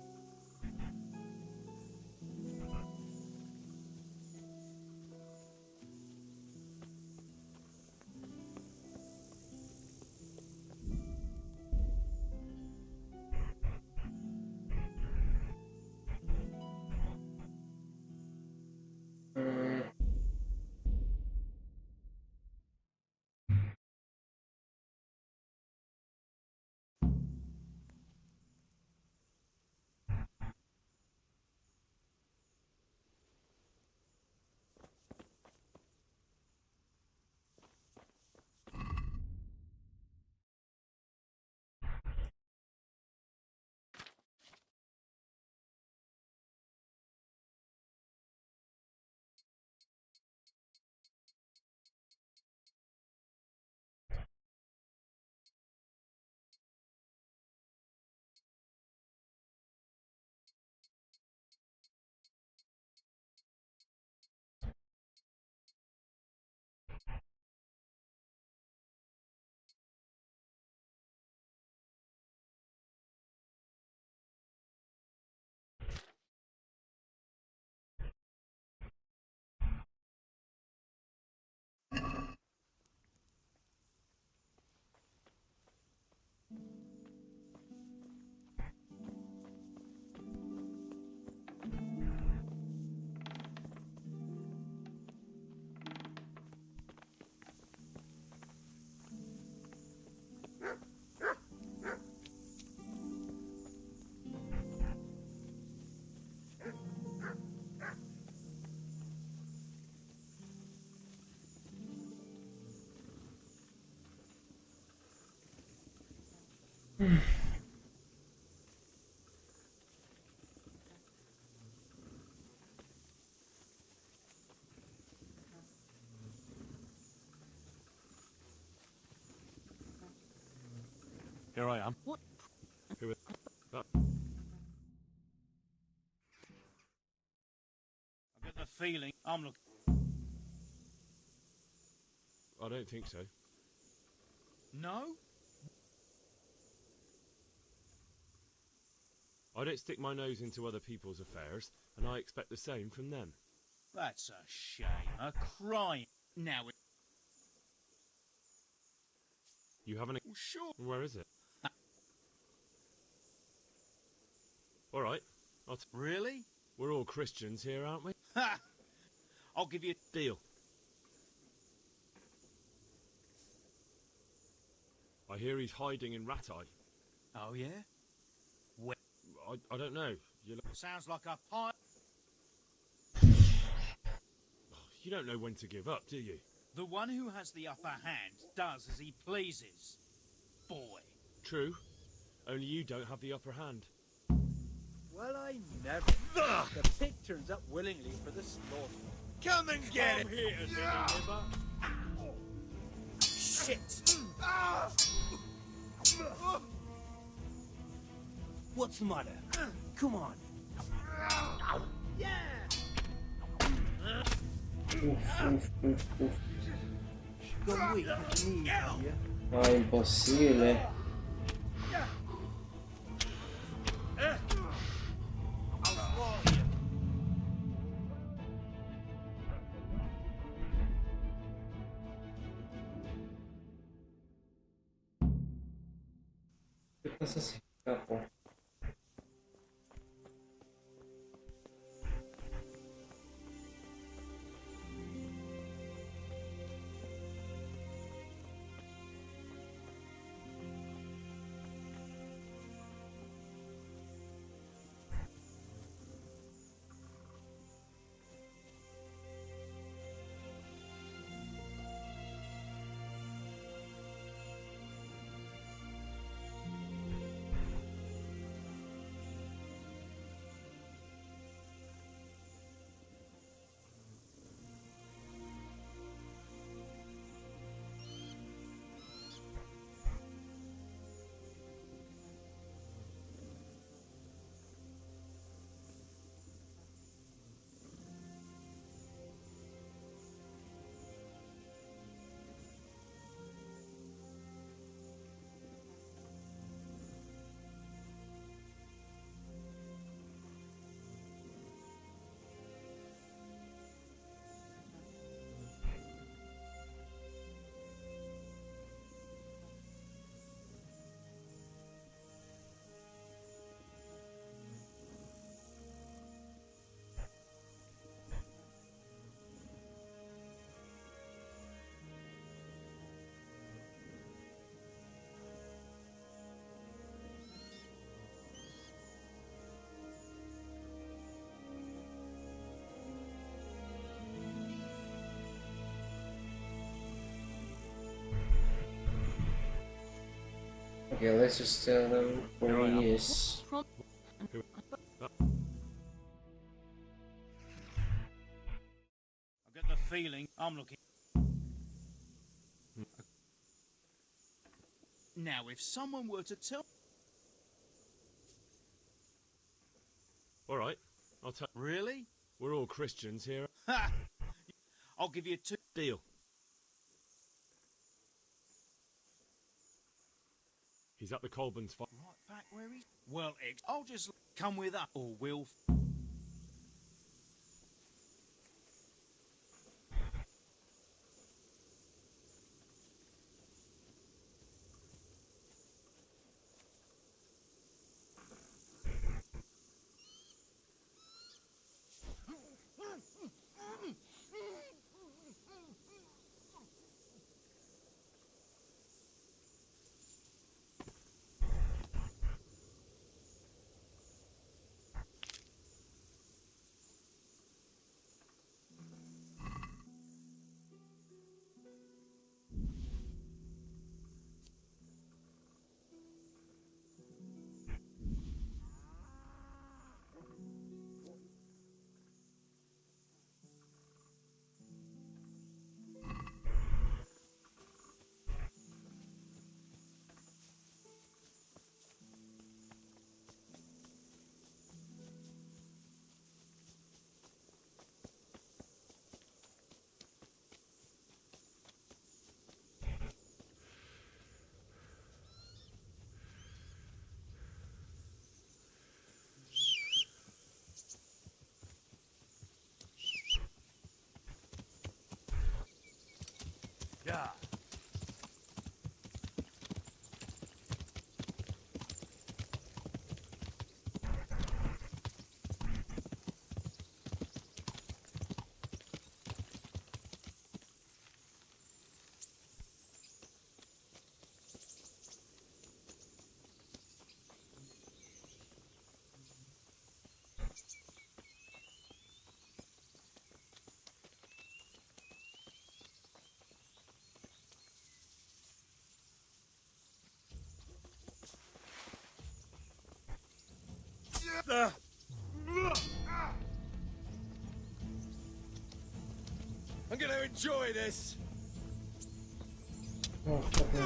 Here I am. What? Who is that? I get the feeling I'm looking. I don't think so. No? I don't stick my nose into other people's affairs, and I expect the same from them. That's a shame. A crime. Now it. You haven't... Well, sure. Where is it? All right. Really? We're all Christians here, aren't we? Ha! I'll give you a deal. I hear he's hiding in Rat Eye. Oh, yeah? Where? I don't know. Sounds like a pie. You don't know when to give up, do you? The one who has the upper hand does as he pleases. Boy. True. Only you don't have the upper hand. Well, I never. The pig turns up willingly for the slaughter. Come and get it! Here, Shit! What's the matter? Come on. Yeah! Uf. weak at the knees, have you? No, imposible. ¿Qué pasa si escapo? Okay, let's just tell them where he is. I get the feeling I'm looking. Now, if someone were to tell. All right. I'll tell. Really? We're all Christians here. Ha! I'll give you two. Deal. He's at the Colburn's farm. Right back where he's. Well, I'll just come with us, or we'll. I'm gonna enjoy this. Oh, fucking.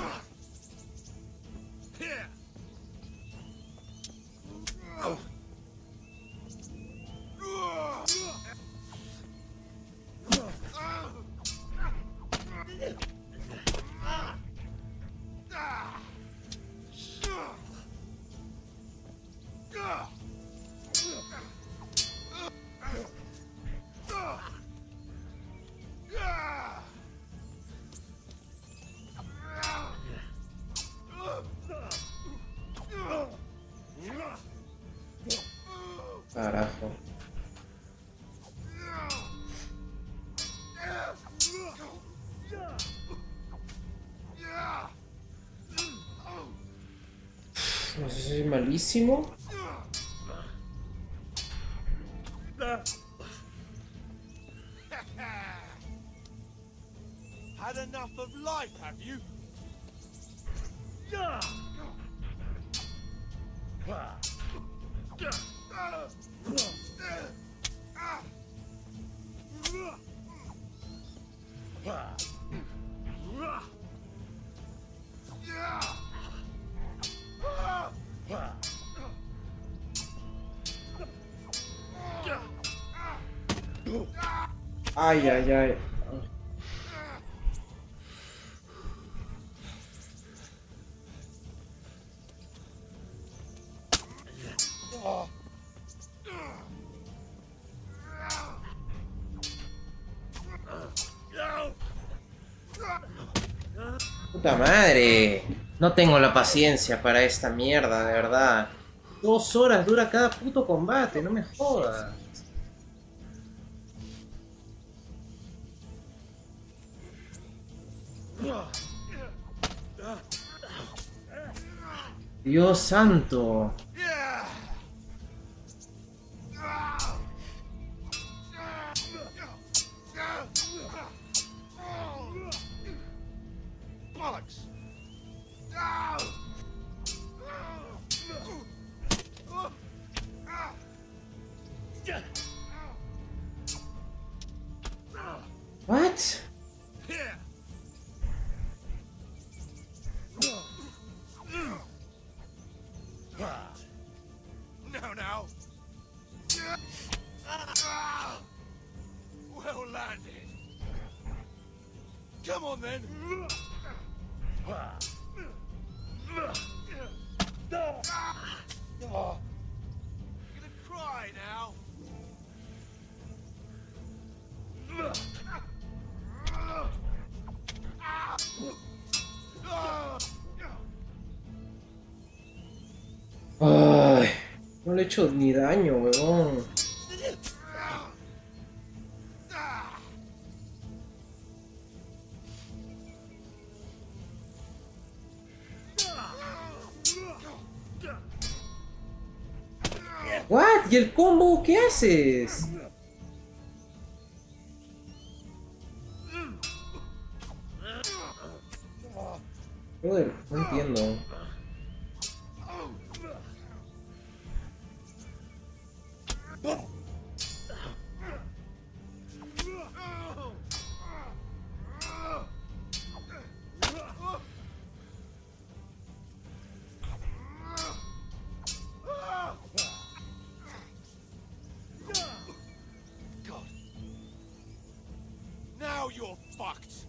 Here. Carajo. No sé si es malísimo. Had enough of life, have you? Ay, ay, ay. Puta madre. No tengo la paciencia para esta mierda, de verdad. 2 horas dura cada puto combate, no me jodas. Dios santo. Bollocks! What? Now. Well landed. Come on then. You're gonna cry now. Ay, no le he hecho ni daño, weón. What? ¿Y el combo qué haces? Joder, no entiendo. God. Now you're fucked.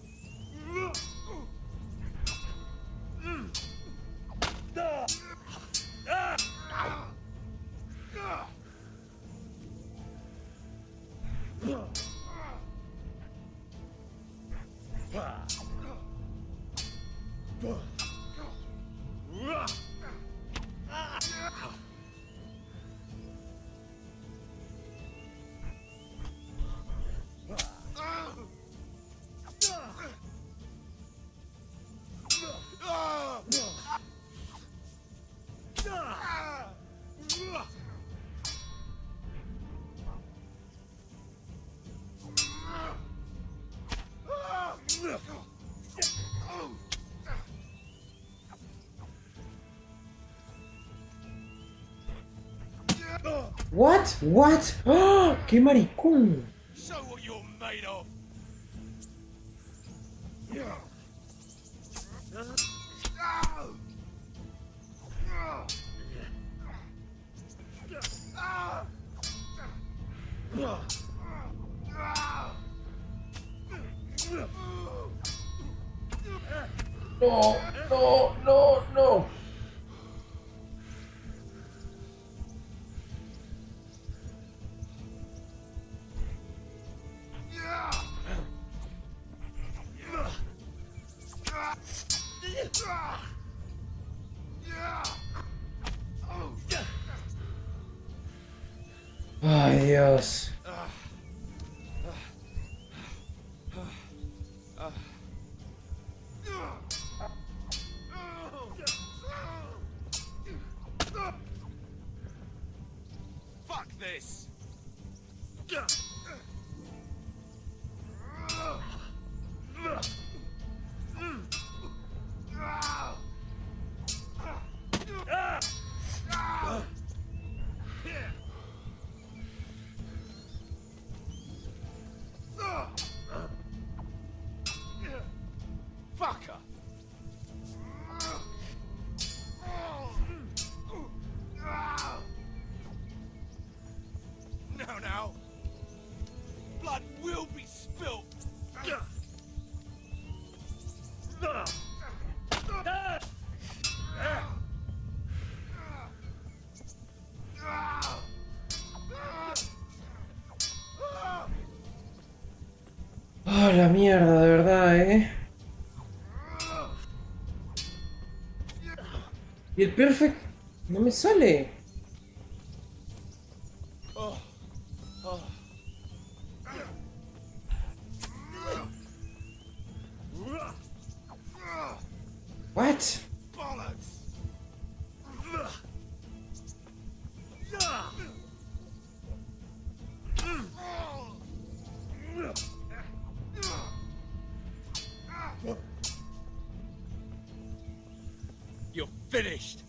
What? What? ¡Oh! ¡Qué maricón! Show what you're made of. No, no, no, no. Ay, Dios. Fuck this. Fucker. Now. Blood will be spilt. Oh, la mierda, de verdad, Y el perfect no me sale. What? Bollocks. You're finished.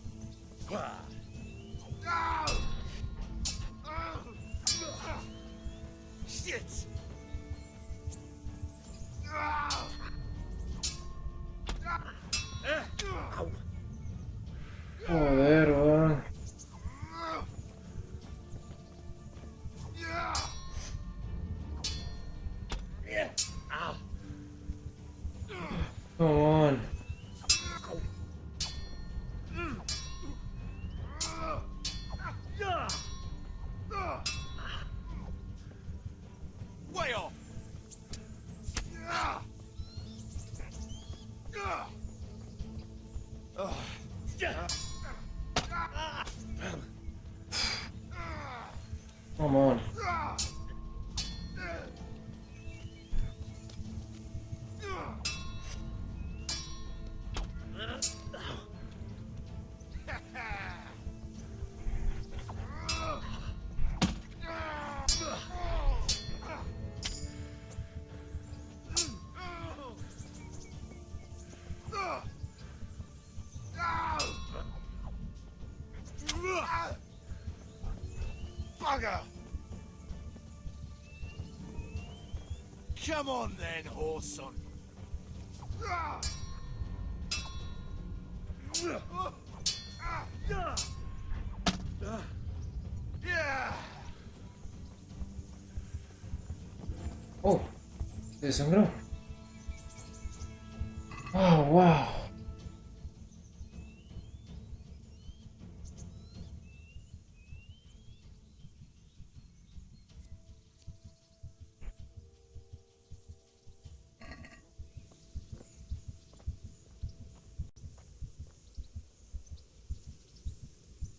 Shit. Joder, weón. Come on. Way off. Come on. Bugger! Come on then, Whoreson. Yeah. Oh, se desangró. Oh, wow.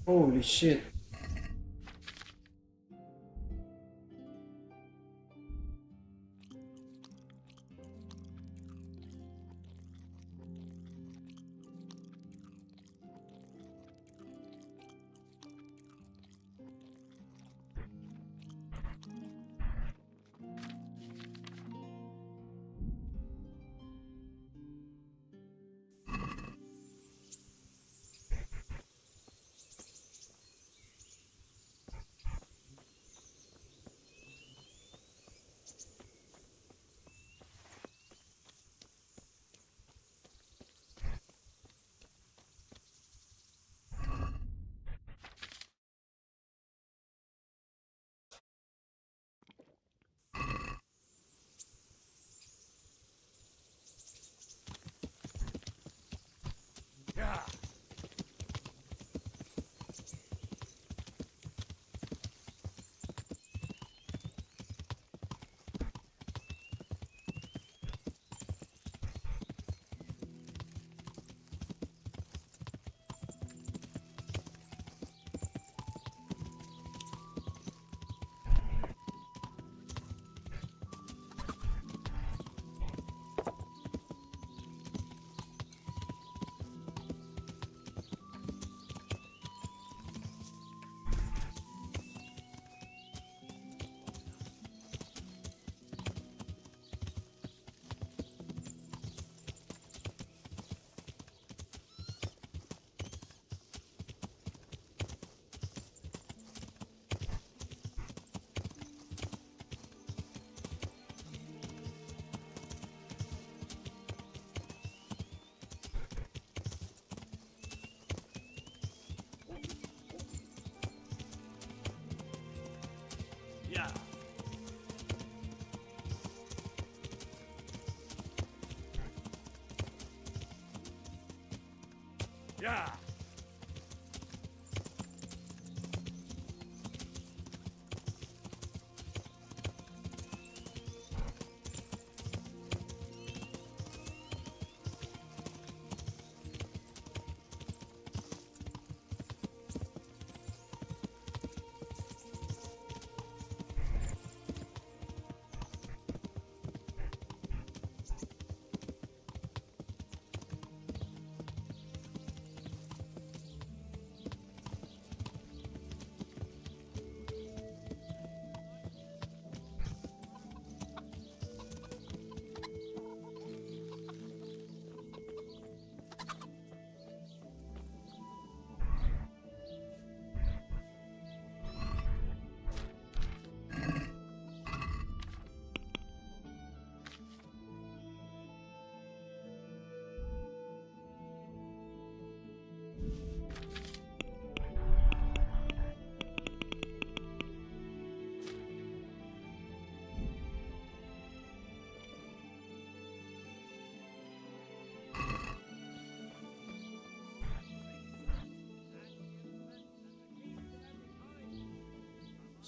Holy shit.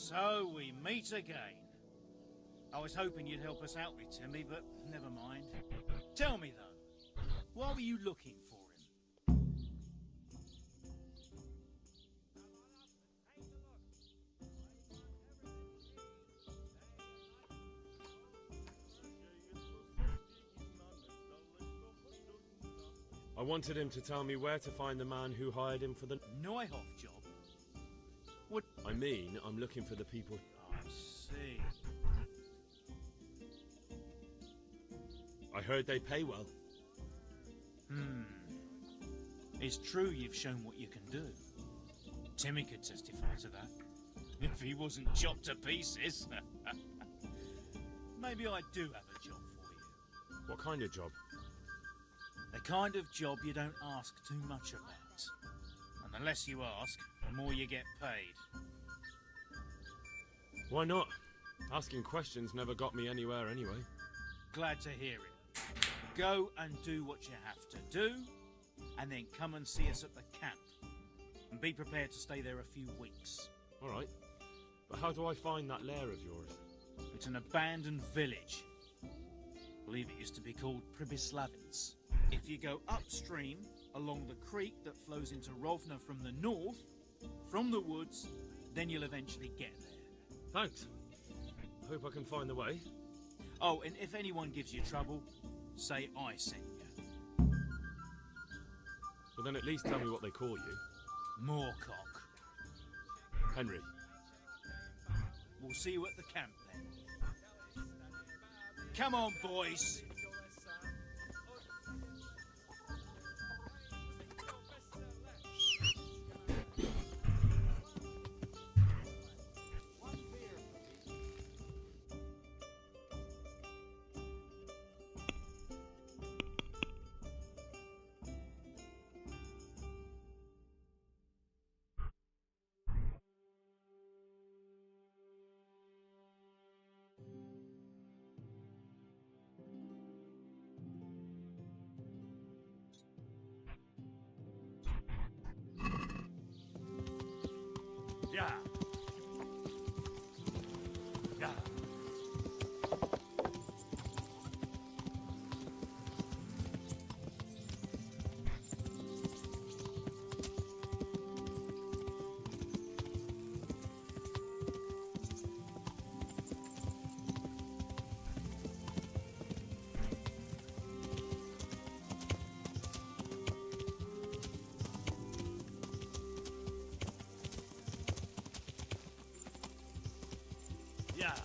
So we meet again. I was hoping you'd help us out with Timmy, but never mind. Tell me though, why were you looking for him? I wanted him to tell me where to find the man who hired him for the Neuhoff job? What? I mean, I'm looking for the people. I see. I heard they pay well. It's true you've shown what you can do. Timmy could testify to that. If he wasn't chopped to pieces. Maybe I do have a job for you. What kind of job? The kind of job you don't ask too much about. And the less you ask, the more you get paid. Why not? Asking questions never got me anywhere anyway. Glad to hear it. Go and do what you have to do, and then come and see us at the camp. And be prepared to stay there a few weeks. All right. But how do I find that lair of yours? It's an abandoned village. I believe it used to be called Pribyslavitz. If you go upstream, along the creek that flows into Rovna from the north, from the woods, then you'll eventually get there. Thanks. I hope I can find the way. Oh, and if anyone gives you trouble, say I sent you. Well, then at least tell me what they call you. Moorcock. Henry. We'll see you at the camp then. Come on, boys. Yeah. Yeah. Yeah.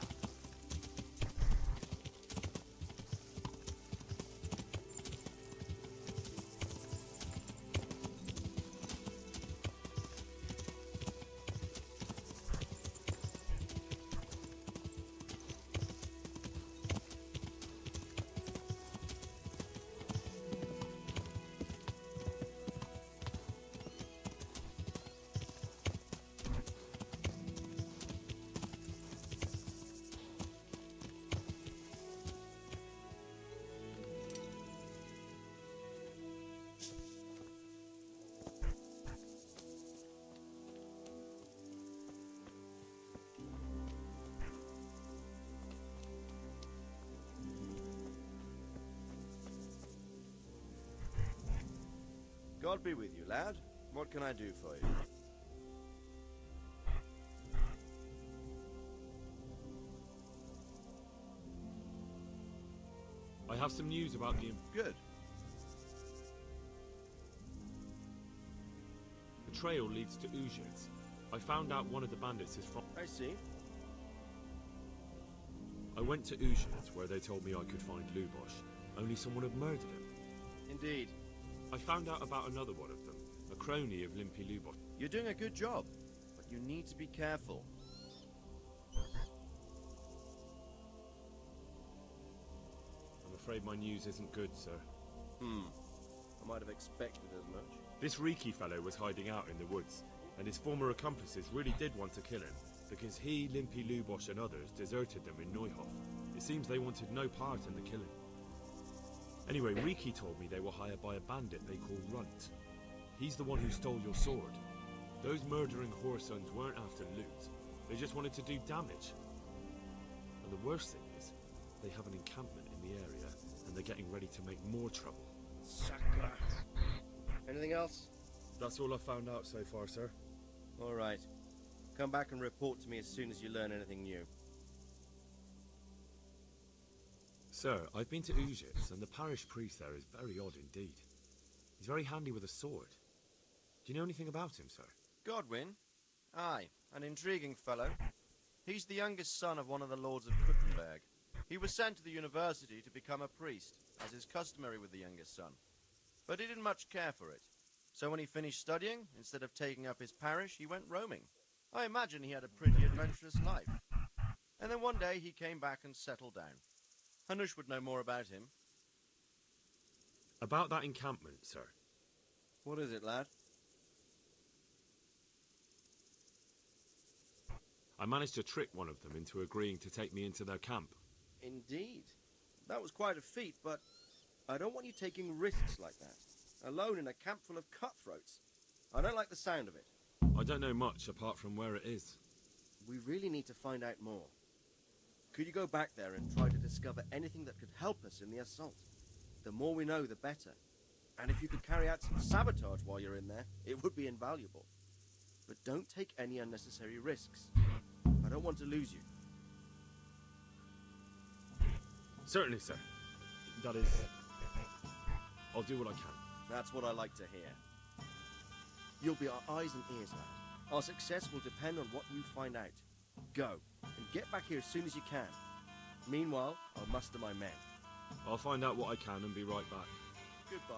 God be with you, lad. What can I do for you? I have some news about the... Good. The trail leads to Uzhitz. I found out one of the bandits is from... I see. I went to Uzhitz, where they told me I could find Lubosh. Only someone had murdered him. Indeed. I found out about another one of them, a crony of Limpy Lubosh. You're doing a good job, but you need to be careful. I'm afraid my news isn't good, sir. I might have expected as much. This Riki fellow was hiding out in the woods, and his former accomplices really did want to kill him, because he, Limpy Lubosh and others deserted them in Neuhoff. It seems they wanted no part in the killing. Anyway, Riki told me they were hired by a bandit they call Runt. He's the one who stole your sword. Those murdering whoresons weren't after loot. They just wanted to do damage. And the worst thing is, they have an encampment in the area, and they're getting ready to make more trouble. Sacre. Anything else? That's all I've found out so far, sir. All right. Come back and report to me as soon as you learn anything new. Sir, I've been to Ujitz, and the parish priest there is very odd indeed. He's very handy with a sword. Do you know anything about him, sir? Godwin? Aye, an intriguing fellow. He's the youngest son of one of the lords of Kuttenberg. He was sent to the university to become a priest, as is customary with the youngest son. But he didn't much care for it. So when he finished studying, instead of taking up his parish, he went roaming. I imagine he had a pretty adventurous life. And then one day he came back and settled down. Hanush would know more about him. About that encampment, sir. What is it, lad? I managed to trick one of them into agreeing to take me into their camp. Indeed. That was quite a feat, but I don't want you taking risks like that. Alone in a camp full of cutthroats. I don't like the sound of it. I don't know much apart from where it is. We really need to find out more. Could you go back there and try to discover anything that could help us in the assault? The more we know, the better. And if you could carry out some sabotage while you're in there, it would be invaluable. But don't take any unnecessary risks. I don't want to lose you. Certainly, sir. That is... I'll do what I can. That's what I like to hear. You'll be our eyes and ears, lad. Our success will depend on what you find out. Go, and get back here as soon as you can. Meanwhile, I'll muster my men. I'll find out what I can and be right back. Goodbye.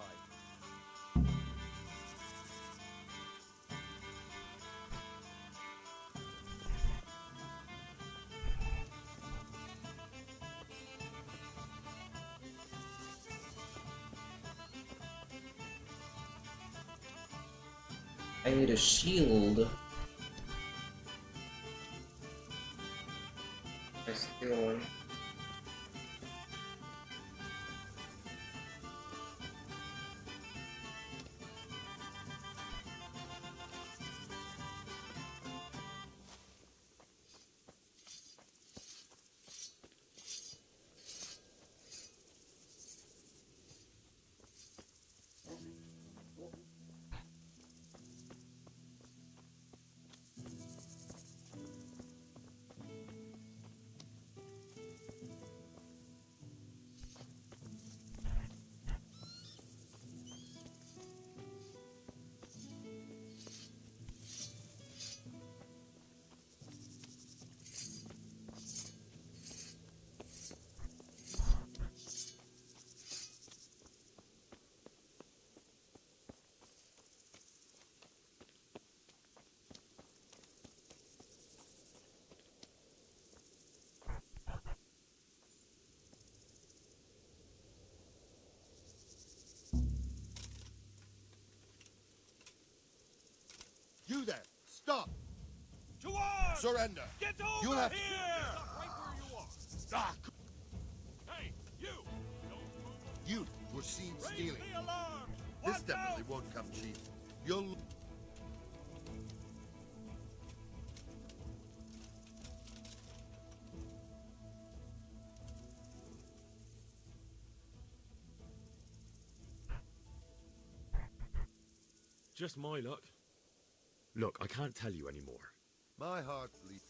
I need a shield. I still want. You there! Stop! To arms! Surrender! Get over You'll have here! Stop right where you are. Ah, Hey, you! you were seen Raise stealing. the alarm! This Watch definitely out! won't come cheap. You'll... Just my luck. Look, I can't tell you anymore. My heart bleeds.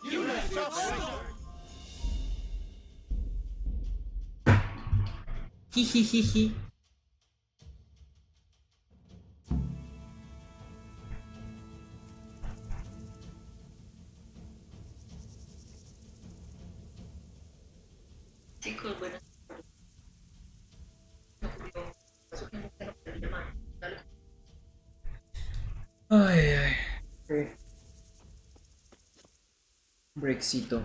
You Hihihihi. Chicos, buenas. Ay, ay. Brexito.